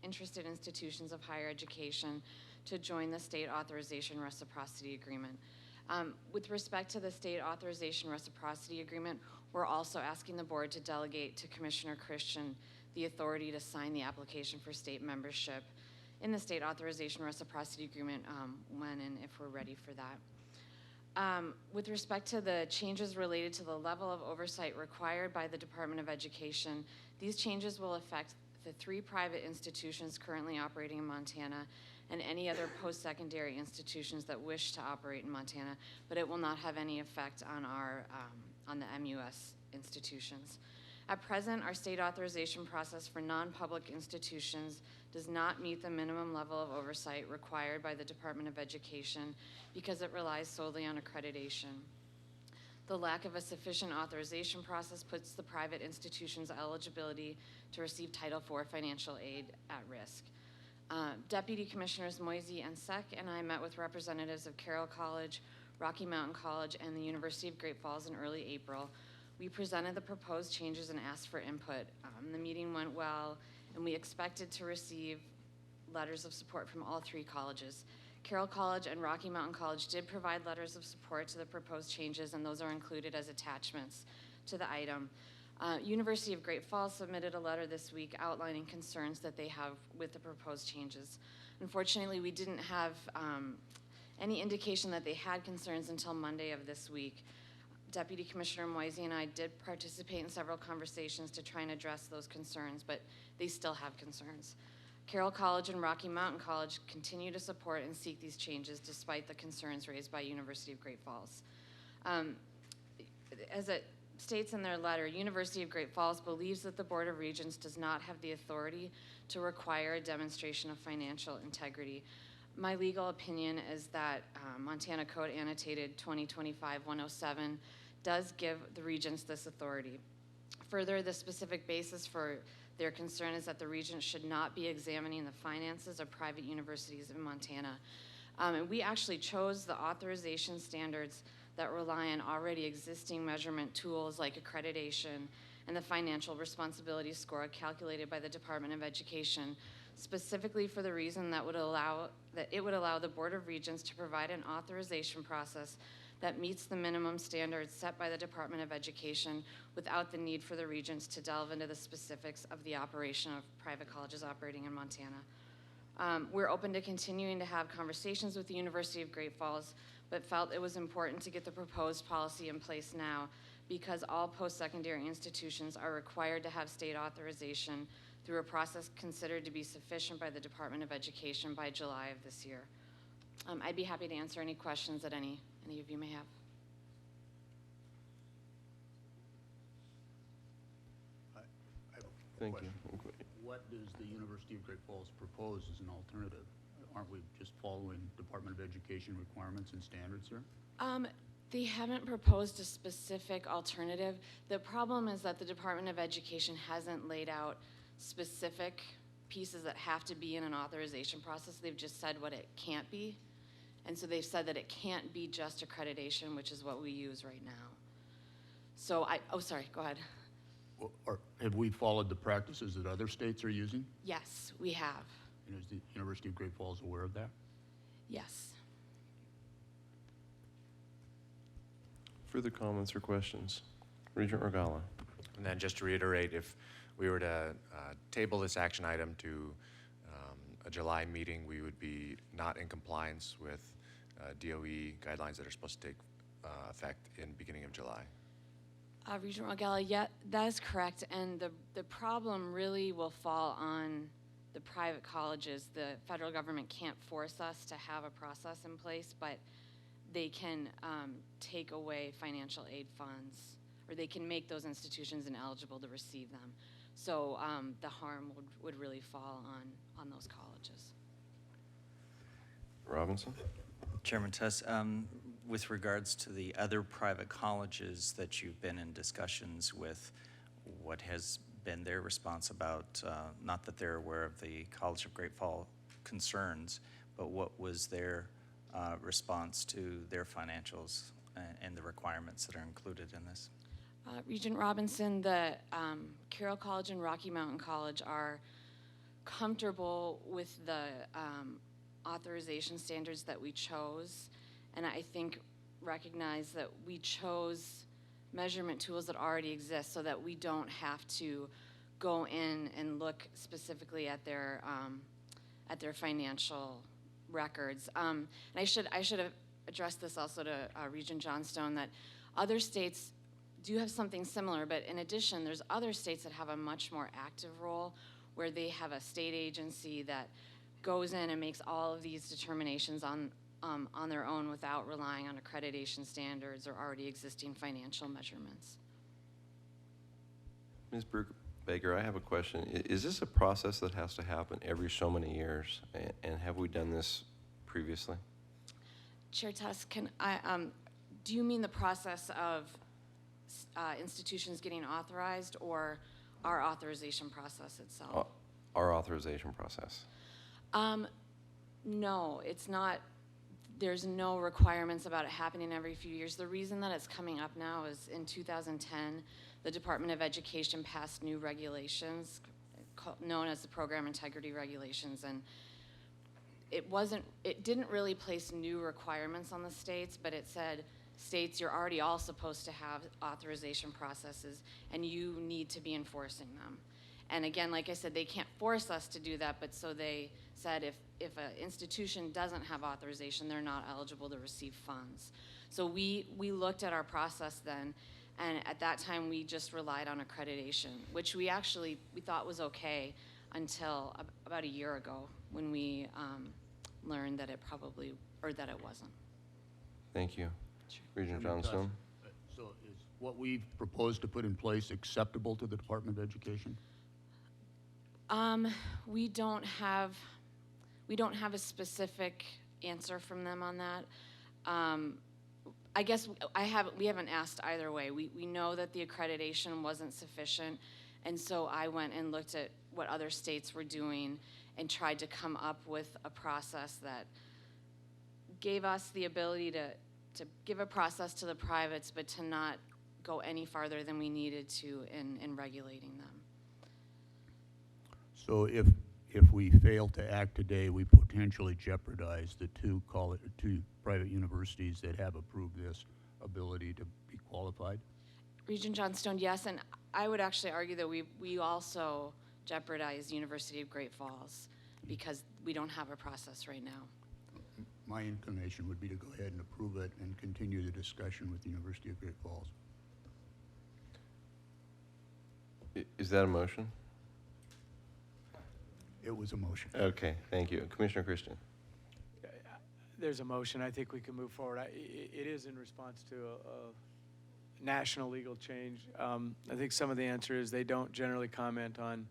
S19: interested institutions of higher education to join the state authorization reciprocity agreement. With respect to the state authorization reciprocity agreement, we're also asking the board to delegate to Commissioner Christian the authority to sign the application for state membership in the state authorization reciprocity agreement when and if we're ready for that. With respect to the changes related to the level of oversight required by the Department of Education, these changes will affect the 3 private institutions currently operating in Montana and any other post-secondary institutions that wish to operate in Montana, but it will not have any effect on our on the MUS institutions. At present, our state authorization process for non-public institutions does not meet the minimum level of oversight required by the Department of Education because it relies solely on accreditation. The lack of a sufficient authorization process puts the private institution's eligibility to receive Title IV financial aid at risk. Deputy Commissioners Moisey and Seck and I met with representatives of Carroll College, Rocky Mountain College, and the University of Great Falls in early April. We presented the proposed changes and asked for input. The meeting went well, and we expected to receive letters of support from all 3 colleges. Carroll College and Rocky Mountain College did provide letters of support to the proposed changes, and those are included as attachments to the item. University of Great Falls submitted a letter this week outlining concerns that they have with the proposed changes. Unfortunately, we didn't have any indication that they had concerns until Monday of this week. Deputy Commissioner Moisey and I did participate in several conversations to try and address those concerns, but they still have concerns. Carroll College and Rocky Mountain College continue to support and seek these changes despite the concerns raised by University of Great Falls. As states in their letter, University of Great Falls believes that the Board of Regents does not have the authority to require a demonstration of financial integrity. My legal opinion is that Montana Code Annotated 2025-107 does give the regents this authority. Further, the specific basis for their concern is that the regents should not be examining the finances of private universities in Montana. And we actually chose the authorization standards that rely on already existing measurement tools like accreditation and the financial responsibility score calculated by the Department of Education, specifically for the reason that it would allow the Board of Regents to provide an authorization process that meets the minimum standards set by the Department of Education without the need for the regents to delve into the specifics of the operation of private colleges operating in Montana. We're open to continuing to have conversations with the University of Great Falls, but felt it was important to get the proposed policy in place now because all post-secondary institutions are required to have state authorization through a process considered to be sufficient by the Department of Education by July of this year. I'd be happy to answer any questions that any of you may have.
S15: I have a
S1: Thank
S15: question.
S1: you.
S15: What does the University of Great Falls propose as an alternative? Aren't we just following Department of Education requirements and standards here?
S19: They haven't proposed a specific alternative. The problem is that the Department of Education hasn't laid out specific pieces that have to be in an authorization process. They've just said what it can't be. And so they've said that it can't be just accreditation, which is what we use right now. So sorry, go ahead.
S15: Or have we followed the practices that other states are using?
S19: Yes, we have.
S15: And is the University of Great Falls aware of that?
S19: Yes.
S1: Further comments or questions? Regent Regala.
S10: And then just to reiterate, if we were to table this action item to a July meeting, we would be not in compliance with DOE guidelines that are supposed to take effect in beginning of July.
S19: Regent Regala, yeah, that is correct. And the problem really will fall on the private colleges. The federal government can't force us to have a process in place, but they can take away financial aid funds, or they can make those institutions ineligible to receive them. So the harm would really fall on those colleges.
S1: Robinson?
S12: Chairman Tuss, with regards to the other private colleges that you've been in discussions with, what has been their response about, not that they're aware of the College of Great Falls concerns, but what was their response to their financials and the requirements that are included in this?
S19: Regent Robinson, the Carroll College and Rocky Mountain College are comfortable with the authorization standards that we chose, and I think recognize that we chose measurement tools that already exist so that we don't have to go in and look specifically at their financial records. And I should have addressed this also to Regent Johnstone, that other states do have something similar, but in addition, there's other states that have a much more active role where they have a state agency that goes in and makes all of these determinations on their own without relying on accreditation standards or already existing financial measurements.
S1: Ms. Baker, I have a question. Is this a process that has to happen every so many years? And have we done this previously?
S19: Chair Tuss, do you mean the process of institutions getting authorized or our authorization process itself?
S1: Our authorization process.
S19: No, it's not. There's no requirements about it happening every few years. The reason that it's coming up now is in 2010, the Department of Education passed new regulations known as the Program Integrity Regulations, and it didn't really place new requirements on the states, but it said, states, you're already all supposed to have authorization processes, and you need to be enforcing them. And again, like I said, they can't force us to do that, but so they said if an institution doesn't have authorization, they're not eligible to receive funds. So we looked at our process then, and at that time we just relied on accreditation, which we thought was okay until about a year ago when we learned that it wasn't.
S1: Thank you. Regent
S15: Chairman Tuss,
S1: Johnstone.
S15: So what we've proposed to put in place acceptable to the Department of Education?
S19: We don't have a specific answer from them on that. I guess we haven't asked either way. We know that the accreditation wasn't sufficient, and so I went and looked at what other states were doing and tried to come up with a process that gave us the ability to give a process to the privates, but to not go any farther than we needed to in regulating them.
S15: So if we fail to act today, we potentially jeopardize the two private universities that have approved this ability to be qualified?
S19: Regent Johnstone, yes, and I would actually argue that we also jeopardize University of Great Falls because we don't have a process right now.
S15: My inclination would be to go ahead and approve it and continue the discussion with the University of Great Falls.
S1: Is that a motion?
S15: It was a motion.
S1: Okay, thank you. Commissioner Christian.
S4: There's a motion. I think we can move forward. It is in response to a national legal change. I think some of the answer is they don't generally comment on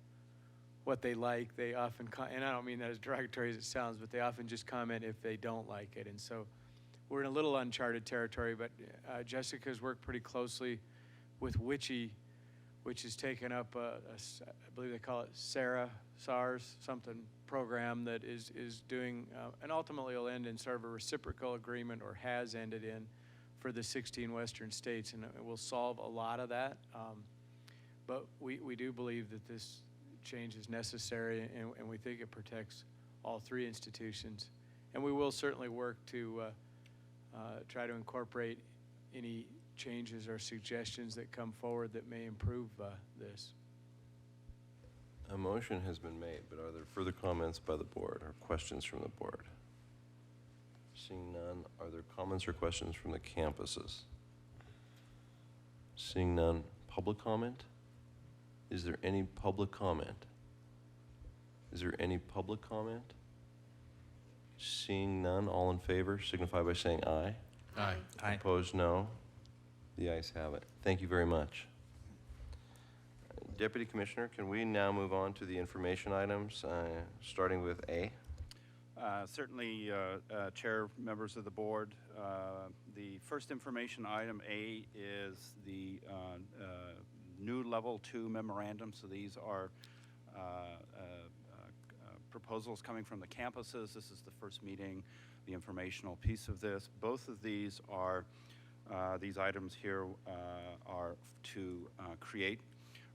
S4: what they like. They often, and I don't mean that as derogatory as it sounds, but they often just comment if they don't like it. And so we're in a little uncharted territory, but Jessica's worked pretty closely with WICHE, which has taken up I believe they call it SARS, something program that is doing, and ultimately will end in sort of a reciprocal agreement, or has ended in, for the 16 Western states, and it will solve a lot of that. But we do believe that this change is necessary, and we think it protects all three institutions. And we will certainly work to try to incorporate any changes or suggestions that come forward that may improve this.
S1: A motion has been made, but are there further comments by the board or questions from the board? Seeing none, are there comments or questions from the campuses? Seeing none, public comment? Is there any public comment? Is there any public comment? Seeing none, all in favor signify by saying aye.
S9: Aye.
S12: Aye.
S1: Opposed, no. The ayes have it. Thank you very much. Deputy Commissioner, can we now move on to the information items, starting with A?
S11: Certainly, Chair, members of the board. The first information item, A, is the new Level 2 memorandum. So these are proposals coming from the campuses. This is the first meeting, the informational piece of this. Both of these are, these items here are to create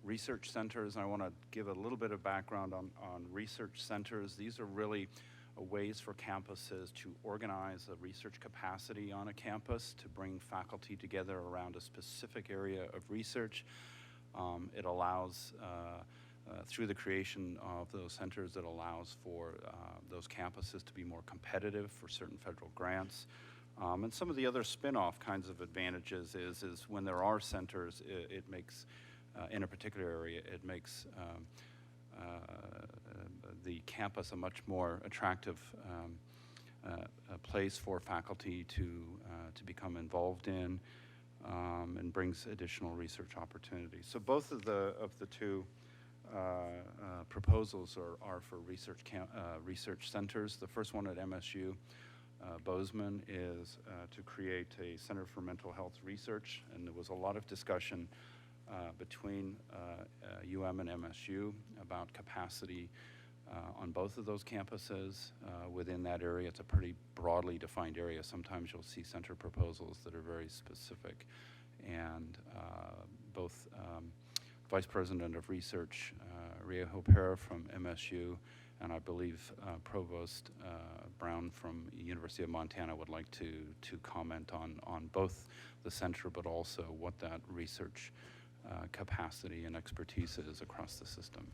S11: research centers. And I want to give a little bit of background on research centers. These are really ways for campuses to organize a research capacity on a campus, to bring faculty together around a specific area of research. It allows, through the creation of those centers, it allows for those campuses to be more competitive for certain federal grants. And some of the other spin-off kinds of advantages is when there are centers, it makes, in a particular area, it makes the campus a much more attractive place for faculty to become involved in, and brings additional research opportunities. So both of the two proposals are for research centers. The first one at MSU Bozeman is to create a Center for Mental Health Research, and there was a lot of discussion between UM and MSU about capacity on both of those campuses within that area. It's a pretty broadly defined area. Sometimes you'll see center proposals that are very specific, and both Vice President of Research Ria Hopera from MSU and I believe Provost Brown from University of Montana would like to comment on both the center, but also what that research capacity and expertise is across the system.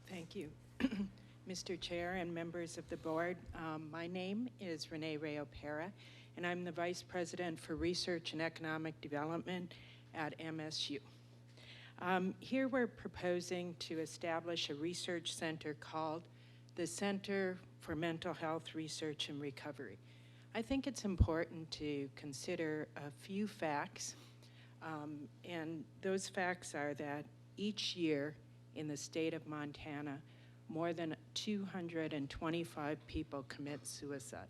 S20: Thank you. Mr. Chair and members of the board, my name is Renee Ray-Opera, and I'm the Vice President for Research and Economic Development at MSU. Here we're proposing to establish a research center called the Center for Mental Health Research and Recovery. I think it's important to consider a few facts And those facts are that each year in the state of Montana, more than 225 people commit suicide.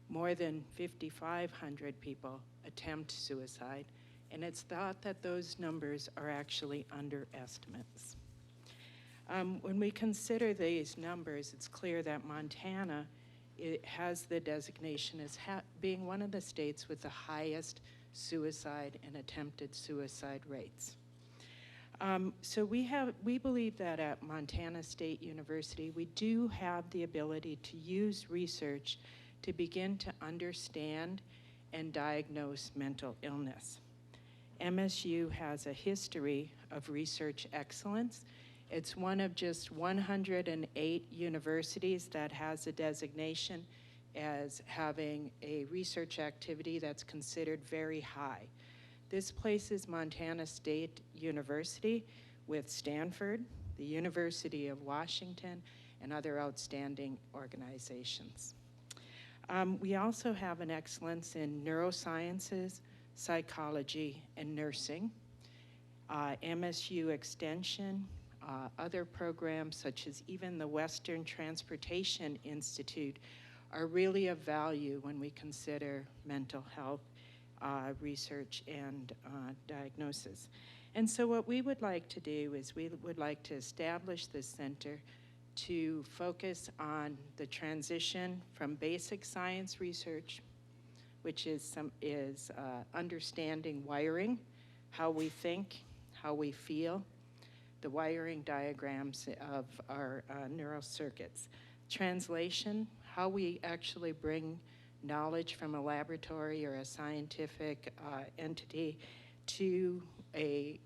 S20: More than 5,500 people attempt suicide, and it's thought that those numbers are actually underestimates. When we consider these numbers, it's clear that Montana has the designation as being one of the states with the highest suicide and attempted suicide rates. So we believe that at Montana State University, we do have the ability to use research to begin to understand and diagnose mental illness. MSU has a history of research excellence. It's one of just 108 universities that has a designation as having a research activity that's considered very high. This places Montana State University with Stanford, the University of Washington, and other outstanding organizations. We also have an excellence in neurosciences, psychology, and nursing. MSU Extension, other programs such as even the Western Transportation Institute are really of value when we consider mental health research and diagnosis. And so what we would like to do is we would like to establish this center to focus on the transition from basic science research, which is understanding wiring, how we think, how we feel, the wiring diagrams of our neural circuits. Translation, how we actually bring knowledge from a laboratory or a scientific entity to a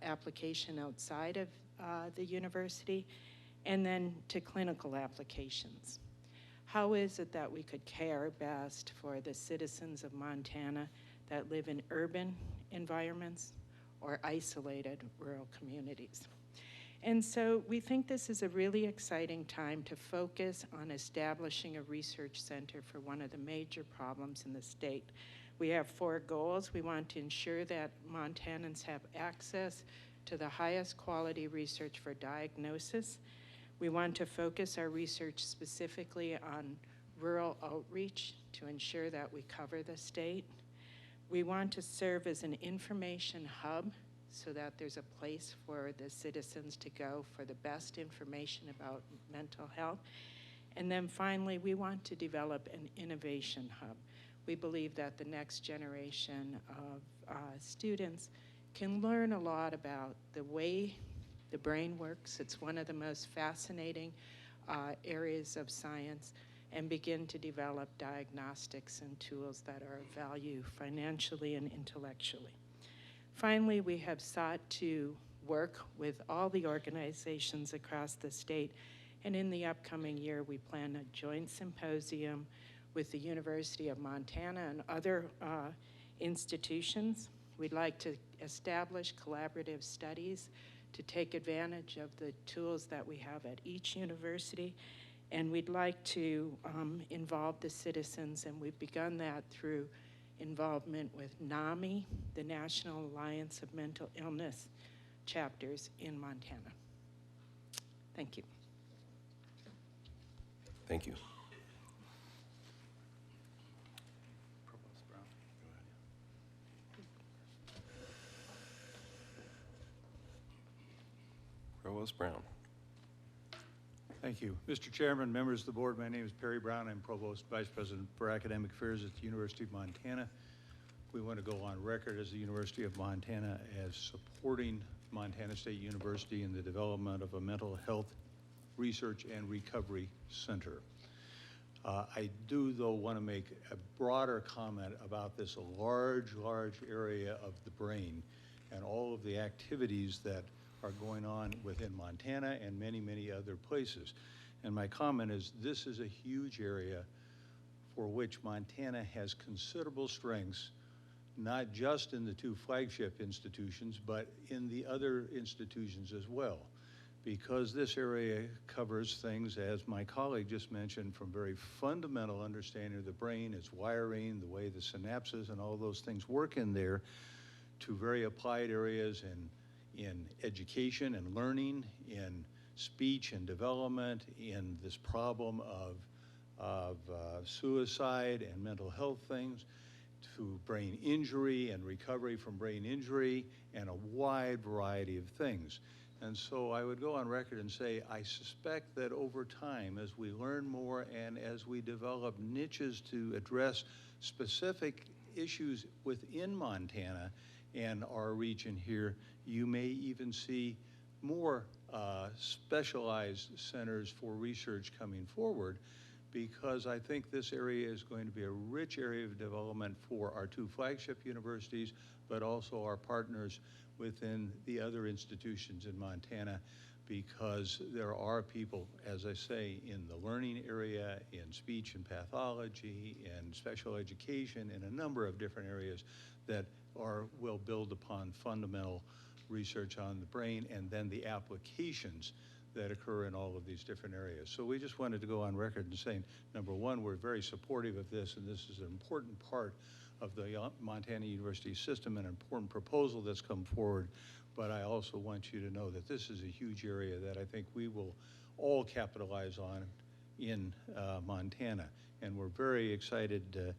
S20: application outside of the university, and then to clinical applications. How is it that we could care best for the citizens of Montana that live in urban environments or isolated rural communities? And so we think this is a really exciting time to focus on establishing a research center for one of the major problems in the state. We have 4 goals. We want to ensure that Montanans have access to the highest quality research for diagnosis. We want to focus our research specifically on rural outreach to ensure that we cover the state. We want to serve as an information hub so that there's a place for the citizens to go for the best information about mental health. And then finally, we want to develop an innovation hub. We believe that the next generation of students can learn a lot about the way the brain works. It's one of the most fascinating areas of science, and begin to develop diagnostics and tools that are of value financially and intellectually. Finally, we have sought to work with all the organizations across the state, and in the upcoming year, we plan a joint symposium with the University of Montana and other institutions. We'd like to establish collaborative studies to take advantage of the tools that we have at each university, and we'd like to involve the citizens, and we've begun that through involvement with NAMI, the National Alliance of Mental Illness chapters in Montana. Thank you.
S1: Thank you. Provost Brown.
S11: Thank you. Mr. Chairman, members of the board, my name is Perry Brown. I'm Provost Vice President for Academic Affairs at the University of Montana. We want to go on record as the University of Montana as supporting Montana State University in the development of a mental health research and recovery center. I do, though, want to make a broader comment about this large area of the brain and all of the activities that are going on within Montana and many other places. And my comment is this is a huge area for which Montana has considerable strengths, not just in the 2 flagship institutions, but in the other institutions as well. Because this area covers things, as my colleague just mentioned, from very fundamental understanding of the brain, its wiring, the way the synapses and all those things work in there,
S6: to very applied areas in education and learning, in speech and development, in this problem of suicide and mental health things, to brain injury and recovery from brain injury, and a wide variety of things. And so I would go on record and say, I suspect that over time, as we learn more and as we develop niches to address specific issues within Montana and our region here, you may even see more specialized centers for research coming forward, because I think this area is going to be a rich area of development for our two flagship universities, but also our partners within the other institutions in Montana, because there are people, as I say, in the learning area, in speech and pathology, in special education, in a number of different areas that will build upon fundamental research on the brain and then the applications that occur in all of these different areas. So we just wanted to go on record and saying, number one, we're very supportive of this, and this is an important part of the Montana University system, an important proposal that's come forward. But I also want you to know that this is a huge area that I think we will all capitalize on in Montana. And we're very excited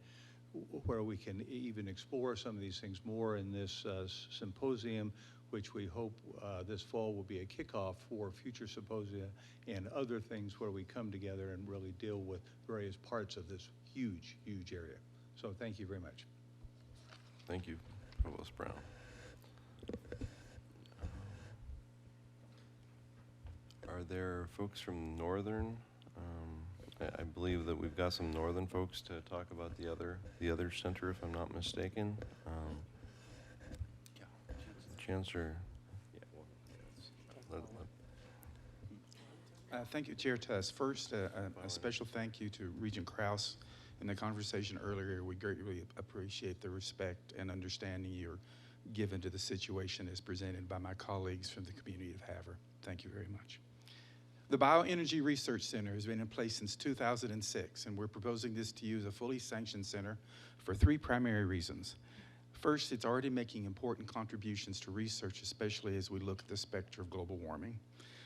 S6: where we can even explore some of these things more in this symposium, which we hope this fall will be a kickoff for future symposia and other things where we come together and really deal with various parts of this huge, huge area. So thank you very much.
S1: Thank you, Provost Brown. Are there folks from Northern? I believe that we've got some Northern folks to talk about the other center, if I'm not mistaken. Chancellor.
S3: Thank you, Chair Tuss. First, a special thank you to Regent Krause. In the conversation earlier, we greatly appreciate the respect and understanding you're given to the situation as presented by my colleagues from the community of Havre. Thank you very much. The Bioenergy Research Center has been in place since 2006, and we're proposing this to you as a fully sanctioned center for three primary reasons. First, it's already making important contributions to research, especially as we look at the specter of global warming.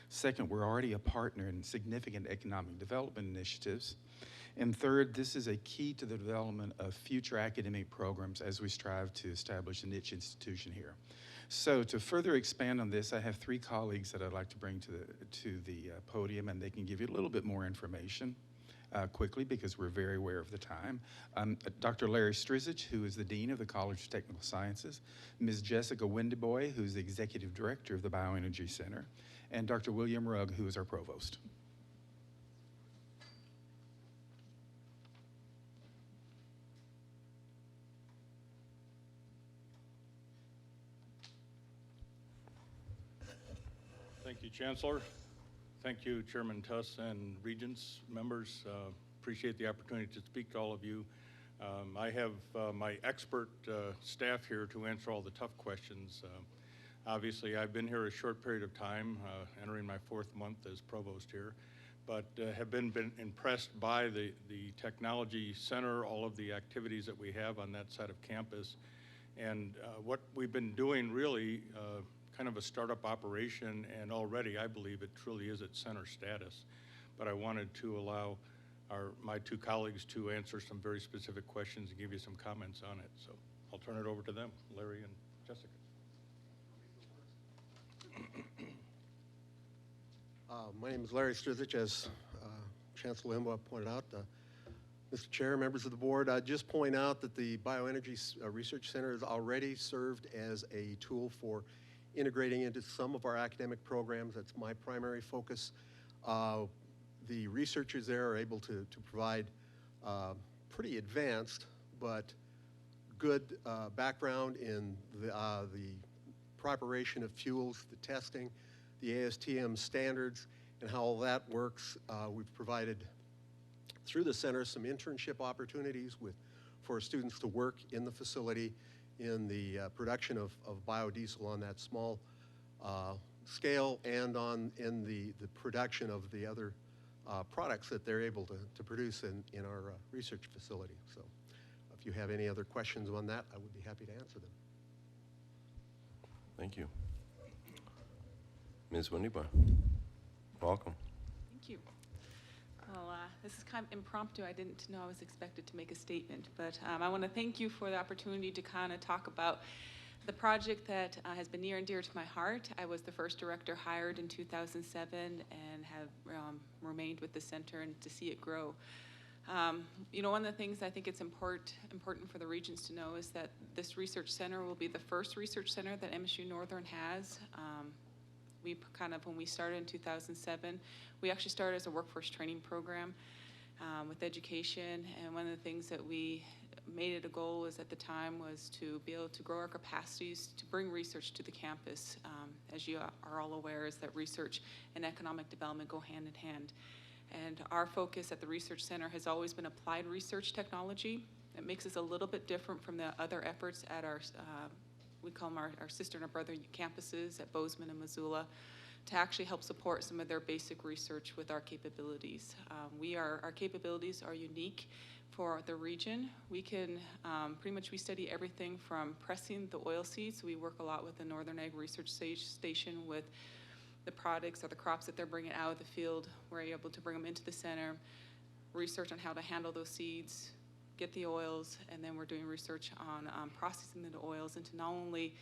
S3: Second, we're already a partner in significant economic development initiatives. And third, this is a key to the development of future academic programs as we strive to establish a niche institution here. So to further expand on this, I have three colleagues that I'd like to bring to the podium, and they can give you a little bit more information quickly, because we're very aware of the time. Dr. Larry Strizich, who is the Dean of the College of Technical Sciences, Ms. Jessica Windeboy, who's the Executive Director of the Bioenergy Center, and Dr. William Rugg, who is our Provost.
S21: Thank you, Chancellor. Thank you, Chairman Tuss and Regents, members. Appreciate the opportunity to speak to all of you. I have my expert staff here to answer all the tough questions. Obviously, I've been here a short period of time, entering my fourth month as provost here, but have been impressed by the technology center, all of the activities that we have on that side of campus, and what we've been doing really kind of a startup operation, and already I believe it truly is at center status. But I wanted to allow my two colleagues to answer some very specific questions and give you some comments on it. So I'll turn it over to them, Larry and Jessica.
S22: My name is Larry Strizich, as Chancellor Limbaugh pointed out. Mr. Chair, members of the board, I'd just point out that the Bioenergy Research Center has already served as a tool for integrating into some of our academic programs. That's my primary focus. The researchers there are able to provide pretty advanced but good background in the preparation of fuels, the testing, the ASTM standards, and how all that works. We've provided, through the center, some internship opportunities for students to work in the facility in the production of biodiesel on that small scale, and in the production of the other products that they're able to produce in our research facility. So if you have any other questions on that, I would be happy to answer them.
S1: Thank you. Ms. Wendy Boy, welcome.
S2: Thank you. Well, this is kind of impromptu. I didn't know I was expected to make a statement, but I want to thank you for the opportunity to kind of talk about the project that has been near and dear to my heart. I was the first director hired in 2007 and have remained with the center and to see it grow. You know, one of the things I think it's important for the Regents to know is that this research center will be the first research center that MSU Northern has. We kind of, when we started in 2007, we actually started as a workforce training program with education, and one of the things that we made it a goal is at the time was to be able to grow our capacities to bring research to the campus. As you are all aware, is that research and economic development go hand in hand. And our focus at the Research Center has always been applied research technology. It makes us a little bit different from the other efforts at our we call them our sister and our brother campuses at Bozeman and Missoula, to actually help support some of their basic research with our capabilities. Our capabilities are unique for the region. We can, pretty much we study everything from pressing the oil seeds. So we work a lot with the Northern Ag Research Station with the products or the crops that they're bringing out of the field. We're able to bring them into the center, research on how to handle those seeds, get the oils, and then we're doing research on processing the oils into not only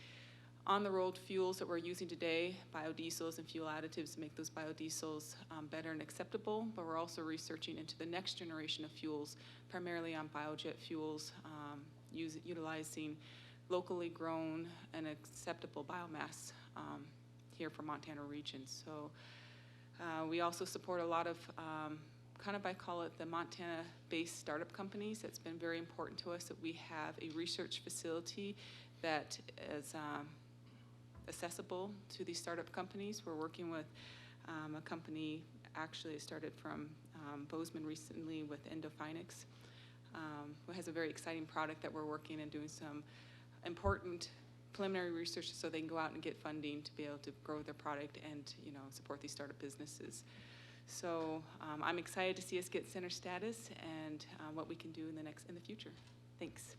S2: on-the-road fuels that we're using today, biodiesels and fuel additives to make those biodiesels better and acceptable, but we're also researching into the next generation of fuels, primarily on biojet fuels, utilizing locally grown and acceptable biomass here for Montana regions. So we also support a lot of I call it the Montana-based startup companies. It's been very important to us that we have a research facility that is accessible to these startup companies. We're working with a company, actually it started from Bozeman recently with Endophynics, who has a very exciting product that we're working and doing some important preliminary research so they can go out and get funding to be able to grow their product and support these startup businesses. So I'm excited to see us get center status and what we can do in the future. Thanks.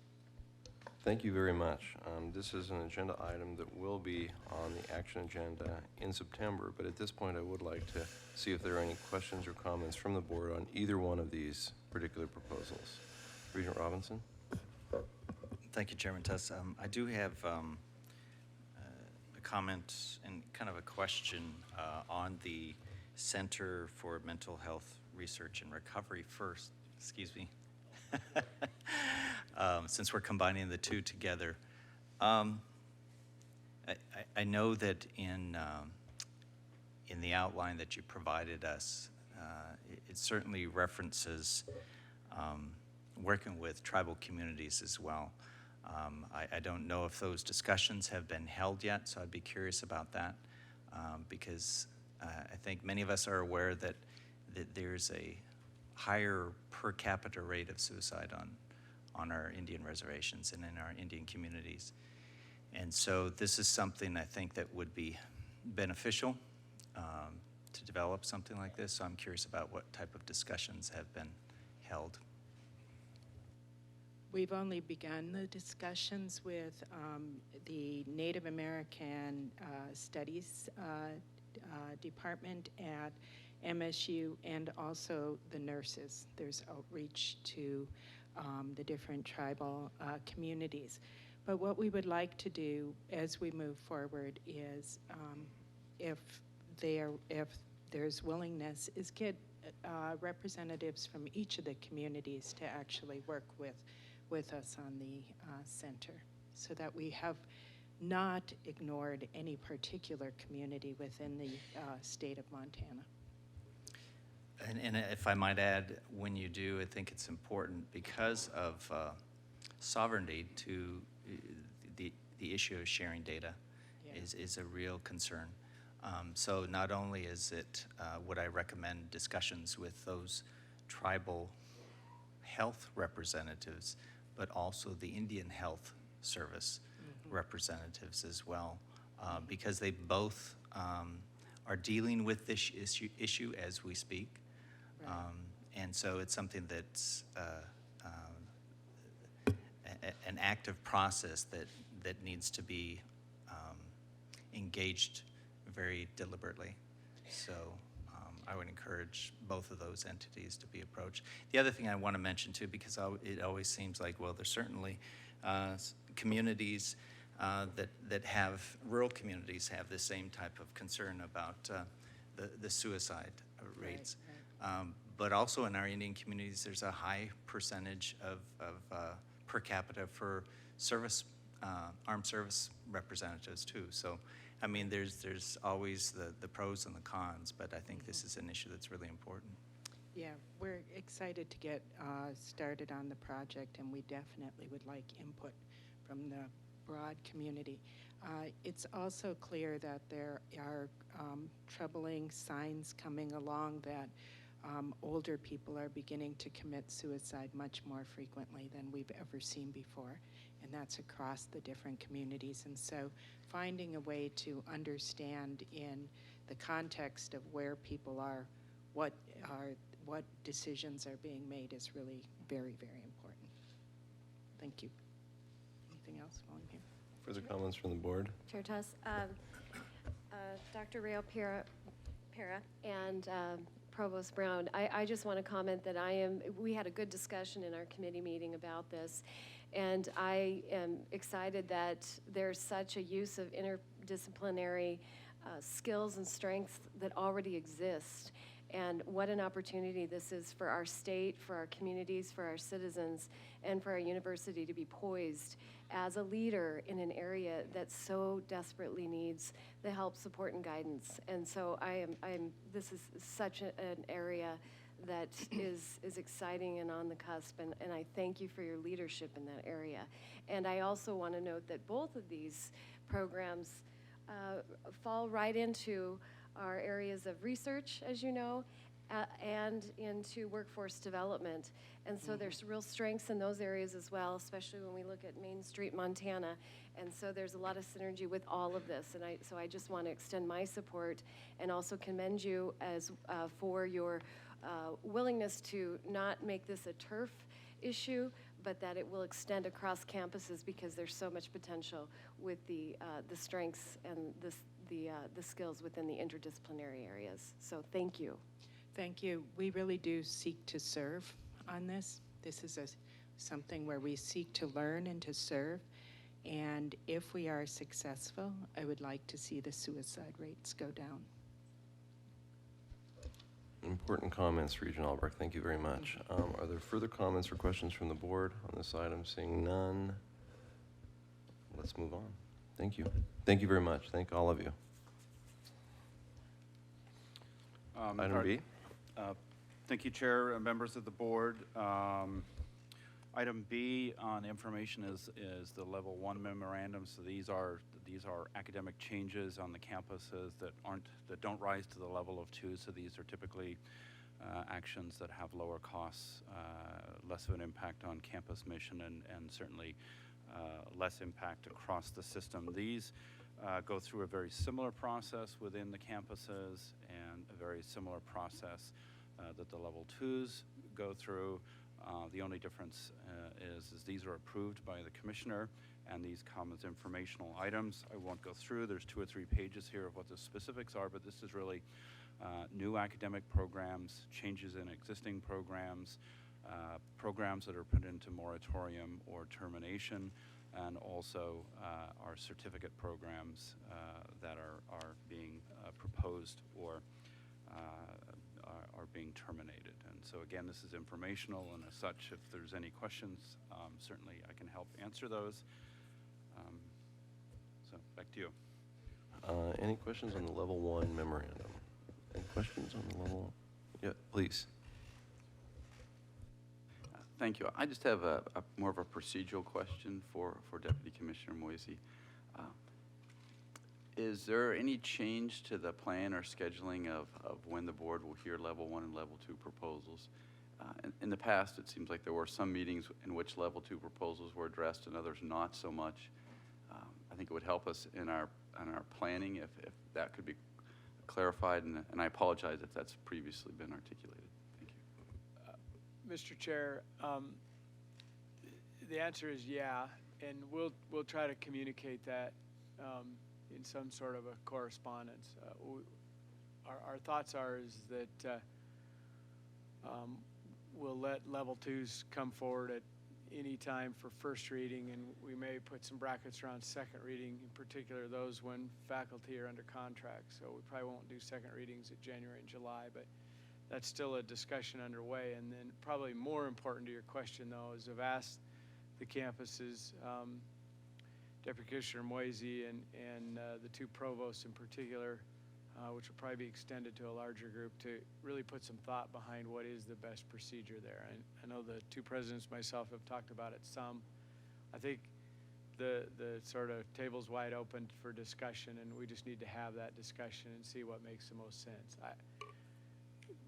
S1: Thank you very much. This is an agenda item that will be on the action agenda in September, but at this point I would like to see if there are any questions or comments from the board on either one of these particular proposals. Regent Robinson?
S12: Thank you, Chairman Tuss. I do have a comment and kind of a question on the Center for Mental Health Research and Recovery first, excuse me, since we're combining the two together. I know that in the outline that you provided us, it certainly references working with tribal communities as well. I don't know if those discussions have been held yet, so I'd be curious about that because I think many of us are aware that there's a higher per capita rate of suicide on our Indian reservations and in our Indian communities. And so this is something I think that would be beneficial to develop something like this. So I'm curious about what type of discussions have been held.
S20: We've only begun the discussions with the Native American Studies Department at MSU and also the nurses. There's outreach to the different tribal communities. But what we would like to do as we move forward is, if there's willingness, is get representatives from each of the communities to actually work with us on the center, so that we have not ignored any particular community within the state of Montana.
S12: And if I might add, when you do, I think it's important because of sovereignty to the issue of sharing data is a real concern. So not only is it, would I recommend discussions with those tribal health representatives, but also the Indian Health Service representatives as well, because they both are dealing with this issue as we speak. Right. And so it's something that's an active process that needs to be engaged very deliberately. So I would encourage both of those entities to be approached. The other thing I want to mention too, because it always seems like, well, there's certainly communities that have, rural communities have the same type of concern about the suicide rates. But also in our Indian communities, there's a high percentage of per capita for service, armed service representatives too. So, I mean, there's always the pros and the cons, but I think this is an issue that's really important.
S20: Yeah, we're excited to get started on the project, and we definitely would like input from the broad community. It's also clear that there are troubling signs coming along that older people are beginning to commit suicide much more frequently than we've ever seen before, and that's across the different communities. And so finding a way to understand in the context of where people are, what decisions are being made is really very, very important. Thank you. Anything else while I'm here?
S1: Further comments from the board?
S8: Chair Tuss, Dr. Rayo Pera and Provost Brown, I just want to comment that we had a good discussion in our committee meeting about this, and I am excited that there's such a use of interdisciplinary skills and strengths that already exist. And what an opportunity this is for our state, for our communities, for our citizens, and for our university to be poised as a leader in an area that so desperately needs the help, support, and guidance. And so this is such an area that is exciting and on the cusp, and I thank you for your leadership in that area. And I also want to note that both of these programs fall right into our areas of research, as you know, and into workforce development. And so there's real strengths in those areas as well, especially when we look at Main Street, Montana. And so there's a lot of synergy with all of this. And so I just want to extend my support and also commend you as for your willingness to not make this a turf issue, but that it will extend across campuses, because there's so much potential with the strengths and the skills within the interdisciplinary areas. So thank you.
S20: Thank you. We really do seek to serve on this. This is something where we seek to learn and to serve. And if we are successful, I would like to see the suicide rates go down.
S1: Important comments, Regent Albrecht. Thank you very much. Are there further comments or questions from the board on this item? Seeing none, let's move on. Thank you. Thank you very much. Thank all of you. Item B.
S11: Thank you, Chair, members of the board. Item B on information is the level 1 memorandum. So these are academic changes on the campuses that don't rise to the level of 2. So these are typically actions that have lower costs, less of an impact on campus mission, and certainly less impact across the system. These go through a very similar process within the campuses, and a very similar process that the level 2s go through. The only difference is these are approved by the commissioner, and these come as informational items. I won't go through. There's 2 or 3 pages here of what the specifics are, but this is really new academic programs, changes in existing programs, programs that are put into moratorium or termination, and also our certificate programs that are being proposed or are being terminated. And so again, this is informational, and as such, if there's any questions, certainly I can help answer those. So back to you.
S1: Any questions on the level 1 memorandum? Any questions on the level? Yeah, please.
S17: Thank you. I just have a more of a procedural question for Deputy Commissioner Moisey. Is there any change to the plan or scheduling of when the board will hear level 1 and level 2 proposals? In the past, it seems like there were some meetings in which level 2 proposals were addressed and others not so much. I think it would help us in our planning if that could be clarified, and I apologize if that's previously been articulated. Thank you.
S4: Mr. Chair, the answer is yeah, and we'll try to communicate that in some sort of a correspondence. Our thoughts are is that we'll let level 2s come forward at any time for first reading, and we may put some brackets around second reading, in particular those when faculty are under contract. So we probably won't do second readings at January and July, but that's still a discussion underway. And then probably more important to your question, though, is I've asked the campuses, Deputy Commissioner Moisey and the two provosts in particular, which will probably be extended to a larger group, to really put some thought behind what is the best procedure there. And I know the two presidents, myself, have talked about it some. I think the sort of table's wide open for discussion, and we just need to have that discussion and see what makes the most sense.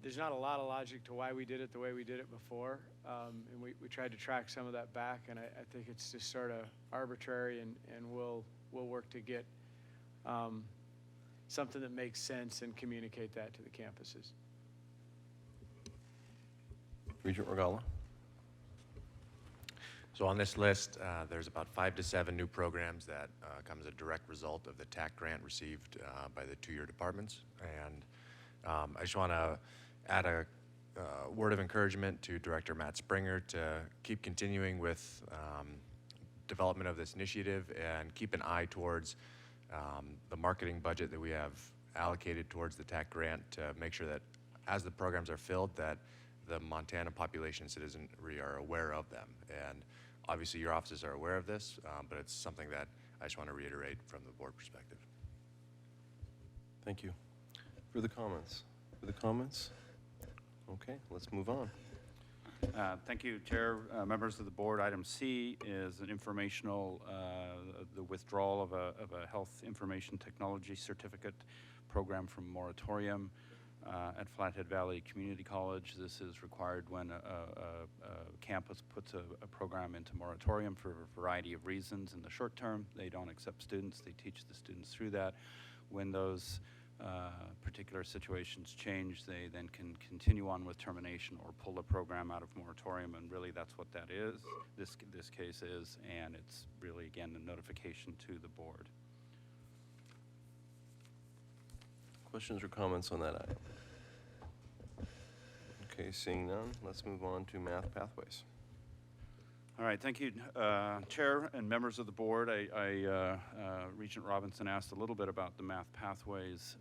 S4: There's not a lot of logic to why we did it the way we did it before, and we tried to track some of that back, and I think it's just sort of arbitrary, and we'll work to get something that makes sense and communicate that to the campuses.
S1: Regent Regala.
S10: So on this list, there's about 5 to 7 new programs that come as a direct result of the TAC grant received by the 2-year departments. And I just want to add a word of encouragement to Director Matt Springer to keep continuing with development of this initiative and keep an eye towards the marketing budget that we have allocated towards the TAC grant to make sure that as the programs are filled, that the Montana population and citizenry are aware of them. And obviously your offices are aware of this, but it's something that I just want to reiterate from the board perspective.
S1: Thank you. Further comments? Further comments? Okay, let's move on.
S11: Thank you, Chair. Members of the board, item C is an informational, the withdrawal of a health information technology certificate program from moratorium at Flathead Valley Community College. This is required when a campus puts a program into moratorium for a variety of reasons. In the short term, they don't accept students. They teach the students through that. When those particular situations change, they then can continue on with termination or pull the program out of moratorium, and really that's what that is, this case is, and it's really, again, a notification to the board.
S1: Questions or comments on that item? Okay, seeing none, let's move on to math pathways.
S11: All right, thank you, Chair and members of the board. Regent Robinson asked a little bit about the Math Pathways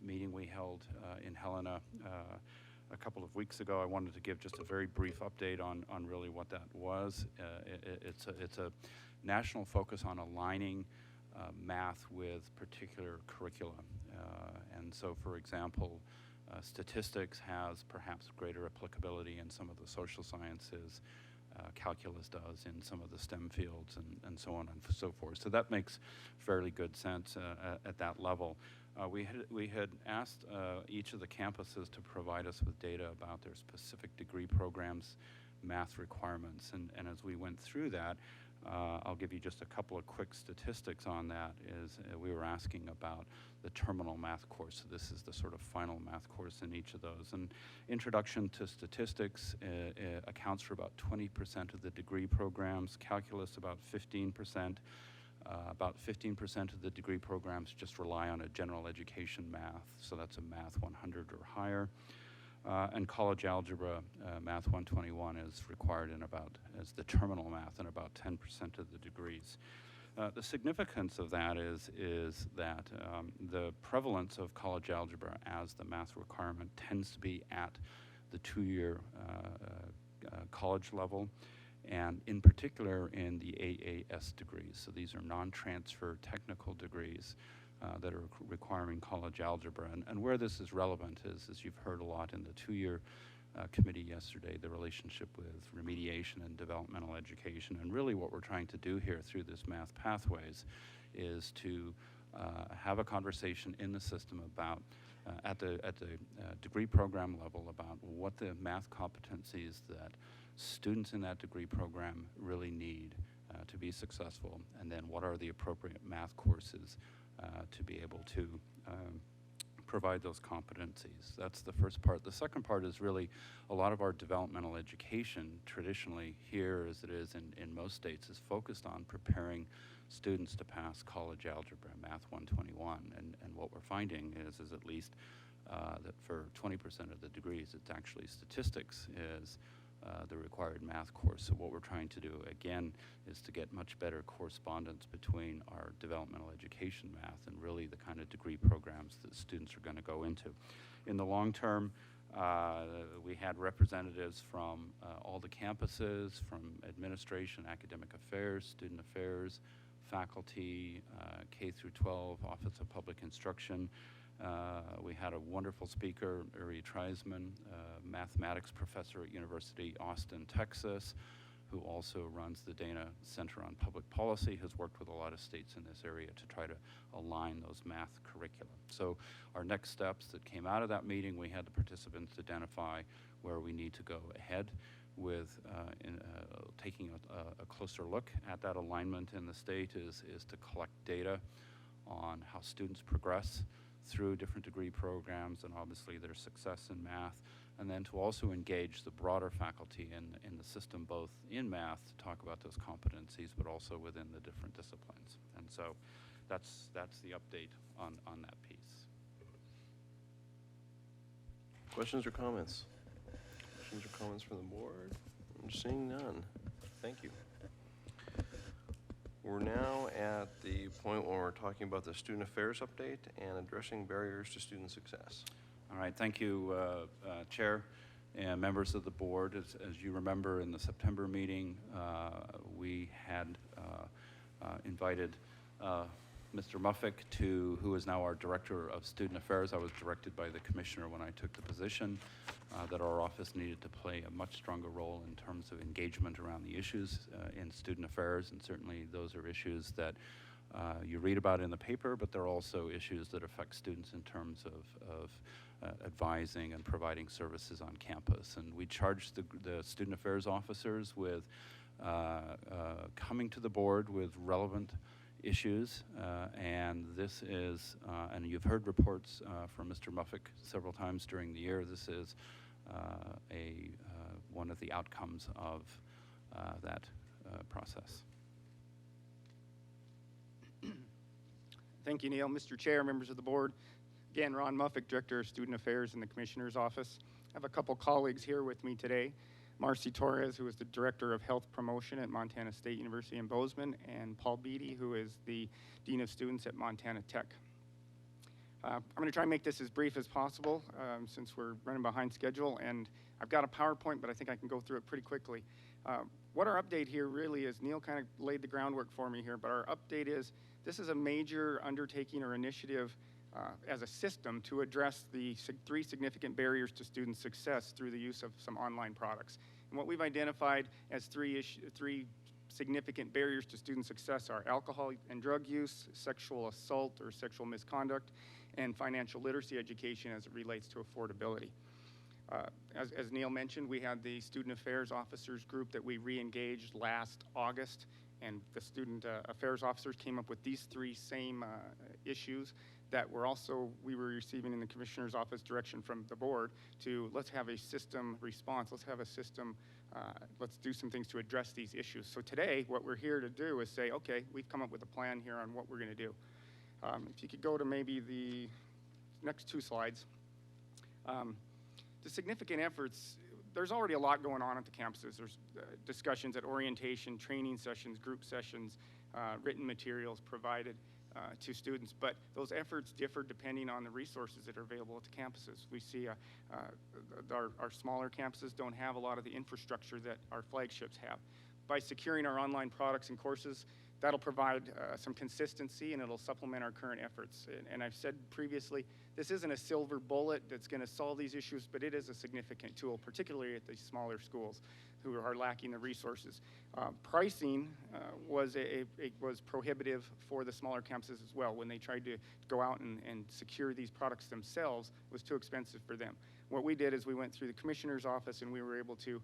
S11: meeting we held in Helena a couple of weeks ago. I wanted to give just a very brief update on really what that was. It's a national focus on aligning math with particular curricula. And so, for example, statistics has perhaps greater applicability in some of the social sciences. Calculus does in some of the STEM fields, and so on and so forth. So that makes fairly good sense at that level. We had asked each of the campuses to provide us with data about their specific degree programs, math requirements, and as we went through that, I'll give you just a couple of quick statistics on that. We were asking about the terminal math course. So this is the sort of final math course in each of those. And Introduction to Statistics accounts for about 20% of the degree programs. Calculus about 15%. About 15% of the degree programs just rely on a general education math. So that's a math 100 or higher. And college algebra, math 121 is required as the terminal math in about 10% of the degrees. The significance of that is that the prevalence of college algebra as the math requirement tends to be at the 2-year college level, and in particular in the AAS degrees. So these are non-transfer technical degrees that are requiring college algebra. And where this is relevant is, as you've heard a lot in the 2-year committee yesterday, the relationship with remediation and developmental education. And really what we're trying to do here through this Math Pathways is to have a conversation in the system about, at the degree program level, about what the math competencies that students in that degree program really need to be successful, and then what are the appropriate math courses to be able to
S5: provide those competencies. That's the first part. The second part is really a lot of our developmental education, traditionally here as it is in most states, is focused on preparing students to pass college algebra, Math 121. And what we're finding is at least that for 20% of the degrees, it's actually statistics is the required math course. So what we're trying to do, again, is to get much better correspondence between our developmental education math and really the kind of degree programs that students are going to go into. In the long term, we had representatives from all the campuses, from administration, academic affairs, student affairs, faculty, K through 12, Office of Public Instruction. We had a wonderful speaker, Uri Treisman, mathematics professor at University Austin, Texas, who also runs the Dana Center on Public Policy, has worked with a lot of states in this area to try to align those math curricula. So our next steps that came out of that meeting, we had the participants identify where we need to go ahead with taking a closer look at that alignment in the state is to collect data on how students progress through different degree programs and obviously their success in math, and then to also engage the broader faculty in the system, both in math to talk about those competencies, but also within the different disciplines. And so that's the update on that piece.
S1: Questions or comments? Questions or comments from the board? I'm seeing none. Thank you. We're now at the point where we're talking about the student affairs update and addressing barriers to student success.
S5: All right, thank you, Chair and members of the board. As you remember, in the September meeting, we had invited Mr. Muffick, who is now our Director of Student Affairs. I was directed by the Commissioner when I took the position that our office needed to play a much stronger role in terms of engagement around the issues in student affairs, and certainly those are issues that you read about in the paper, but they're also issues that affect students in terms of advising and providing services on campus. And we charged the student affairs officers with coming to the board with relevant issues, and this is, and you've heard reports from Mr. Muffick several times during the year, this is one of the outcomes of that process.
S7: Thank you, Neil. Mr. Chair, members of the board. Again, Ron Muffick, Director of Student Affairs in the Commissioner's Office. I have a couple colleagues here with me today. Marcy Torres, who is the Director of Health Promotion at Montana State University in Bozeman, and Paul Beatty, who is the Dean of Students at Montana Tech. I'm going to try and make this as brief as possible since we're running behind schedule, and I've got a PowerPoint, but I think I can go through it pretty quickly. What our update here really is, Neil kind of laid the groundwork for me here, but our update is this is a major undertaking or initiative as a system to address the three significant barriers to student success through the use of some online products. And what we've identified as three significant barriers to student success are alcohol and drug use, sexual assault or sexual misconduct, and financial literacy education as it relates to affordability. As Neil mentioned, we had the Student Affairs Officers group that we re-engaged last August, and the Student Affairs Officers came up with these three same issues that we were receiving in the Commissioner's Office direction from the board to let's have a system response, let's have a system, let's do some things to address these issues. So today, what we're here to do is say, okay, we've come up with a plan here on what we're gonna do. If you could go to maybe the next two slides. The significant efforts, there's already a lot going on at the campuses. There's discussions at orientation, training sessions, group sessions, written materials provided to students, but those efforts differ depending on the resources that are available at the campuses. We see our smaller campuses don't have a lot of the infrastructure that our flagships have. By securing our online products and courses, that'll provide some consistency and it'll supplement our current efforts. And I've said previously, this isn't a silver bullet that's going to solve these issues, but it is a significant tool, particularly at these smaller schools who are lacking the resources. Pricing was prohibitive for the smaller campuses as well. When they tried to go out and secure these products themselves, it was too expensive for them. What we did is we went through the Commissioner's Office and we were able to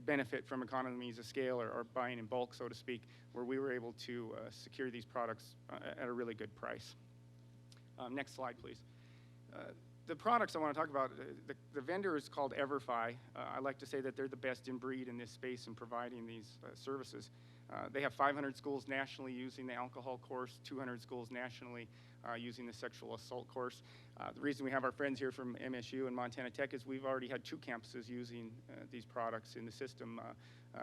S7: benefit from economies of scale or buying in bulk, so to speak, where we were able to secure these products at a really good price. Next slide, please. The products I want to talk about, the vendor is called EverFi. I like to say that they're the best in breed in this space in providing these services. They have 500 schools nationally using the alcohol course, 200 schools nationally using the sexual assault course. The reason we have our friends here from MSU and Montana Tech is we've already had 2 campuses using these products in the system.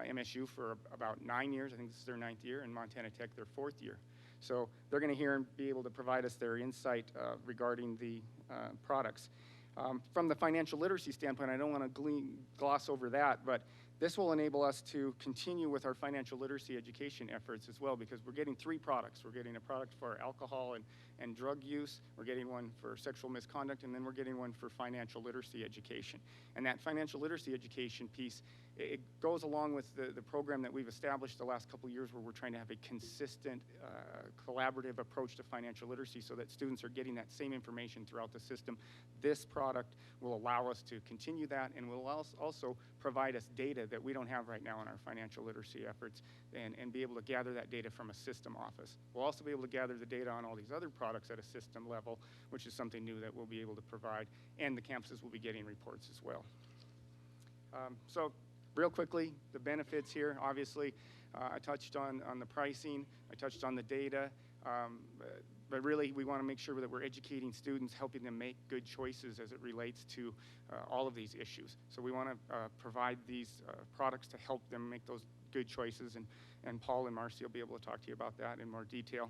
S7: MSU for about 9 years, I think this is their 9th year, and Montana Tech their 4th year. So they're going to hear and be able to provide us their insight regarding the products. From the financial literacy standpoint, I don't want to gloss over that, but this will enable us to continue with our financial literacy education efforts as well, because we're getting 3 products. We're getting a product for alcohol and drug use, we're getting one for sexual misconduct, and then we're getting one for financial literacy education. And that financial literacy education piece, it goes along with the program that we've established the last couple of years, where we're trying to have a consistent, collaborative approach to financial literacy so that students are getting that same information throughout the system. This product will allow us to continue that, and will also provide us data that we don't have right now in our financial literacy efforts, and be able to gather that data from a system office. We'll also be able to gather the data on all these other products at a system level, which is something new that we'll be able to provide, and the campuses will be getting reports as well. So real quickly, the benefits here, obviously, I touched on the pricing, I touched on the data, but really we want to make sure that we're educating students, helping them make good choices as it relates to all of these issues. So we want to provide these products to help them make those good choices, and Paul and Marcy will be able to talk to you about that in more detail.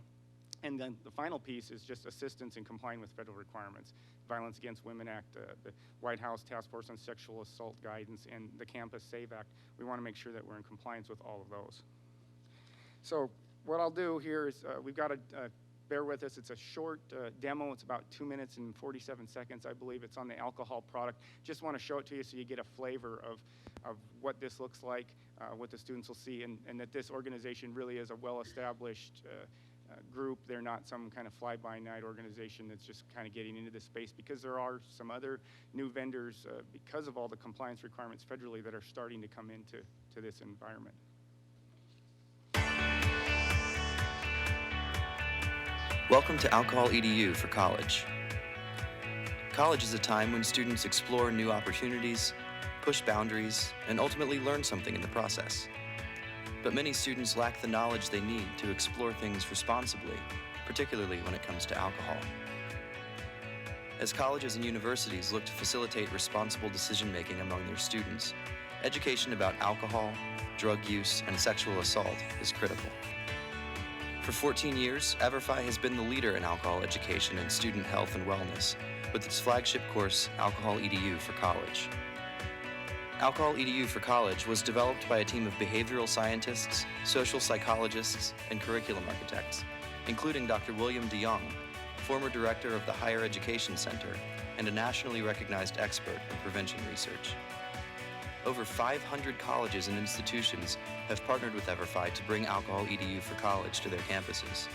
S7: And then the final piece is just assistance in complying with federal requirements. Violence Against Women Act, the White House Task Force on Sexual Assault Guidance, and the Campus Save Act. We want to make sure that we're in compliance with all of those. So what I'll do here is we've got to bear with us. It's a short demo. It's about 2 minutes and 47 seconds, I believe. It's on the alcohol product. Just want to show it to you so you get a flavor of what this looks like, what the students will see, and that this organization really is a well-established group. They're not some kind of fly-by-night organization that's just kind of getting into this space, because there are some other new vendors, because of all the compliance requirements federally, that are starting to come into this environment.
S13: Welcome to Alcohol EDU for college. College is a time when students explore new opportunities, push boundaries, and ultimately learn something in the process. But many students lack the knowledge they need to explore things responsibly, particularly when it comes to alcohol. As colleges and universities look to facilitate responsible decision-making among their students, education about alcohol, drug use, and sexual assault is critical. For 14 years, EverFi has been the leader in alcohol education and student health and wellness, with its flagship course, Alcohol EDU for College. Alcohol EDU for College was developed by a team of behavioral scientists, social psychologists, and curriculum architects, including Dr. William DeYoung, former director of the Higher Education Center and a nationally recognized expert in prevention research. Over 500 colleges and institutions have partnered with EverFi to bring Alcohol EDU for College to their campuses.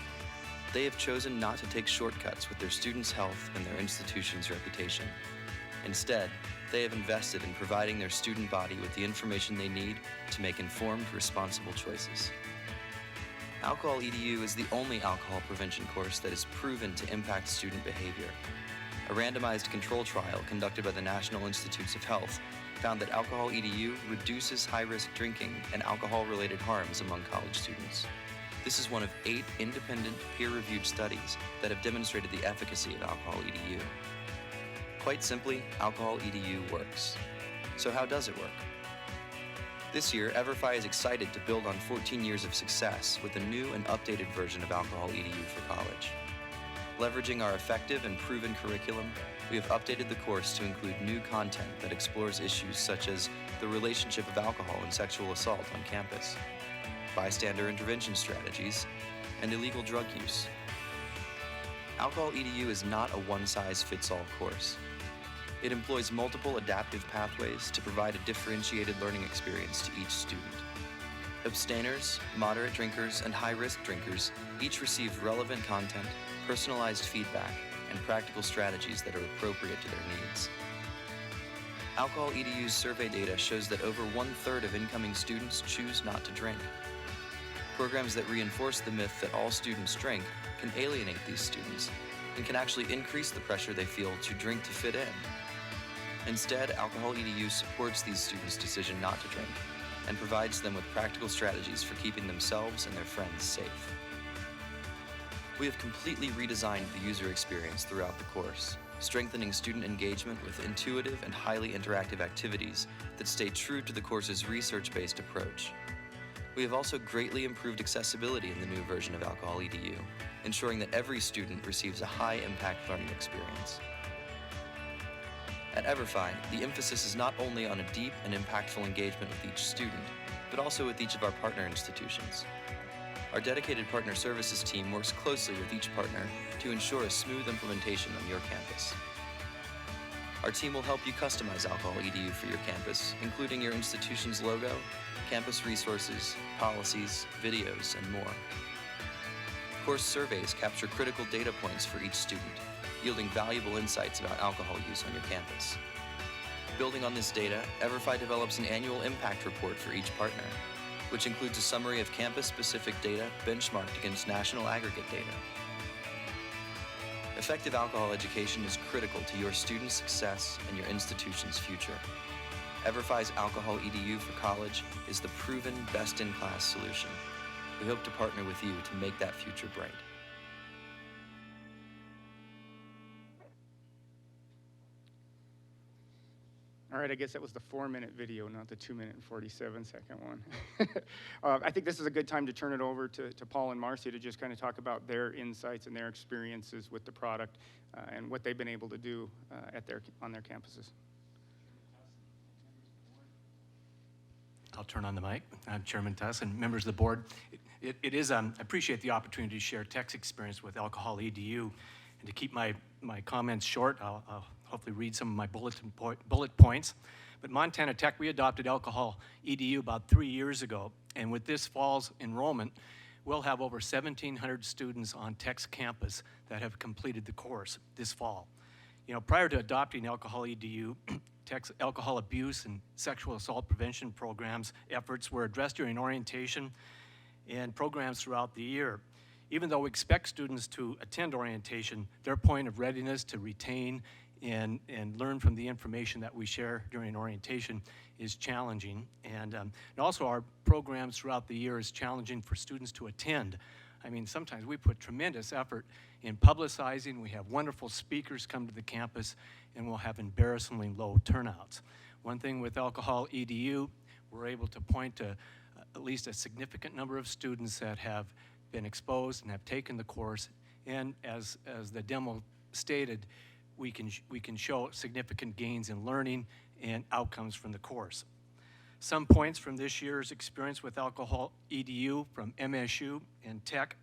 S13: They have chosen not to take shortcuts with their students' health and their institution's reputation. Instead, they have invested in providing their student body with the information they need to make informed, responsible choices. Alcohol EDU is the only alcohol prevention course that is proven to impact student behavior. A randomized control trial conducted by the National Institutes of Health found that Alcohol EDU reduces high-risk drinking and alcohol-related harms among college students. This is one of 8 independent, peer-reviewed studies that have demonstrated the efficacy of Alcohol EDU. Quite simply, Alcohol EDU works. So how does it work? This year, EverFi is excited to build on 14 years of success with a new and updated version of Alcohol EDU for College. Leveraging our effective and proven curriculum, we have updated the course to include new content that explores issues such as the relationship of alcohol and sexual assault on campus, bystander intervention strategies, and illegal drug use. Alcohol EDU is not a one-size-fits-all course. It employs multiple adaptive pathways to provide a differentiated learning experience to each student. Abstainers, moderate drinkers, and high-risk drinkers each receive relevant content, personalized feedback, and practical strategies that are appropriate to their needs. Alcohol EDU's survey data shows that over 1/3 of incoming students choose not to drink. Programs that reinforce the myth that all students drink can alienate these students, and can actually increase the pressure they feel to drink to fit in. Instead, Alcohol EDU supports these students' decision not to drink and provides them with practical strategies for keeping themselves and their friends safe. We have completely redesigned the user experience throughout the course, strengthening student engagement with intuitive and highly interactive activities that stay true to the course's research-based approach. We have also greatly improved accessibility in the new version of Alcohol EDU, ensuring that every student receives a high-impact learning experience. At EverFi, the emphasis is not only on a deep and impactful engagement with each student, but also with each of our partner institutions. Our dedicated partner services team works closely with each partner to ensure a smooth implementation on your campus. Our team will help you customize Alcohol EDU for your campus, including your institution's logo, campus resources, policies, videos, and more. Course surveys capture critical data points for each student, yielding valuable insights about alcohol use on your campus. Building on this data, EverFi develops an annual impact report for each partner, which includes a summary of campus-specific data benchmarked against national aggregate data. Effective alcohol education is critical to your students' success and your institution's future. EverFi's Alcohol EDU for college is the proven best-in-class solution. We hope to partner with you to make that future bright.
S7: All right, I guess that was the 4-minute video, not the 2-minute and 47-second one. I think this is a good time to turn it over to Paul and Marcy to just kind of talk about their insights and their experiences with the product and what they've been able to do on their campuses.
S14: I'll turn on the mic. I'm Chairman Tuss and members of the board. I appreciate the opportunity to share Tech's experience with Alcohol EDU, and to keep my comments short, I'll hopefully read some of my bullet points. But Montana Tech, we adopted Alcohol EDU about 3 years ago, and with this fall's enrollment, we'll have over 1,700 students on Tech's campus that have completed the course this fall. You know, prior to adopting Alcohol EDU, Tech's alcohol abuse and sexual assault prevention programs efforts were addressed during orientation and programs throughout the year. Even though we expect students to attend orientation, their point of readiness to retain and learn from the information that we share during orientation is challenging. And also our programs throughout the year is challenging for students to attend. I mean, sometimes we put tremendous effort in publicizing. We have wonderful speakers come to the campus, and we'll have embarrassingly low turnouts. One thing with Alcohol EDU, we're able to point to at least a significant number of students that have been exposed and have taken the course, and as the demo stated, we can show significant gains in learning and outcomes from the course. Some points from this year's experience with Alcohol EDU from MSU and Tech.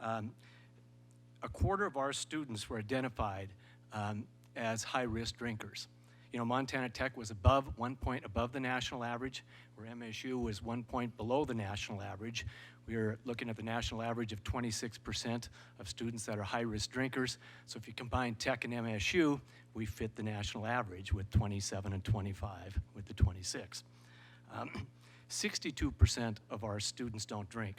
S14: A quarter of our students were identified as high-risk drinkers. You know, Montana Tech was 1 point above the national average, where MSU was 1 point below the national average. We are looking at the national average of 26% of students that are high-risk drinkers. So if you combine Tech and MSU, we fit the national average with 27 and 25 with the 26. 62% of our students don't drink.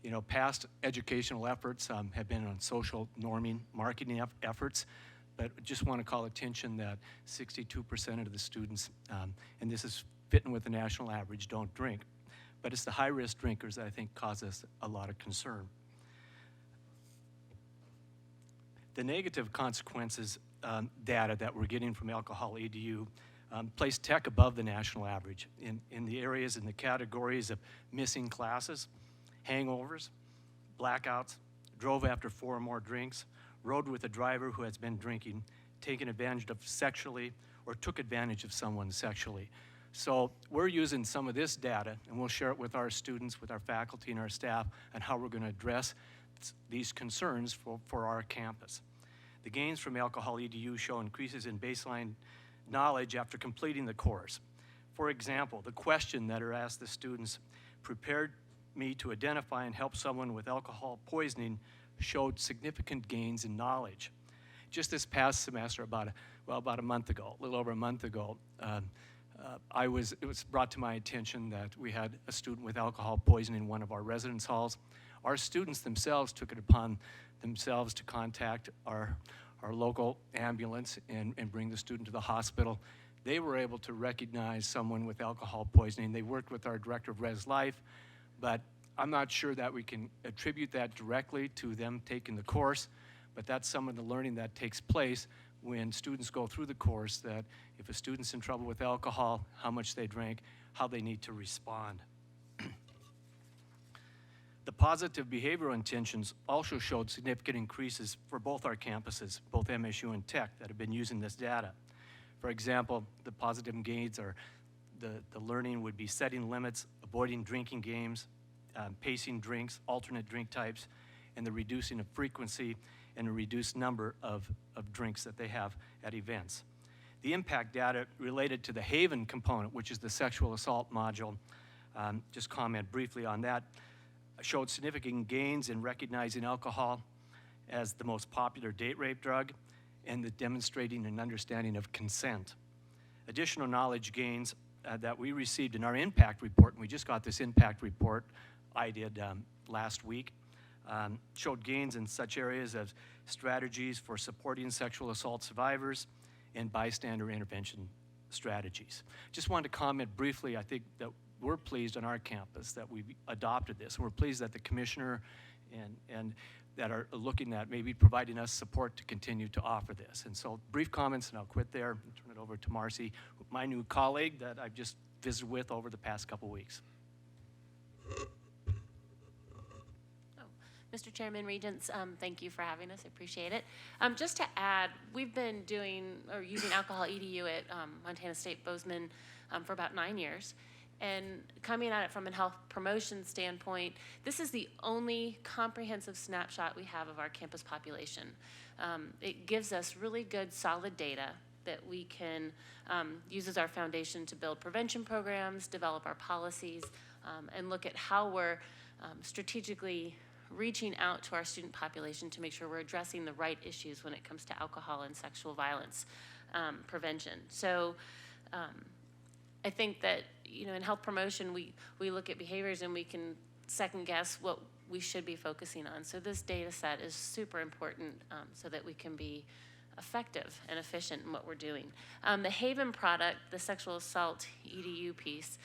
S14: You know, past educational efforts have been on social norming, marketing efforts, but just want to call attention that 62% of the students, and this is fitting with the national average, don't drink. But it's the high-risk drinkers that I think cause us a lot of concern. The negative consequences data that we're getting from Alcohol EDU place Tech above the national average in the areas, in the categories of missing classes, hangovers, blackouts, drove after 4 or more drinks, rode with a driver who has been drinking, taken advantage of sexually, or took advantage of someone sexually. So we're using some of this data, and we'll share it with our students, with our faculty and our staff, on how we're going to address these concerns for our campus. The gains from Alcohol EDU show increases in baseline knowledge after completing the course. For example, the question that are asked the students prepared me to identify and help someone with alcohol poisoning showed significant gains in knowledge. Just this past semester, about a month ago, a little over a month ago, it was brought to my attention that we had a student with alcohol poisoning in one of our residence halls. Our students themselves took it upon themselves to contact our local ambulance and bring the student to the hospital. They were able to recognize someone with alcohol poisoning. They worked with our director of Res Life, but I'm not sure that we can attribute that directly to them taking the course, but that's some of the learning that takes place when students go through the course, that if a student's in trouble with alcohol, how much they drank, how they need to respond. The positive behavioral intentions also showed significant increases for both our campuses, both MSU and Tech, that have been using this data. For example, the positive gains are the learning would be setting limits, avoiding drinking games, pacing drinks, alternate drink types, and the reducing of frequency and a reduced number of drinks that they have at events. The impact data related to the Haven component, which is the sexual assault module, just comment briefly on that, showed significant gains in recognizing alcohol as the most popular date rape drug and the demonstrating an understanding of consent. Additional knowledge gains that we received in our impact report, and we just got this impact report I did last week, showed gains in such areas as strategies for supporting sexual assault survivors and bystander intervention strategies. Just wanted to comment briefly, I think that we're pleased on our campus that we've adopted this. We're pleased that the commissioner and that are looking at maybe providing us support to continue to offer this. And so brief comments, and I'll quit there and turn it over to Marcy, my new colleague that I've just visited with over the past couple weeks.
S16: Mr. Chairman, Regents, thank you for having us. I appreciate it. Just to add, we've been using alcohol EDU at Montana State Bozeman for about 9 years. And coming at it from a health promotion standpoint, this is the only comprehensive snapshot we have of our campus population. It gives us really good, solid data that we can use as our foundation to build prevention programs, develop our policies, and look at how we're strategically reaching out to our student population to make sure we're addressing the right issues when it comes to alcohol and sexual violence prevention. So I think that, in health promotion, we look at behaviors and we can second guess what we should be focusing on. So this data set is super important so that we can be effective and efficient in what we're doing. The Haven product, the sexual assault EDU piece,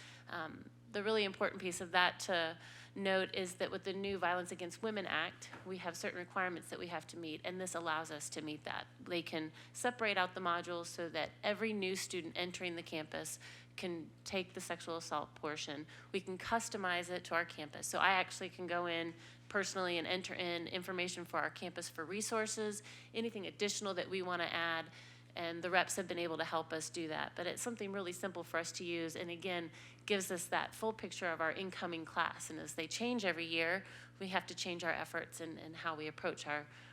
S16: the really important piece of that to note is that with the new Violence Against Women Act, we have certain requirements that we have to meet, and this allows us to meet that. They can separate out the modules so that every new student entering the campus can take the sexual assault portion. We can customize it to our campus. So I actually can go in personally and enter in information for our campus for resources, anything additional that we want to add, and the reps have been able to help us do that. But it's something really simple for us to use, and again, gives us that full picture of our incoming class. And as they change every year, we have to change our efforts and how we approach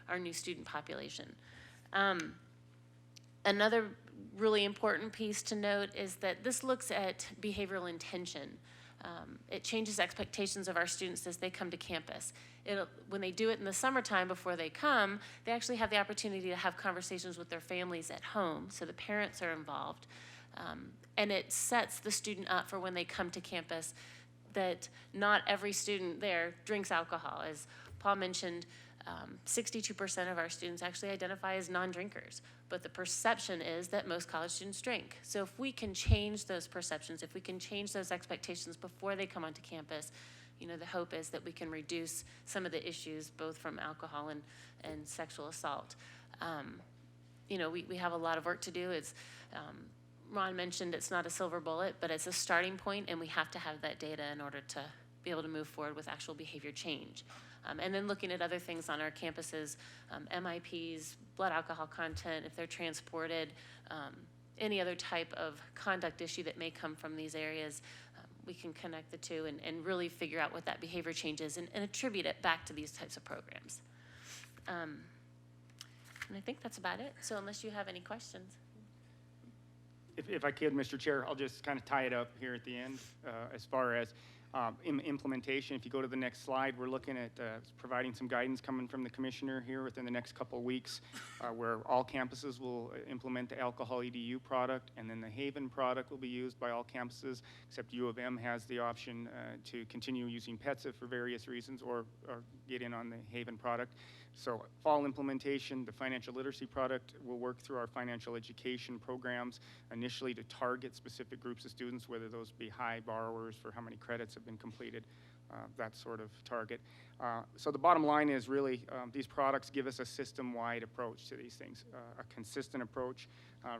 S16: our new student population. Another really important piece to note is that this looks at behavioral intention. It changes expectations of our students as they come to campus. When they do it in the summertime before they come, they actually have the opportunity to have conversations with their families at home, so the parents are involved. And it sets the student up for when they come to campus that not every student there drinks alcohol. As Paul mentioned, 62% of our students actually identify as non-drinkers, but the perception is that most college students drink. So if we can change those perceptions, if we can change those expectations before they come onto campus, the hope is that we can reduce some of the issues, both from alcohol and sexual assault. We have a lot of work to do. It's, Ron mentioned it's not a silver bullet, but it's a starting point, and we have to have that data in order to be able to move forward with actual behavior change. And then looking at other things on our campuses, MIPs, blood alcohol content, if they're transported, any other type of conduct issue that may come from these areas, we can connect the two and really figure out what that behavior change is and attribute it back to these types of programs. And I think that's about it. So unless you have any questions.
S7: If I could, Mr. Chair, I'll just kind of tie it up here at the end as far as Implementation, if you go to the next slide, we're looking at providing some guidance coming from the commissioner here within the next couple of weeks, where all campuses will implement the alcohol EDU product, and then the Haven product will be used by all campuses, except U of M has the option to continue using PETSA for various reasons, or get in on the Haven product. So fall implementation, the financial literacy product will work through our financial education programs, initially to target specific groups of students, whether those be high borrowers for how many credits have been completed, that sort of target. So the bottom line is really these products give us a system-wide approach to these things, a consistent approach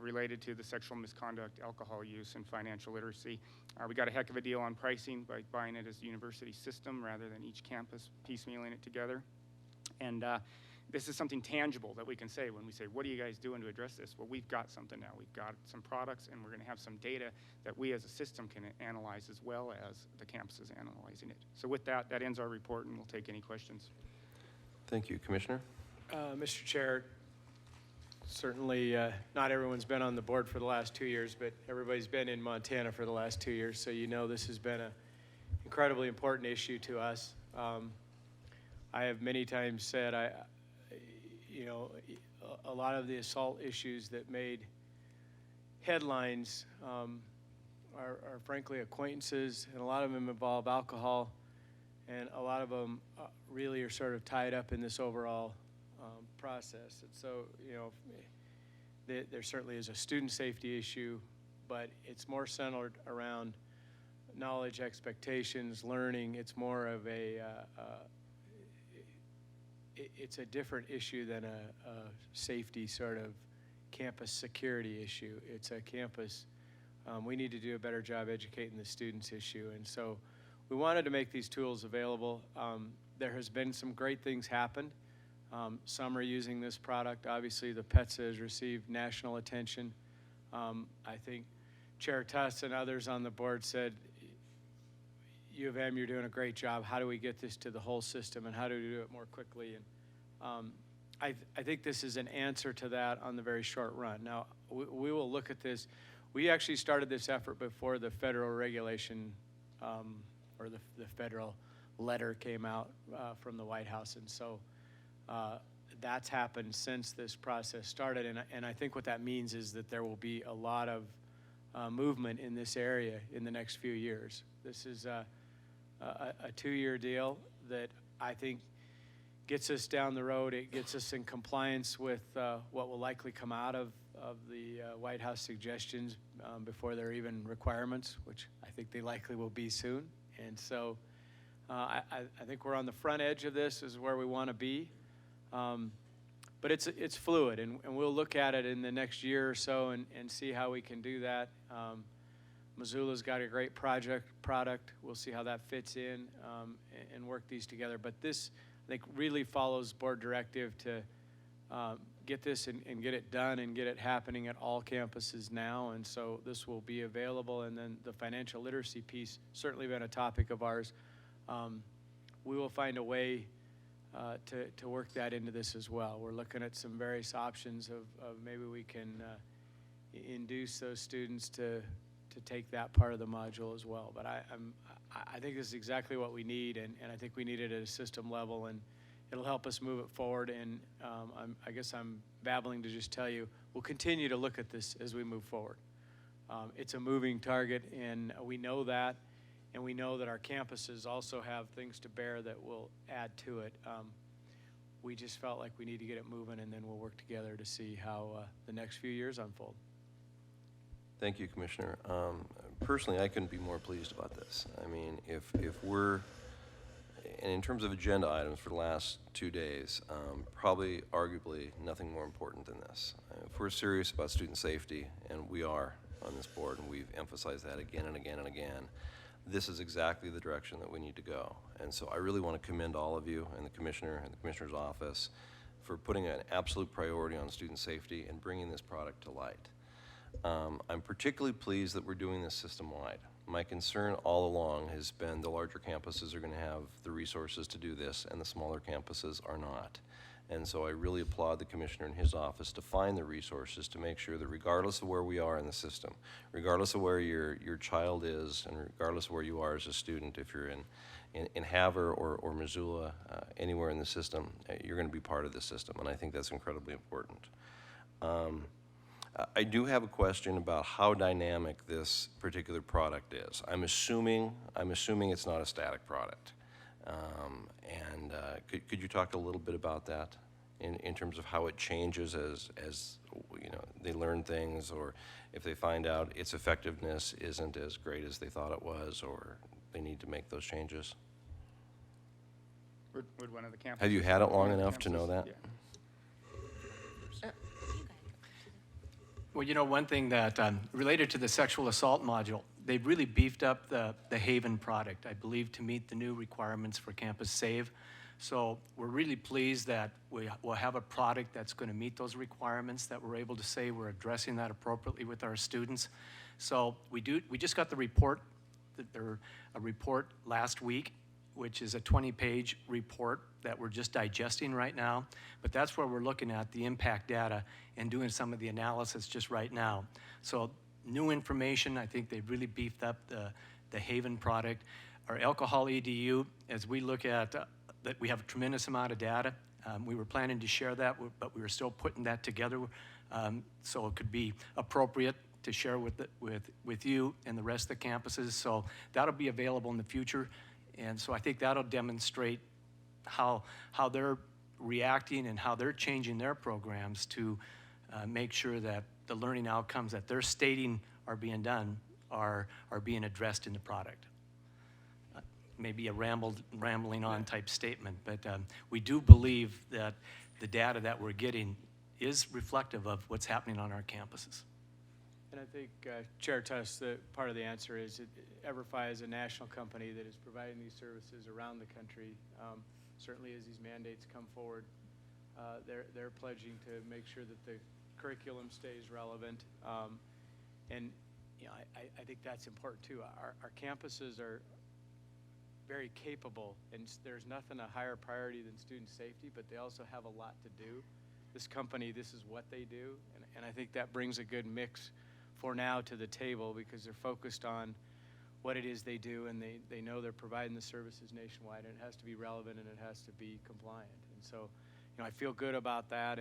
S7: related to the sexual misconduct, alcohol use, and financial literacy. We got a heck of a deal on pricing by buying it as a university system rather than each campus piecemealing it together. And this is something tangible that we can say when we say, what are you guys doing to address this? Well, we've got something now. We've got some products, and we're going to have some data that we as a system can analyze as well as the campuses analyzing it. So with that, that ends our report, and we'll take any questions.
S1: Thank you. Commissioner?
S4: Mr. Chair, certainly not everyone's been on the board for the last 2 years, but everybody's been in Montana for the last 2 years, so you know this has been an incredibly important issue to us. I have many times said, you know, a lot of the assault issues that made headlines are frankly acquaintances, and a lot of them involve alcohol, and a lot of them really are sort of tied up in this overall process. And so, you know, there certainly is a student safety issue, but it's more centered around knowledge, expectations, learning. It's more of it's a different issue than a safety sort of campus security issue. It's a campus, we need to do a better job educating the students issue. And so we wanted to make these tools available. There has been some great things happen. Some are using this product. Obviously, the PETSA has received national attention. I think Chair Tuss and others on the board said, U of M, you're doing a great job. How do we get this to the whole system, and how do we do it more quickly? And I think this is an answer to that on the very short run. Now, we will look at this. We actually started this effort before the federal regulation or the federal letter came out from the White House. And so that's happened since this process started. And I think what that means is that there will be a lot of movement in this area in the next few years. This is a 2-year deal that I think gets us down the road. It gets us in compliance with what will likely come out of the White House suggestions before there are even requirements, which I think they likely will be soon. And so I think we're on the front edge of this, is where we want to be. But it's fluid, and we'll look at it in the next year or so and see how we can do that. Missoula's got a great product. We'll see how that fits in and work these together. But this, I think, really follows board directive to get this and get it done and get it happening at all campuses now. And so this will be available. And then the financial literacy piece, certainly been a topic of ours. We will find a way to work that into this as well. We're looking at some various options of maybe we can induce those students to take that part of the module as well. But I think this is exactly what we need, and I think we need it at a system level, and it'll help us move it forward. And I guess I'm babbling to just tell you, we'll continue to look at this as we move forward. It's a moving target, and we know that, and we know that our campuses also have things to bear that will add to it. We just felt like we need to get it moving, and then we'll work together to see how the next few years unfold.
S1: Thank you, Commissioner. Personally, I couldn't be more pleased about this. I mean, if we're, and in terms of agenda items for the last 2 days, probably arguably nothing more important than this. If we're serious about student safety, and we are on this board, and we've emphasized that again and again and again, this is exactly the direction that we need to go. And so I really want to commend all of you and the Commissioner and the Commissioner's office for putting an absolute priority on student safety and bringing this product to light. I'm particularly pleased that we're doing this system-wide. My concern all along has been the larger campuses are going to have the resources to do this, and the smaller campuses are not. And so I really applaud the commissioner and his office to find the resources to make sure that regardless of where we are in the system, regardless of where your child is, and regardless of where you are as a student, if you're in Havre or Missoula, anywhere in the system, you're going to be part of the system, and I think that's incredibly important. I do have a question about how dynamic this particular product is. I'm assuming it's not a static product. Could you talk a little bit about that in terms of how it changes as you know, they learn things, or if they find out its effectiveness isn't as great as they thought it was, or they need to make those changes?
S7: Would one of the campuses?
S1: Have you had it long enough to know that?
S7: Yeah.
S14: Well, you know, one thing that related to the sexual assault module, they've really beefed up the Haven product, I believe, to meet the new requirements for Campus Save. So we're really pleased that we'll have a product that's going to meet those requirements, that we're able to say we're addressing that appropriately with our students. So we just got the report, a report last week, which is a 20-page report that we're just digesting right now. But that's where we're looking at the impact data and doing some of the analysis just right now. So new information, I think they've really beefed up the Haven product. Our alcohol EDU, as we look at that, we have a tremendous amount of data. We were planning to share that, but we were still putting that together so it could be appropriate to share with you and the rest of the campuses. So that'll be available in the future. And so I think that'll demonstrate how they're reacting and how they're changing their programs to make sure that the learning outcomes that they're stating are being done are being addressed in the product. Maybe a rambling on type statement, but we do believe that the data that we're getting is reflective of what's happening on our campuses.
S4: And I think, Chair Tuss, part of the answer is EverFi is a national company that is providing these services around the country. Certainly as these mandates come forward, they're pledging to make sure that the curriculum stays relevant. And you know, I think that's important too. Our campuses are very capable, and there's nothing a higher priority than student safety, but they also have a lot to do. This company, this is what they do, and I think that brings a good mix for now to the table, because they're focused on what it is they do, and they know they're providing the services nationwide, and it has to be relevant and it has to be compliant. And so, you know, I feel good about that,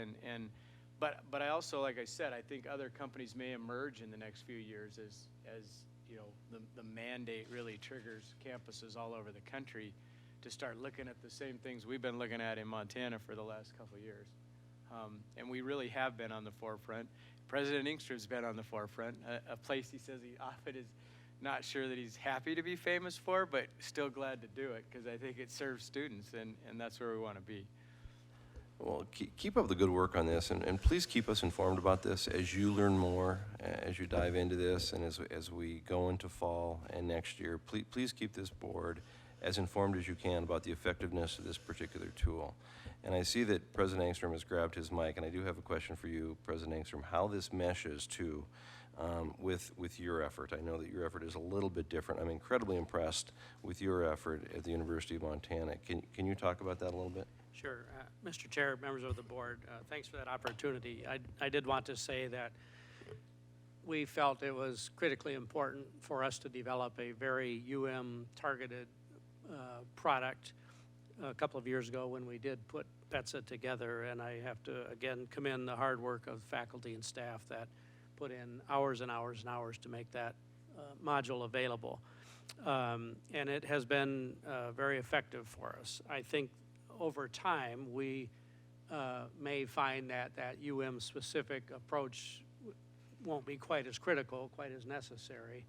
S4: but I also, like I said, I think other companies may emerge in the next few years as you know, the mandate really triggers campuses all over the country to start looking at the same things we've been looking at in Montana for the last couple of years. And we really have been on the forefront. President Ingstrom's been on the forefront, a place he says he often is not sure that he's happy to be famous for, but still glad to do it, because I think it serves students, and that's where we want to be.
S1: Well, keep up the good work on this, and please keep us informed about this as you learn more, as you dive into this, and as we go into fall and next year. Please keep this board as informed as you can about the effectiveness of this particular tool. And I see that President Engstrom has grabbed his mic, and I do have a question for you, President Engstrom, how this meshes too with your effort. I know that your effort is a little bit different. I'm incredibly impressed with your effort at the University of Montana. Can you talk about that a little bit?
S18: Sure. Mr. Chair, members of the board, thanks for that opportunity. I did want to say that we felt it was critically important for us to develop a very targeted product a couple of years ago when we did put PETSA together, and I have to again commend the hard work of faculty and staff that put in hours and hours and hours to make that module available. And it has been very effective for us. I think over time we may find that specific approach won't be quite as critical, quite as necessary,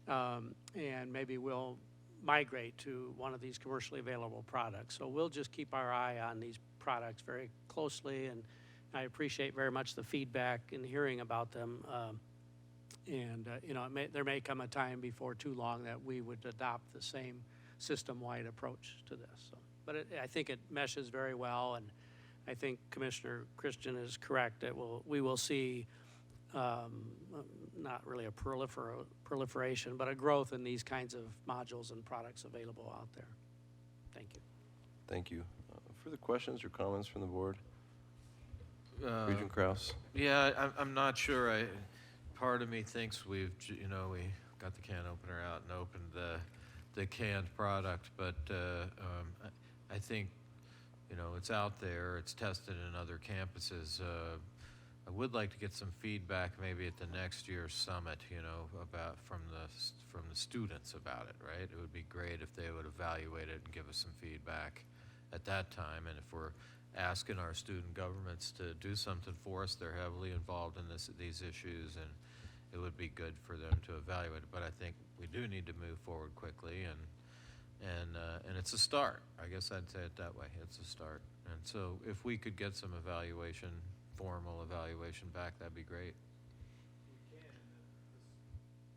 S18: and maybe we'll migrate to one of these commercially available products. So we'll just keep our eye on these products very closely, and I appreciate very much the feedback and hearing about them. You know, there may come a time before too long that we would adopt the same system-wide approach to this. So, but I think it meshes very well, and I think Commissioner Christian is correct that we will see not really a proliferation, but a growth in these kinds of modules and products available out there. Thank you.
S1: Thank you. Further questions or comments from the board? Regent Krause?
S9: Yeah, I'm not sure. Part of me thinks we got the can opener out and opened the canned product, but I think, it's out there, it's tested in other campuses. I would like to get some feedback maybe at the next year's summit, about from the students about it, right? It would be great if they would evaluate it and give us some feedback at that time. And if we're asking our student governments to do something for us, they're heavily involved in these issues, and it would be good for them to evaluate it. But I think we do need to move forward quickly, and it's a start. I guess I'd say it that way. It's a start. And so if we could get some formal evaluation back, that'd be great.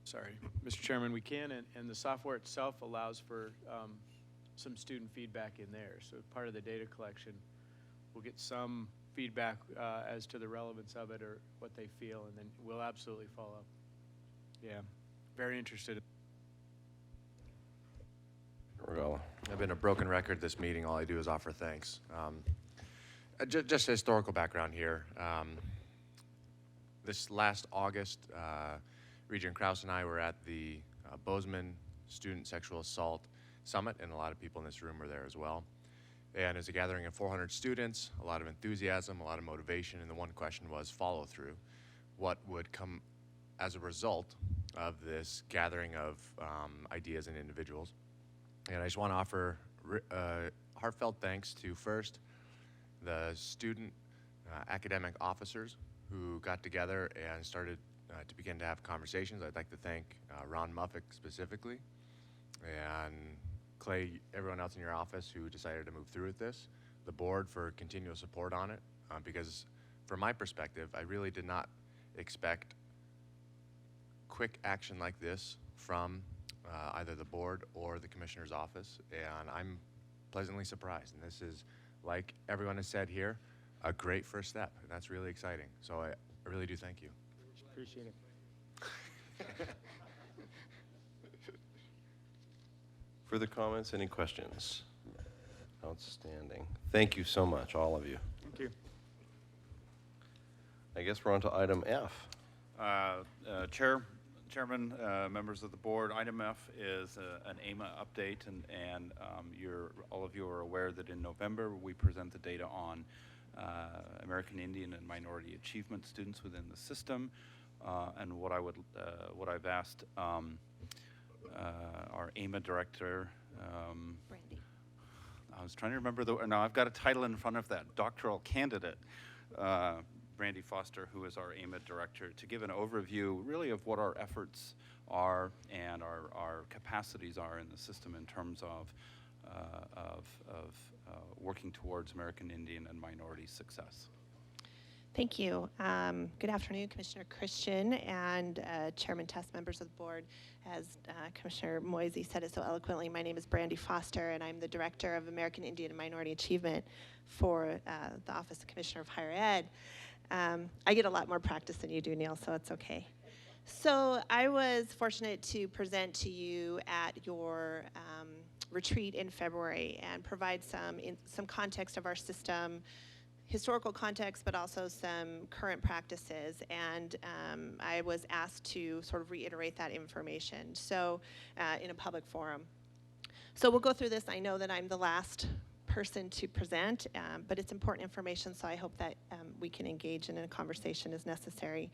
S4: Sorry, Mr. Chairman, we can, and the software itself allows for some student feedback in there. So part of the data collection, we'll get some feedback as to the relevance of it or what they feel, and then we'll absolutely follow up. Yeah, very interested.
S1: Regala.
S10: I've been a broken record this meeting. All I do is offer thanks. Just a historical background here. This last August, Regent Krause and I were at the Bozeman Student Sexual Assault Summit, and a lot of people in this room were there as well. And it was a gathering of 400 students, a lot of enthusiasm, a lot of motivation, and the one question was follow-through. What would come as a result of this gathering of ideas and individuals? And I just want to offer heartfelt thanks to first the student academic officers who got together and started to begin to have conversations. I'd like to thank Ron Muffick specifically, and Clay, everyone else in your office who decided to move through with this, the board for continual support on it, because from my perspective, I really did not expect quick action like this from either the board or the commissioner's office, and I'm pleasantly surprised. And this is, like everyone has said here, a great first step, and that's really exciting. So I really do thank you.
S7: Appreciate it.
S1: Further comments, any questions? Outstanding. Thank you so much, all of you.
S7: Thank you.
S1: I guess we're on to item F.
S11: Chairman, members of the board, item F is an AIMA update, and all of you are aware that in November we present the data on American Indian and minority achievement students within the system, and what I've asked our AIMA director,
S8: Brandy.
S11: I was trying to remember now I've got a title in front of that, doctoral candidate, Brandy Foster, who is our AIMA director, to give an overview really of what our efforts are and our capacities are in the system in terms of working towards American Indian and minority success.
S15: Thank you. Good afternoon, Commissioner Christian and Chairman Test, members of the board. As Commissioner Moisey said it so eloquently, my name is Brandy Foster, and I'm the Director of American Indian and Minority Achievement for the Office of Commissioner of Higher Ed. I get a lot more practice than you do, Neil, so it's okay. So I was fortunate to present to you at your retreat in February and provide some context of our system, historical context, but also some current practices. And I was asked to sort of reiterate that information in a public forum. So we'll go through this. I know that I'm the last person to present, but it's important information, so I hope that we can engage in a conversation as necessary.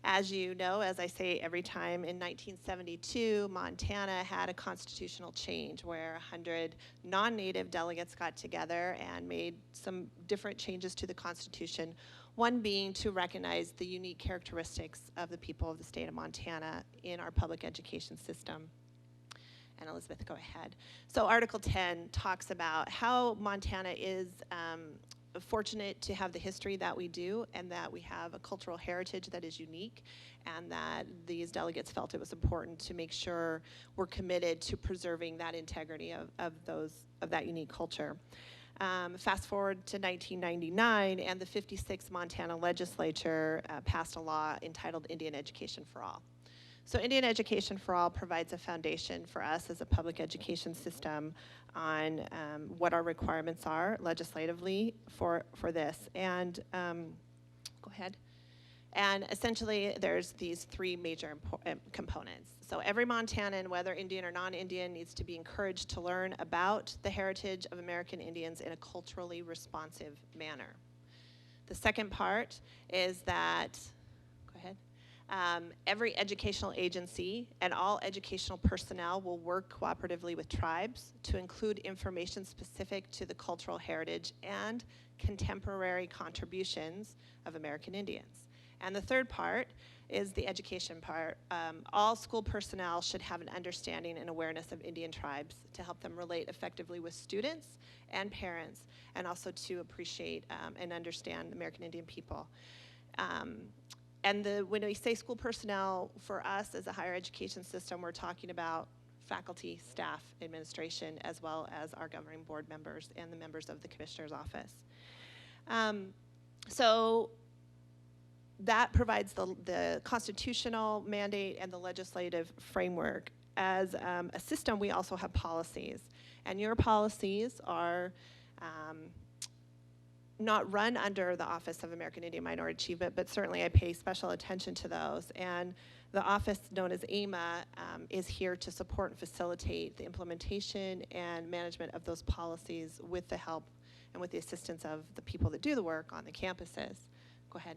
S15: As you know, as I say every time, in 1972, Montana had a constitutional change where 100 non-native delegates got together and made some different changes to the Constitution, one being to recognize the unique characteristics of the people of the state of Montana in our public education system. And Elizabeth, go ahead. So Article 10 talks about how Montana is fortunate to have the history that we do, and that we have a cultural heritage that is unique, and that these delegates felt it was important to make sure we're committed to preserving that integrity of that unique culture. Fast forward to 1999, and the 56th Montana legislature passed a law entitled Indian Education for All. So Indian Education for All provides a foundation for us as a public education system on what our requirements are legislatively for this. And Go ahead. And essentially, there's these three major components. So every Montanan, whether Indian or non-Indian, needs to be encouraged to learn about the heritage of American Indians in a culturally responsive manner. The second part is that, go ahead, every educational agency and all educational personnel will work cooperatively with tribes to include information specific to the cultural heritage and contemporary contributions of American Indians. And the third part is the education part. All school personnel should have an understanding and awareness of Indian tribes to help them relate effectively with students and parents, and also to appreciate and understand American Indian people. And when we say school personnel, for us as a higher education system, we're talking about faculty, staff, administration, as well as our governing board members and the members of the commissioner's office. So that provides the constitutional mandate and the legislative framework. As a system, we also have policies. And your policies are not run under the Office of American Indian Minority Achievement, but certainly I pay special attention to those. And the office known as AMA is here to support and facilitate the implementation and management of those policies with the help and with the assistance of the people that do the work on the campuses. Go ahead.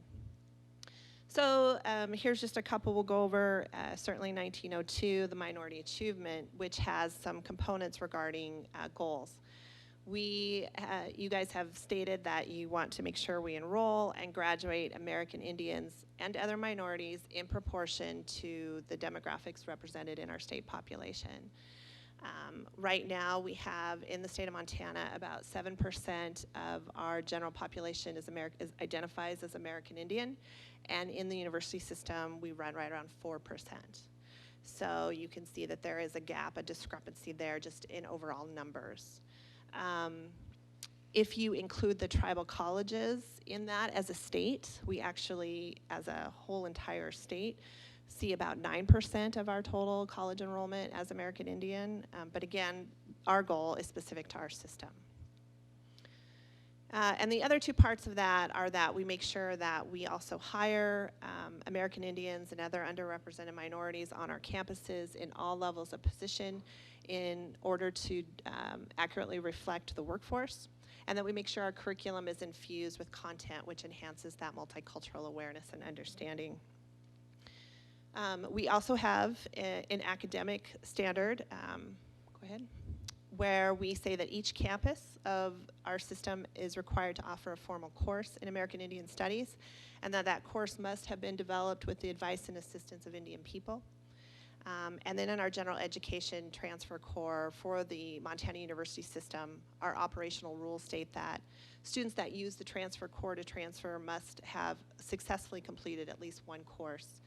S15: So here's just a couple we'll go over. Certainly 1902, the Minority Achievement, which has some components regarding goals. You guys have stated that you want to make sure we enroll and graduate American Indians and other minorities in proportion to the demographics represented in our state population. Right now, we have in the state of Montana about 7% of our general population identifies as American Indian, and in the university system, we run right around 4%. So you can see that there is a gap, a discrepancy there just in overall numbers. If you include the tribal colleges in that as a state, we actually, as a whole entire state, see about 9% of our total college enrollment as American Indian. But again, our goal is specific to our system. And the other two parts of that are that we make sure that we also hire American Indians and other underrepresented minorities on our campuses in all levels of position in order to accurately reflect the workforce, and that we make sure our curriculum is infused with content which enhances that multicultural awareness and understanding. We also have an academic standard, go ahead, where we say that each campus of our system is required to offer a formal course in American Indian Studies, and that course must have been developed with the advice and assistance of Indian people. And then in our general education transfer core for the Montana University system, our operational rules state that students that use the transfer core to transfer must have successfully completed at least one course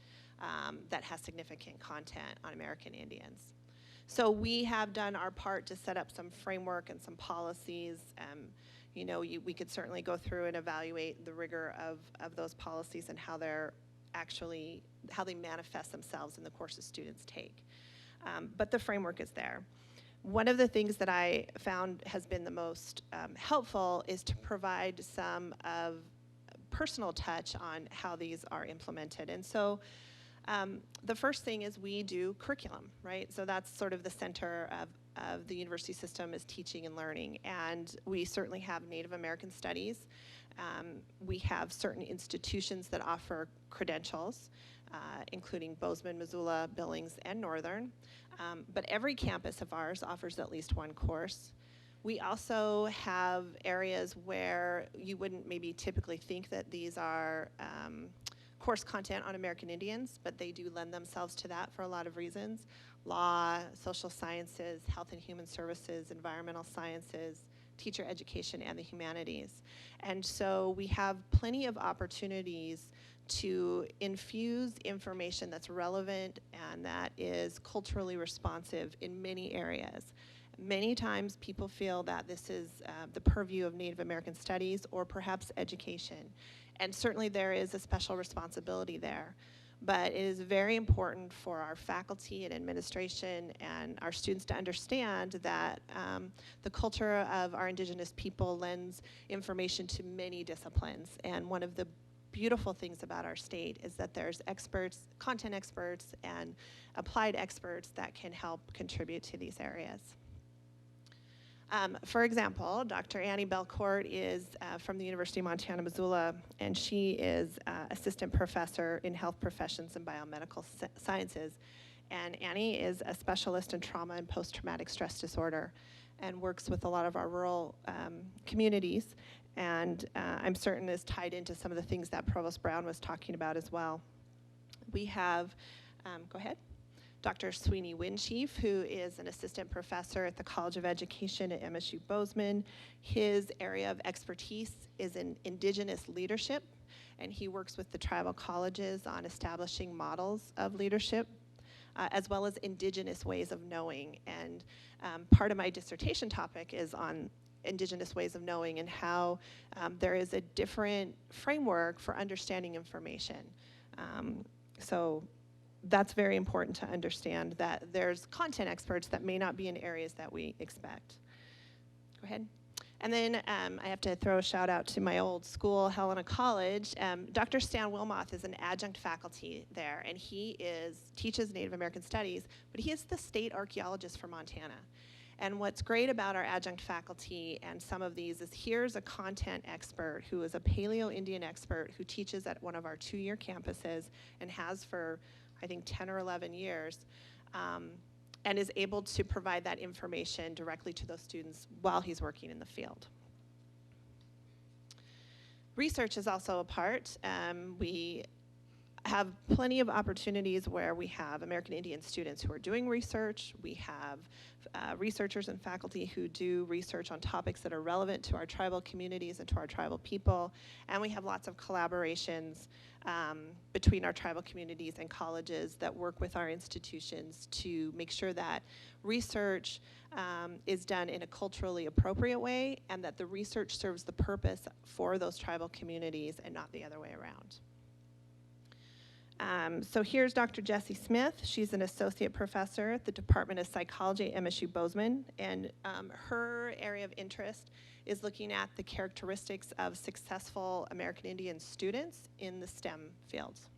S15: that has significant content on American Indians. So we have done our part to set up some framework and some policies. You know, we could certainly go through and evaluate the rigor of those policies and how they manifest themselves in the courses students take. But the framework is there. One of the things that I found has been the most helpful is to provide some of personal touch on how these are implemented. And so the first thing is we do curriculum, right? So that's sort of the center of the university system is teaching and learning. And we certainly have Native American studies. We have certain institutions that offer credentials, including Bozeman, Missoula, Billings, and Northern. But every campus of ours offers at least one course. We also have areas where you wouldn't maybe typically think that these are course content on American Indians, but they do lend themselves to that for a lot of reasons. Law, social sciences, health and human services, environmental sciences, teacher education, and the humanities. And so we have plenty of opportunities to infuse information that's relevant and that is culturally responsive in many areas. Many times people feel that this is the purview of Native American studies or perhaps education. And certainly there is a special responsibility there. But it is very important for our faculty and administration and our students to understand that the culture of our indigenous people lends information to many disciplines. And one of the beautiful things about our state is that there's experts, content experts, and applied experts that can help contribute to these areas. For example, Dr. Annie Belcourt is from the University of Montana, Missoula, and she is assistant professor in health professions and biomedical sciences. And Annie is a specialist in trauma and post-traumatic stress disorder and works with a lot of our rural communities, and I'm certain is tied into some of the things that Provost Brown was talking about as well. We have, go ahead. Dr. Sweeney Winchief, who is an assistant professor at the College of Education at MSU Bozeman. His area of expertise is in indigenous leadership, and he works with the tribal colleges on establishing models of leadership, as well as indigenous ways of knowing. And part of my dissertation topic is on indigenous ways of knowing and how there is a different framework for understanding information. So that's very important to understand, that there's content experts that may not be in areas that we expect. Go ahead. And then I have to throw a shout out to my old school, Helena College. Dr. Stan Wilmoth is an adjunct faculty there, and he teaches Native American Studies, but he is the state archaeologist for Montana. And what's great about our adjunct faculty and some of these is here's a content expert who is a Paleo-Indian expert who teaches at one of our 2-year campuses and has for, I think, 10 or 11 years, and is able to provide that information directly to those students while he's working in the field. Research is also a part. We have plenty of opportunities where we have American Indian students who are doing research. We have researchers and faculty who do research on topics that are relevant to our tribal communities and to our tribal people. And we have lots of collaborations between our tribal communities and colleges that work with our institutions to make sure that research is done in a culturally appropriate way and that the research serves the purpose for those tribal communities and not the other way around. So here's Dr. Jessie Smith. She's an associate professor at the Department of Psychology at MSU Bozeman, and her area of interest is looking at the characteristics of successful American Indian students in the STEM fields.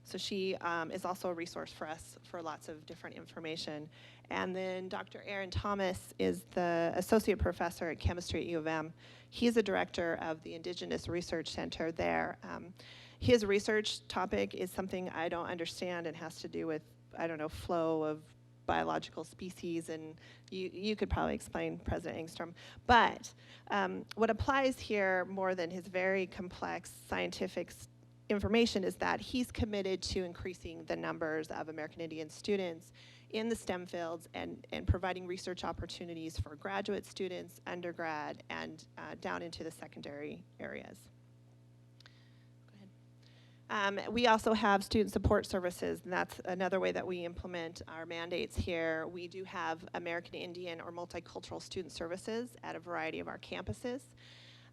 S15: So she is also a resource for us for lots of different information. And then Dr. Aaron Thomas is the associate professor at chemistry at U of M. He's the director of the Indigenous Research Center there. His research topic is something I don't understand and has to do with, I don't know, flow of biological species, and you could probably explain, President Engstrom. But what applies here more than his very complex scientific information is that he's committed to increasing the numbers of American Indian students in the STEM fields and providing research opportunities for graduate students, undergrad, and down into the secondary areas. We also have student support services, and that's another way that we implement our mandates here. We do have American Indian or multicultural student services at a variety of our campuses.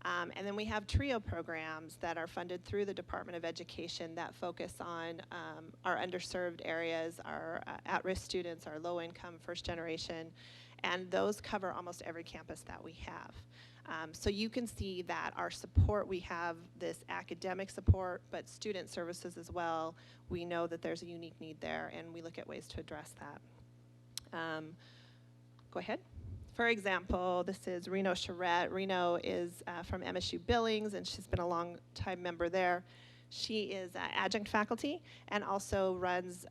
S15: And then we have TRIO programs that are funded through the Department of Education that focus on our underserved areas, our at-risk students, our low-income, first generation, and those cover almost every campus that we have. So you can see that our support, we have this academic support, but student services as well. We know that there's a unique need there, and we look at ways to address that. Go ahead. For example, this is Reno Charette. Reno is from MSU Billings, and she's been a long-time member there. She is adjunct faculty and also runs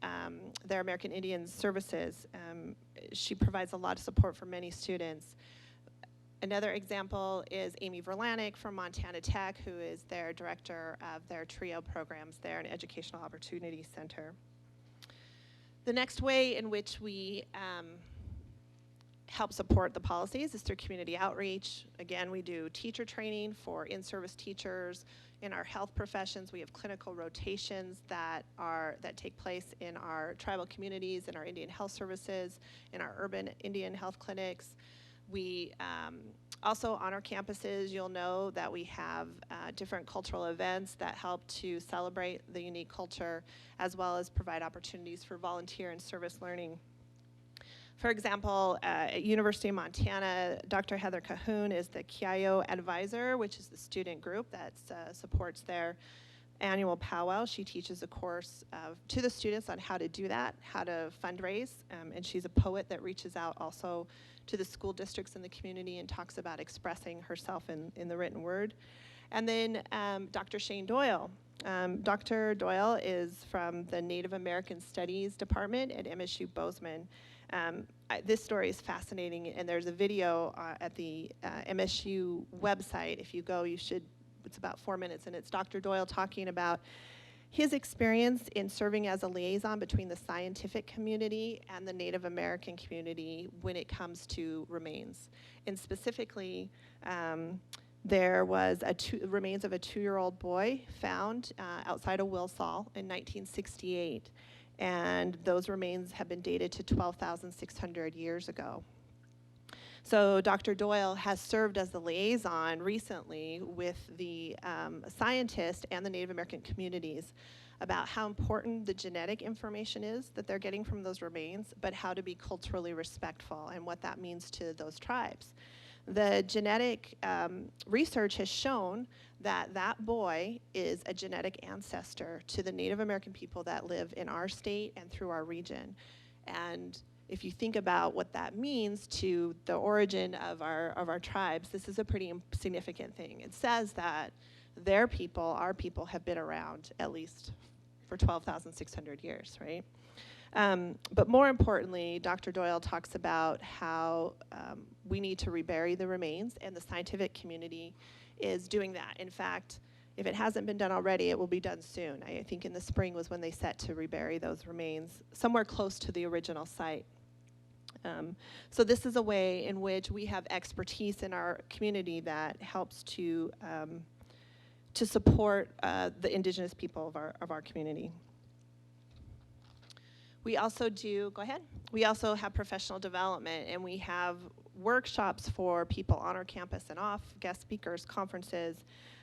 S15: their American Indian Services. She provides a lot of support for many students. Another example is Amy Verlanik from Montana Tech, who is their director of their TRIO programs there, an Educational Opportunity Center. The next way in which we help support the policies is through community outreach. Again, we do teacher training for in-service teachers. In our health professions, we have clinical rotations that take place in our tribal communities, in our Indian health services, in our urban Indian health clinics. We also on our campuses, you'll know that we have different cultural events that help to celebrate the unique culture, as well as provide opportunities for volunteer and service learning. For example, at University of Montana, Dr. Heather Cahoon is the Kiayo advisor, which is the student group that supports their annual powwow. She teaches a course to the students on how to do that, how to fundraise, and she's a poet that reaches out also to the school districts in the community and talks about expressing herself in the written word. And then Dr. Shane Doyle. Dr. Doyle is from the Native American Studies Department at MSU Bozeman. This story is fascinating, and there's a video at the MSU website. If you go, it's about 4 minutes, and it's Dr. Doyle talking about his experience in serving as a liaison between the scientific community and the Native American community when it comes to remains. And specifically, there was remains of a 2-year-old boy found outside of Wilsall in 1968. And those remains have been dated to 12,600 years ago. So Dr. Doyle has served as the liaison recently with the scientists and the Native American communities about how important the genetic information is that they're getting from those remains, but how to be culturally respectful and what that means to those tribes. The genetic research has shown that that boy is a genetic ancestor to the Native American people that live in our state and through our region. And if you think about what that means to the origin of our tribes, this is a pretty significant thing. It says that their people, our people, have been around at least for 12,600 years, right? But more importantly, Dr. Doyle talks about how we need to rebury the remains, and the scientific community is doing that. In fact, if it hasn't been done already, it will be done soon. I think in the spring was when they set to rebury those remains, somewhere close to the original site. So this is a way in which we have expertise in our community that helps to support the indigenous people of our community. We also go ahead. We also have professional development, and we have workshops for people on our campus and off, guest speakers, conferences.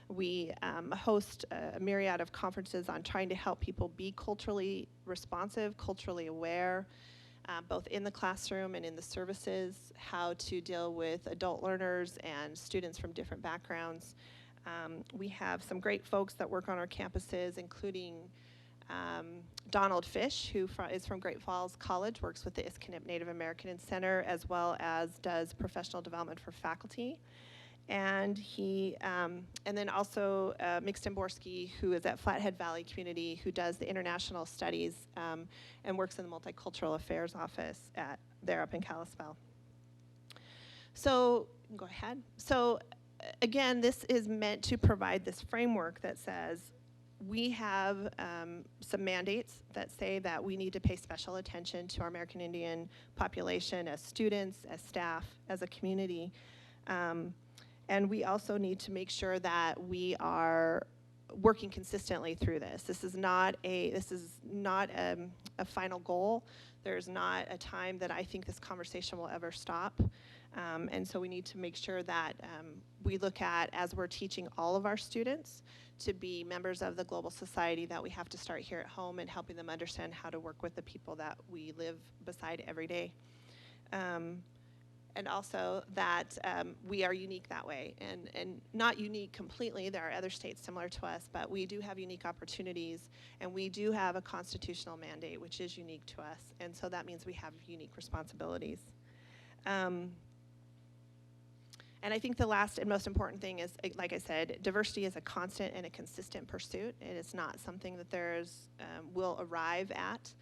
S15: We host a myriad of conferences on trying to help people be culturally responsive, culturally aware, both in the classroom and in the services, how to deal with adult learners and students from different backgrounds. We have some great folks that work on our campuses, including Donald Fish, who is from Great Falls College, works with the Iskanip Native American Center, as well as does professional development for faculty. And and then also Mixton Borski, who is at Flathead Valley Community, who does the international studies and works in the multicultural affairs office there up in Kalispell. So, go ahead. So, again, this is meant to provide this framework that says, we have some mandates that say that we need to pay special attention to our American Indian population as students, as staff, as a community. And we also need to make sure that we are working consistently through this. This is not a final goal. There's not a time that I think this conversation will ever stop. And so we need to make sure that we look at, as we're teaching all of our students to be members of the global society, that we have to start here at home and helping them understand how to work with the people that we live beside every day. And also that we are unique that way, and not unique completely. There are other states similar to us, but we do have unique opportunities, and we do have a constitutional mandate, which is unique to us, and so that means we have unique responsibilities. And I think the last and most important thing is, like I said, diversity is a constant and a consistent pursuit. It is not something that will arrive at.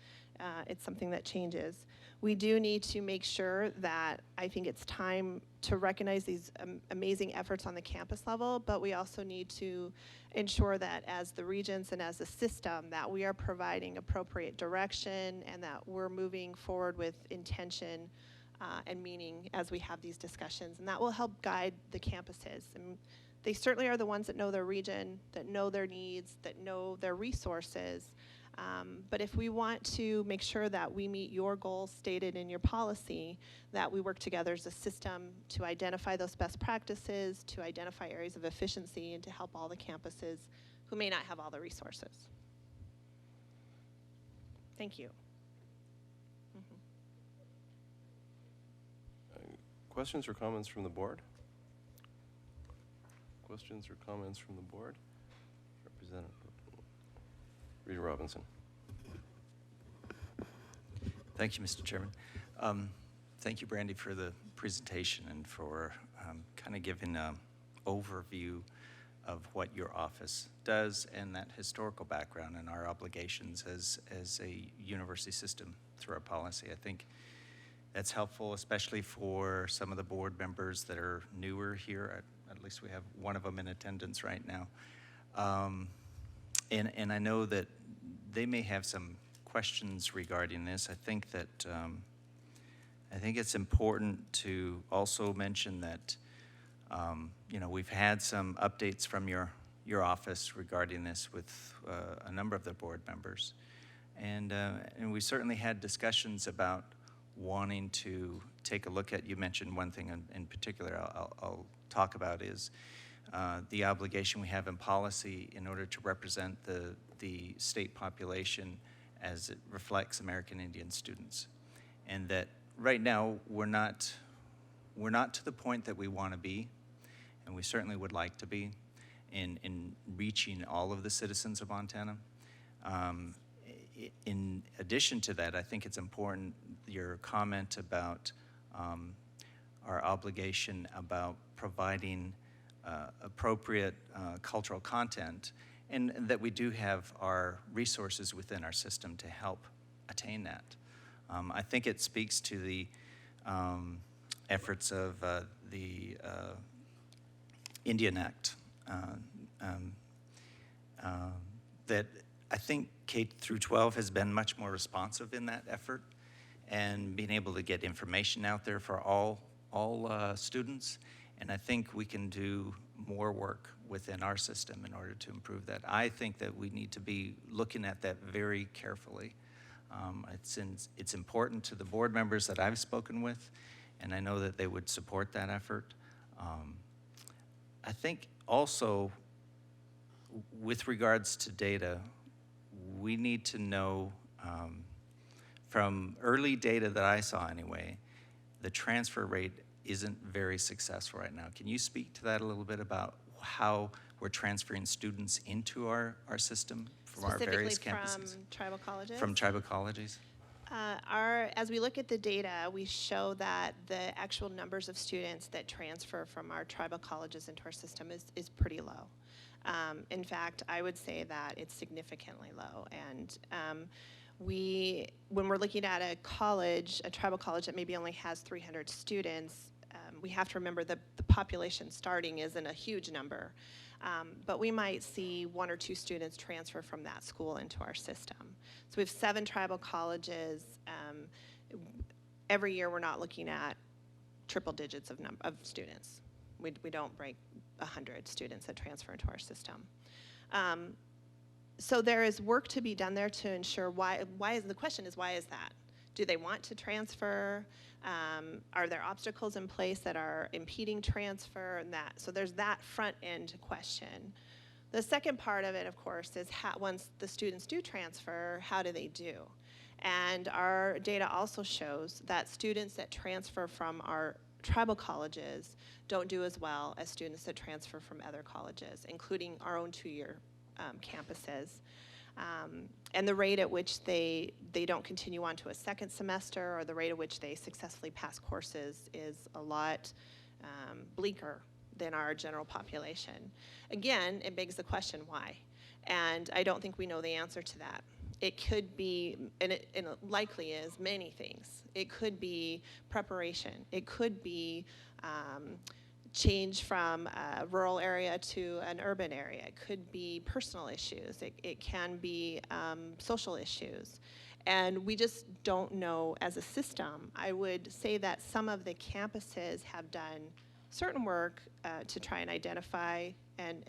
S15: It's something that changes. We do need to make sure that I think it's time to recognize these amazing efforts on the campus level, but we also need to ensure that as the regents and as a system that we are providing appropriate direction and that we're moving forward with intention and meaning as we have these discussions. And that will help guide the campuses. And they certainly are the ones that know their region, that know their needs, that know their resources. But if we want to make sure that we meet your goals stated in your policy, that we work together as a system to identify those best practices, to identify areas of efficiency, and to help all the campuses who may not have all the resources. Thank you.
S1: Questions or comments from the board? Questions or comments from the board? Representative Regent Robinson.
S12: Thank you, Mr. Chairman. Thank you, Brandy, for the presentation and for kind of giving an overview of what your office does and that historical background and our obligations as a university system through our policy. I think that's helpful, especially for some of the board members that are newer here. At least we have one of them in attendance right now. And I know that they may have some questions regarding this. I think it's important to also mention that you know, we've had some updates from your office regarding this with a number of the board members, and we certainly had discussions about wanting to take a look at. You mentioned one thing in particular I'll talk about is the obligation we have in policy in order to represent the state population as it reflects American Indian students, and that right now we're not to the point that we want to be, and we certainly would like to be in reaching all of the citizens of Montana. In addition to that, I think it's important, your comment about our obligation about providing appropriate cultural content, and that we do have our resources within our system to help attain that. I think it speaks to the efforts of the Indian Act that I think K through 12 has been much more responsive in that effort and being able to get information out there for all students. And I think we can do more work within our system in order to improve that. I think that we need to be looking at that very carefully. It's important to the board members that I've spoken with, and I know that they would support that effort. I think also, with regards to data, we need to know, from early data that I saw anyway, the transfer rate isn't very successful right now. Can you speak to that a little bit about how we're transferring students into our system from our various campuses?
S15: From tribal colleges?
S12: From tribal colleges?
S15: As we look at the data, we show that the actual numbers of students that transfer from our tribal colleges into our system is pretty low. In fact, I would say that it's significantly low. And when we're looking at a college, a tribal college that maybe only has 300 students, we have to remember that the population starting isn't a huge number. But we might see 1 or 2 students transfer from that school into our system. So we have 7 tribal colleges. Every year we're not looking at triple digits of students. We don't break 100 students that transfer into our system. So there is work to be done there to ensure the question is, why is that? Do they want to transfer? Are there obstacles in place that are impeding transfer and that? So there's that front end question. The second part of it, of course, is once the students do transfer, how do they do? And our data also shows that students that transfer from our tribal colleges don't do as well as students that transfer from other colleges, including our own 2-year campuses. And the rate at which they don't continue on to a second semester, or the rate at which they successfully pass courses, is a lot bleaker than our general population. Again, it begs the question, why? And I don't think we know the answer to that. It could be, and it likely is, many things. It could be preparation. It could be change from a rural area to an urban area. It could be personal issues. It can be social issues. And we just don't know as a system. I would say that some of the campuses have done certain work to try and identify and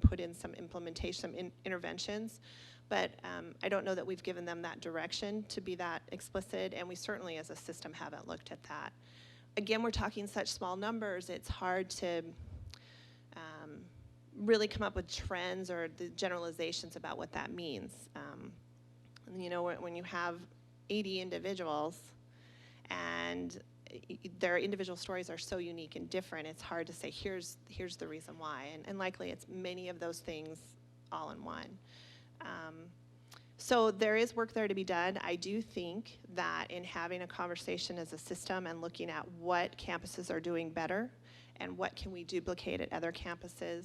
S15: put in some implementation, some interventions. But I don't know that we've given them that direction to be that explicit, and we certainly as a system haven't looked at that. Again, we're talking such small numbers, it's hard to really come up with trends or the generalizations about what that means. You know, when you have 80 individuals and their individual stories are so unique and different, it's hard to say, here's the reason why. And likely it's many of those things all in one. So there is work there to be done. I do think that in having a conversation as a system and looking at what campuses are doing better and what can we duplicate at other campuses,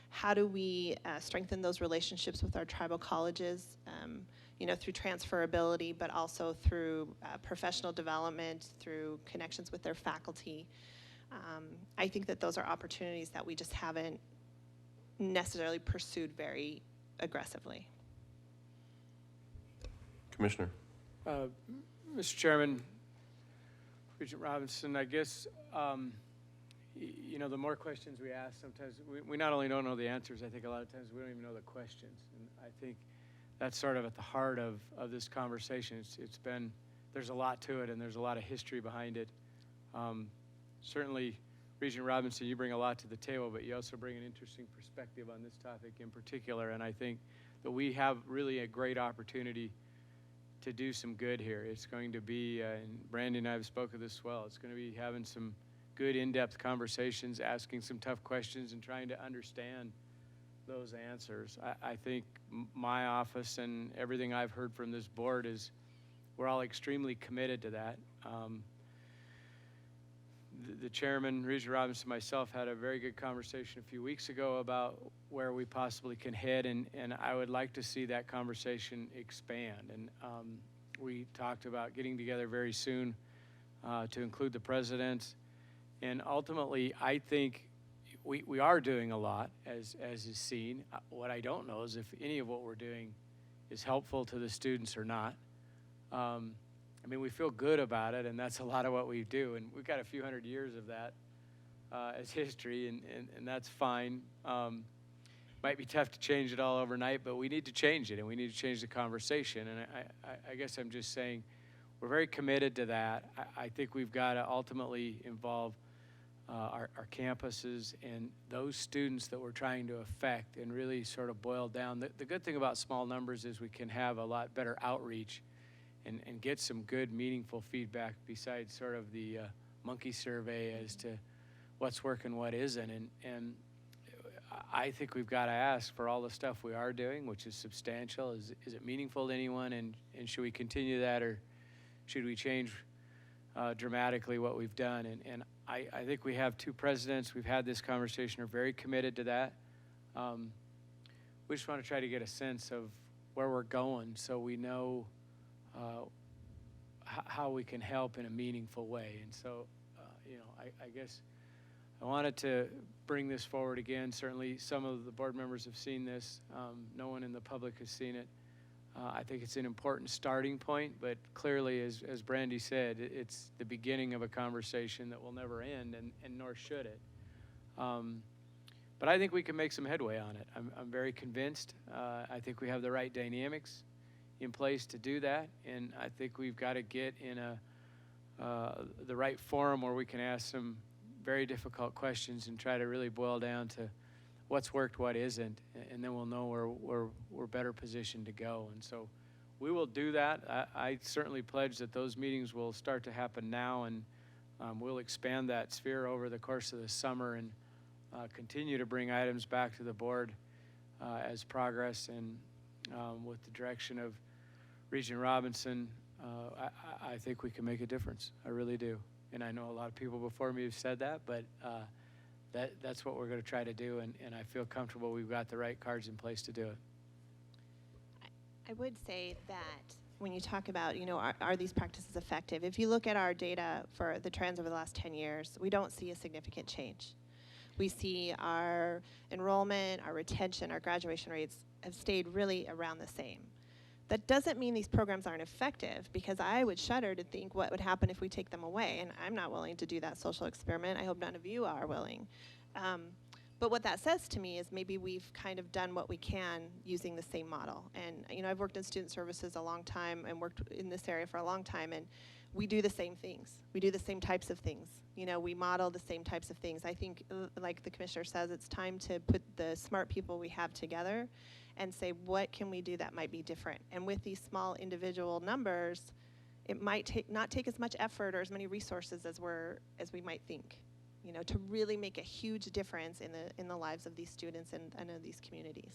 S15: how do we strengthen those relationships with our tribal colleges, through transferability, but also through professional development, through connections with their faculty. I think that those are opportunities that we just haven't necessarily pursued very aggressively.
S1: Commissioner.
S4: Mr. Chairman, Regent Robinson, I guess, the more questions we ask, sometimes we not only don't know the answers, I think a lot of times we don't even know the questions. And I think that's sort of at the heart of this conversation. There's a lot to it, and there's a lot of history behind it. Certainly, Regent Robinson, you bring a lot to the table, but you also bring an interesting perspective on this topic in particular, and I think that we have really a great opportunity to do some good here. It's going to be, and Brandy and I have spoken this as well, it's going to be having some good in-depth conversations, asking some tough questions, and trying to understand those answers. I think my office and everything I've heard from this board is we're all extremely committed to that. The chairman, Regent Robinson, and myself had a very good conversation a few weeks ago about where we possibly can head, and I would like to see that conversation expand. And we talked about getting together very soon to include the president. And ultimately, I think we are doing a lot, as is seen. What I don't know is if any of what we're doing is helpful to the students or not. We feel good about it, and that's a lot of what we do. And we've got a few hundred years of that as history, and that's fine. Might be tough to change it all overnight, but we need to change it, and we need to change the conversation. And I guess I'm just saying we're very committed to that. I think we've got to ultimately involve our campuses and those students that we're trying to affect and really sort of boil down. The good thing about small numbers is we can have a lot better outreach and get some good, meaningful feedback besides sort of the monkey survey as to what's working, what isn't. And I think we've got to ask for all the stuff we are doing, which is substantial. Is it meaningful to anyone, and should we continue that, or should we change dramatically what we've done? And I think we have two presidents. We've had this conversation, are very committed to that. We just want to try to get a sense of where we're going so we know how we can help in a meaningful way. And so, I guess I wanted to bring this forward again. Certainly some of the board members have seen this. No one in the public has seen it. I think it's an important starting point, but clearly, as Brandy said, it's the beginning of a conversation that will never end, and nor should it. But I think we can make some headway on it. I'm very convinced. I think we have the right dynamics in place to do that, and I think we've got to get in the right forum where we can ask some very difficult questions and try to really boil down to what's worked, what isn't, and then we'll know where we're better positioned to go. And so we will do that. I certainly pledge that those meetings will start to happen now, and we'll expand that sphere over the course of the summer and continue to bring items back to the board as progress. And with the direction of Regent Robinson, I think we can make a difference. I really do. And I know a lot of people before me have said that, but that's what we're going to try to do, and I feel comfortable we've got the right cards in place to do it.
S15: I would say that when you talk about, are these practices effective? If you look at our data for the trends over the last 10 years, we don't see a significant change. We see our enrollment, our retention, our graduation rates have stayed really around the same. That doesn't mean these programs aren't effective, because I would shudder to think what would happen if we take them away, and I'm not willing to do that social experiment. I hope none of you are willing. But what that says to me is maybe we've kind of done what we can using the same model. And I've worked in student services a long time and worked in this area for a long time, and we do the same things. We do the same types of things. We model the same types of things. I think, like the commissioner says, it's time to put the smart people we have together and say, what can we do that might be different? And with these small individual numbers, it might not take as much effort or as many resources as we might think, to really make a huge difference in the lives of these students and of these communities.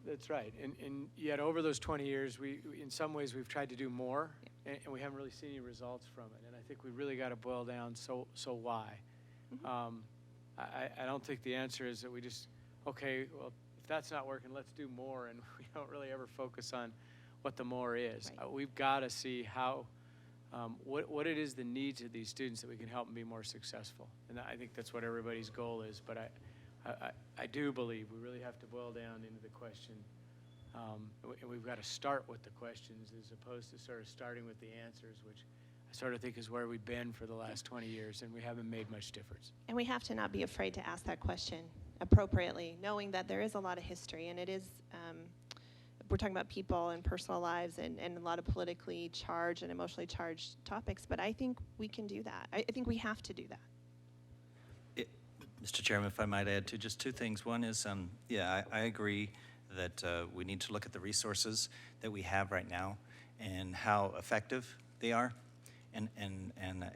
S4: That's right. And yet over those 20 years, in some ways, we've tried to do more, and we haven't really seen any results from it. And I think we really got to boil down, so why? I don't think the answer is that we just, okay, well, if that's not working, let's do more, and we don't really ever focus on what the more is.
S15: Right.
S4: We've got to see how, what it is, the needs of these students, that we can help them be more successful. And I think that's what everybody's goal is. But I do believe we really have to boil down into the question, and we've got to start with the questions as opposed to sort of starting with the answers, which I sort of think is where we've been for the last 20 years, and we haven't made much difference.
S15: And we have to not be afraid to ask that question appropriately, knowing that there is a lot of history, and it is, we're talking about people and personal lives and a lot of politically charged and emotionally charged topics, but I think we can do that. I think we have to do that.
S12: Mr. Chairman, if I might add just two things. One is, I agree that we need to look at the resources that we have right now and how effective they are and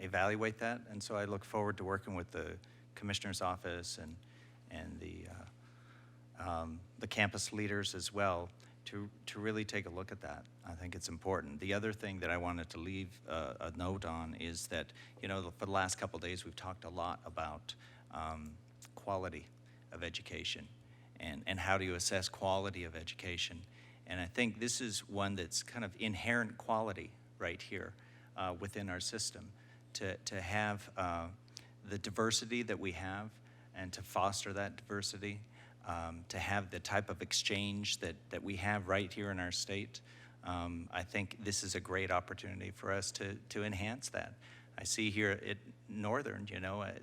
S12: evaluate that. And so I look forward to working with the Commissioner's Office and the campus leaders as well to really take a look at that. I think it's important. The other thing that I wanted to leave a note on is that, for the last couple of days, we've talked a lot about quality of education and how do you assess quality of education. And I think this is one that's kind of inherent quality right here within our system, to have the diversity that we have and to foster that diversity, to have the type of exchange that we have right here in our state. I think this is a great opportunity for us to enhance that. I see here at Northern,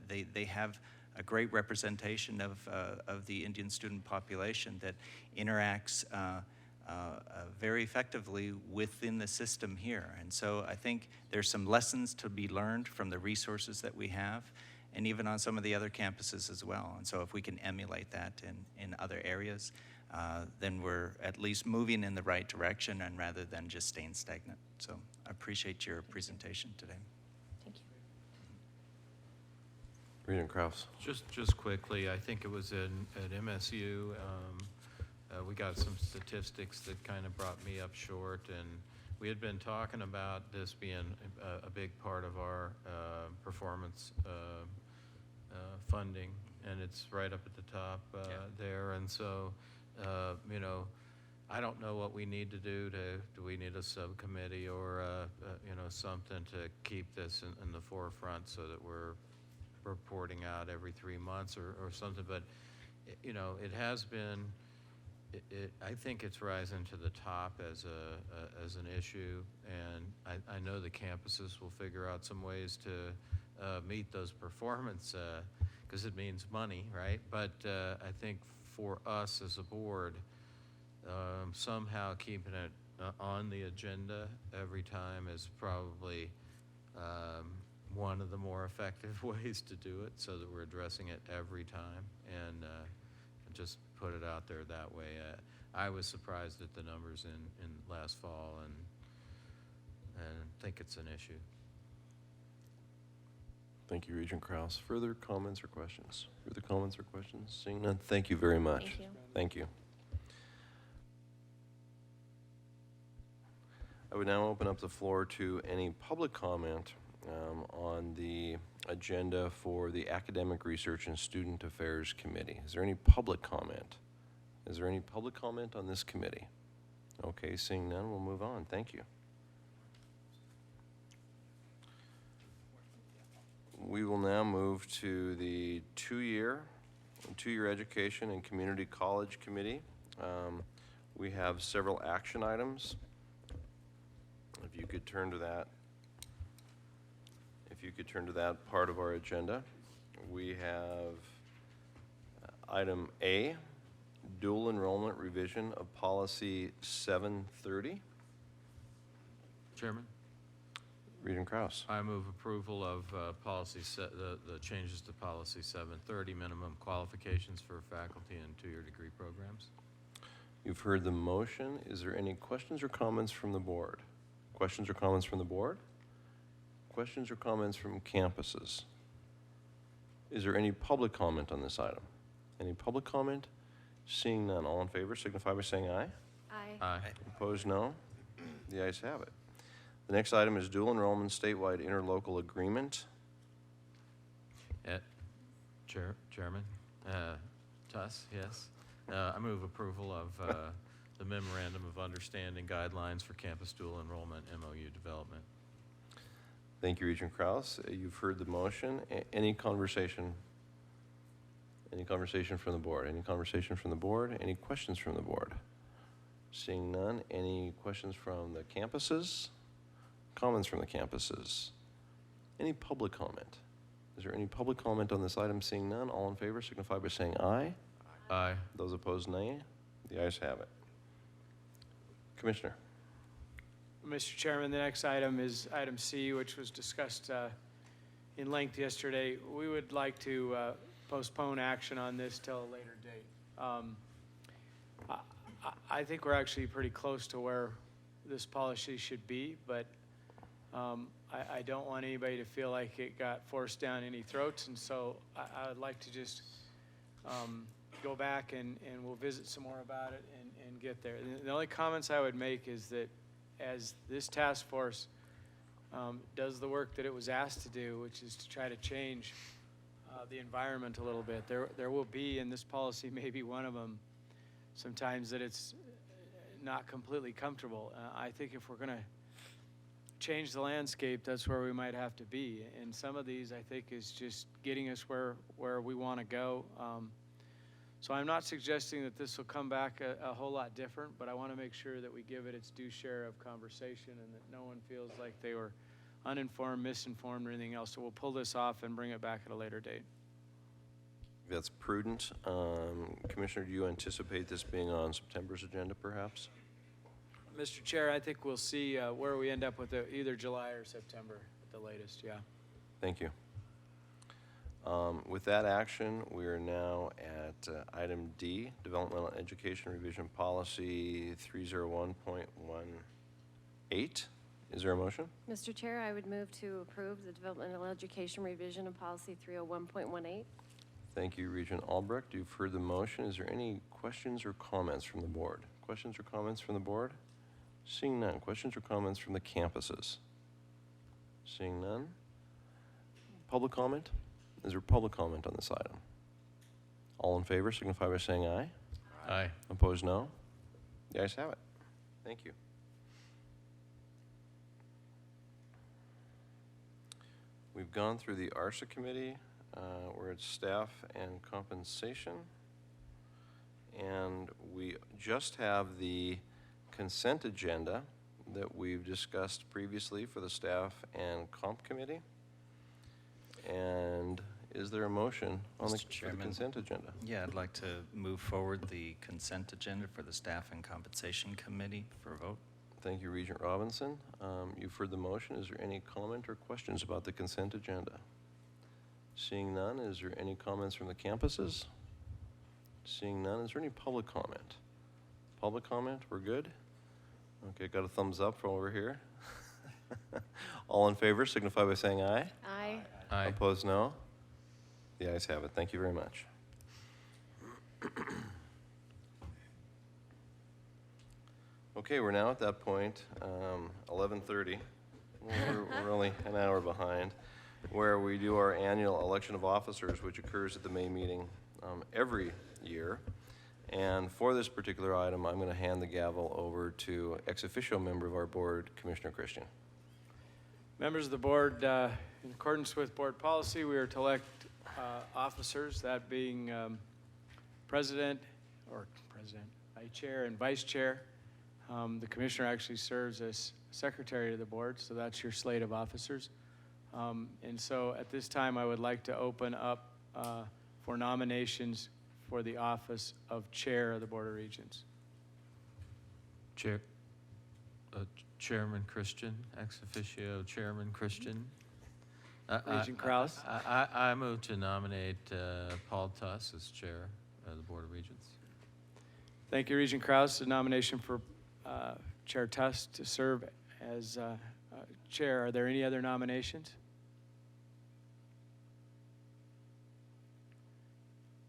S12: they have a great representation of the Indian student population that interacts very effectively within the system here. And so I think there's some lessons to be learned from the resources that we have, and even on some of the other campuses as well. And so if we can emulate that in other areas, then we're at least moving in the right direction, and rather than just staying stagnant. So I appreciate your presentation today.
S15: Thank you.
S1: Regent Krause.
S9: Just quickly, I think it was at MSU, we got some statistics that kind of brought me up short, and we had been talking about this being a big part of our performance funding, and it's right up at the top there. And so, I don't know what we need to do. Do we need a subcommittee or something to keep this in the forefront so that we're reporting out every 3 months or something? But it has been. I think it's rising to the top as an issue, and I know the campuses will figure out some ways to meet those performance, because it means money, right? But I think for us as a board, somehow keeping it on the agenda every time is probably one of the more effective ways to do it, so that we're addressing it every time, and just put it out there that way. I was surprised at the numbers in last fall, and think it's an issue.
S1: Thank you, Regent Krause. Further comments or questions? Further comments or questions? Seeing none, thank you very much.
S15: Thank you.
S1: Thank you. I would now open up the floor to any public comment on the agenda for the Academic Research and Student Affairs Committee. Is there any public comment? Is there any public comment on this committee? Okay, seeing none, we'll move on. Thank you. We will now move to the two-year Education and Community College Committee. We have several action items. If you could turn to that. If you could turn to that part of our agenda. We have item A, dual enrollment revision of policy 730.
S9: Chairman?
S1: Regent Krause.
S9: I move approval of the changes to policy 730, minimum qualifications for faculty and two-year degree programs.
S1: You've heard the motion. Is there any questions or comments from the board? Questions or comments from the board? Questions or comments from campuses? Is there any public comment on this item? Any public comment? Seeing none, all in favor signify by saying aye.
S8: Aye.
S9: Aye.
S1: Opposed, no. The ayes have it. The next item is dual enrollment statewide interlocal agreement.
S9: Chairman, Tuss, yes. I move approval of the Memorandum of Understanding Guidelines for Campus Dual Enrollment MOU Development.
S1: Thank you, Regent Kraus. You've heard the motion. Any conversation? Any conversation from the board? Any conversation from the board? Any questions from the board? Seeing none, any questions from the campuses? Comments from the campuses? Any public comment? Is there any public comment on this item? Seeing none, all in favor signify by saying aye.
S9: Aye.
S1: Those opposed, nay. The ayes have it. Commissioner.
S4: Mr. Chairman, the next item is item C, which was discussed in length yesterday. We would like to postpone action on this till a later date. I think we're actually pretty close to where this policy should be, but I don't want anybody to feel like it got forced down any throats, and so I would like to just go back and we'll visit some more about it and get there. The only comments I would make is that as this task force does the work that it was asked to do, which is to try to change the environment a little bit, there will be, and this policy may be one of them, sometimes that it's not completely comfortable. I think if we're going to change the landscape, that's where we might have to be. And some of these, I think, is just getting us where we want to go. So I'm not suggesting that this will come back a whole lot different, but I want to make sure that we give it its due share of conversation and that no one feels like they were uninformed, misinformed, or anything else. So we'll pull this off and bring it back at a later date.
S1: That's prudent. Commissioner, do you anticipate this being on September's agenda, perhaps?
S4: Mr. Chair, I think we'll see where we end up with it, either July or September at the latest, yeah.
S1: Thank you. With that action, we are now at item D, Developmental Education Revision Policy 301.18. Is there a motion?
S8: Mr. Chair, I would move to approve the developmental education revision of policy 301.18.
S1: Thank you, Regent Albrecht. You've heard the motion. Is there any questions or comments from the board? Questions or comments from the board? Seeing none. Questions or comments from the campuses? Seeing none. Public comment? Is there public comment on this item? All in favor signify by saying aye.
S9: Aye.
S1: Opposed, no. The ayes have it. Thank you. We've gone through the ARSA committee. We're at staff and compensation. And we just have the consent agenda that we've discussed previously for the staff and comp committee. And is there a motion on the consent agenda?
S12: Yeah, I'd like to move forward the consent agenda for the staff and compensation committee for a vote.
S1: Thank you, Regent Robinson. You've heard the motion. Is there any comment or questions about the consent agenda? Seeing none, is there any comments from the campuses? Seeing none, is there any public comment? Public comment, we're good? Okay, got a thumbs up from over here. All in favor signify by saying aye.
S8: Aye.
S9: Aye.
S1: Opposed, no. The ayes have it. Thank you very much. Okay, we're now at that point, 11:30. We're only an hour behind, where we do our annual election of officers, which occurs at the May meeting every year. And for this particular item, I'm going to hand the gavel over to ex officio member of our board, Commissioner Christian.
S4: Members of the board, in accordance with board policy, we are to elect officers, that being vice chair, and vice chair. The commissioner actually serves as secretary of the board, so that's your slate of officers. And so at this time, I would like to open up for nominations for the office of chair of the Board of Regents.
S9: Chairman Christian, ex officio Chairman Christian.
S4: Regent Krause?
S9: I move to nominate Paul Tuss as chair of the Board of Regents.
S4: Thank you, Regent Krause. A nomination for Chair Tuss to serve as chair. Are there any other nominations?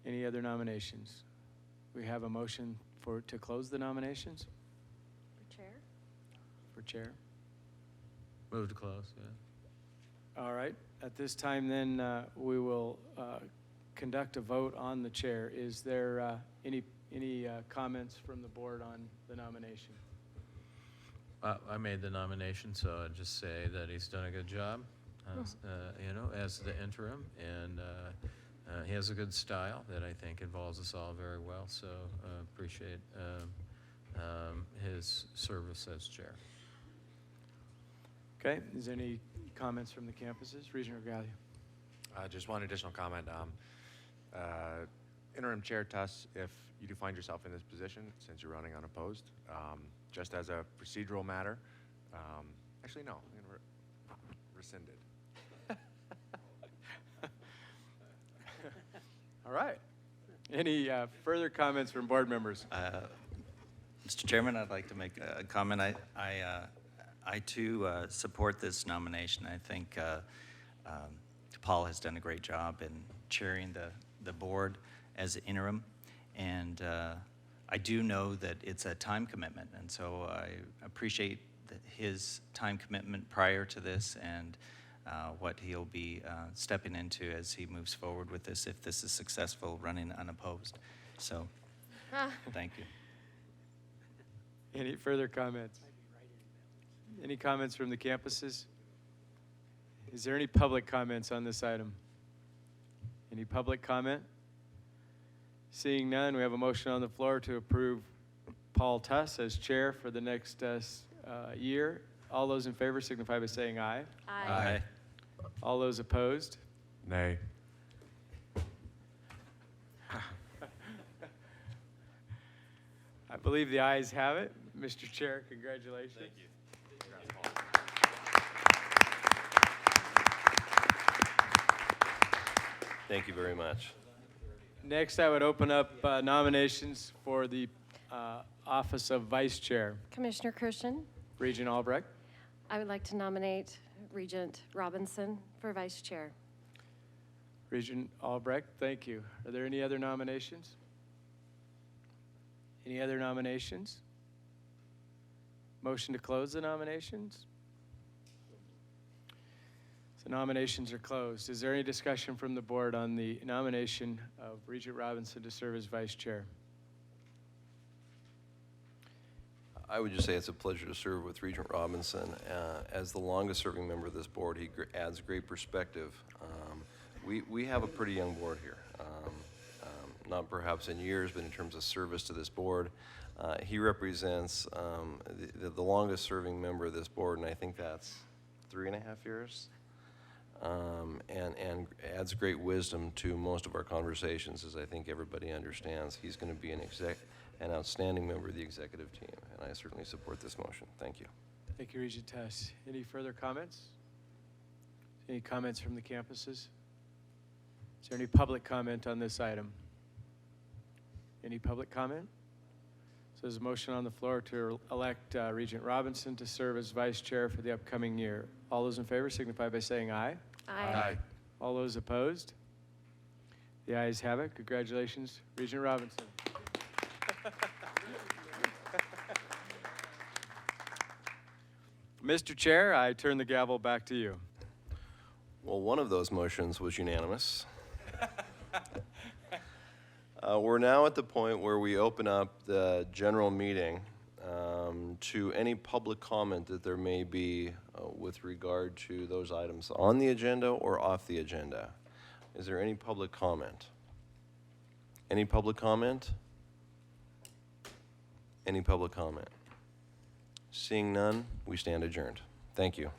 S4: Any other nominations? we have a motion to close the nominations
S8: For chair?
S4: for chair?
S9: Move to close, yeah.
S4: All right. At this time, then, we will conduct a vote on the chair. Is there any comments from the board on the nomination?
S9: I made the nomination, so I'd just say that he's done a good job, as the interim, and he has a good style that I think involves us all very well, so appreciate his service as chair.
S4: Okay, is there any comments from the campuses? Regent Regalia.
S10: Just one additional comment. Interim Chair Tuss, if you do find yourself in this position, since you're running unopposed, just as a procedural matter, actually, no, I'm going to rescind it.
S4: All right. Any further comments from board members?
S12: Mr. Chairman, I'd like to make a comment. I too support this nomination. I think Paul has done a great job in chairing the board as interim, and I do know that it's a time commitment, and so I appreciate his time commitment prior to this and what he'll be stepping into as he moves forward with this, if this is successful, running unopposed. So, thank you.
S4: Any further comments? Any comments from the campuses? Is there any public comments on this item? Any public comment? Seeing none, we have a motion on the floor to approve Paul Tuss as chair for the next year. All those in favor signify by saying aye.
S12: Aye. Aye.
S4: All those opposed?
S10: Nay.
S4: I believe the ayes have it. Mr. Chair, congratulations.
S10: Thank you.
S1: Thank you very much.
S4: Next, I would open up nominations for the office of vice chair.
S8: Commissioner Christian,
S4: Regent Albrecht.
S8: I would like to nominate Regent Robinson for vice chair.
S4: Regent Albrecht, thank you. Are there any other nominations? Any other nominations? Motion to close the nominations? So nominations are closed. Is there any discussion from the board on the nomination of Regent Robinson to serve as vice chair?
S1: I would just say it's a pleasure to serve with Regent Robinson. As the longest serving member of this board, he adds great perspective. We have a pretty young board here, not perhaps in years, but in terms of service to this board. He represents the longest serving member of this board, and I think that's 3.5 years. And adds great wisdom to most of our conversations, as I think everybody understands. He's going to be an outstanding member of the executive team, and I certainly support this motion. Thank you.
S4: Thank you, Regent Tuss. Any further comments? Any comments from the campuses? Is there any public comment on this item? Any public comment? So there's a motion on the floor to elect Regent Robinson to serve as vice chair for the upcoming year. All those in favor signify by saying aye.
S8: Aye.
S10: Aye.
S4: All those opposed? The ayes have it. Congratulations, Regent Robinson. Mr. Chair, I turn the gavel back to you.
S1: Well, one of those motions was unanimous. We're now at the point where we open up the general meeting to any public comment that there may be with regard to those items on the agenda or off the agenda. Is there any public comment? Any public comment? Any public comment? Seeing none, we stand adjourned. Thank you.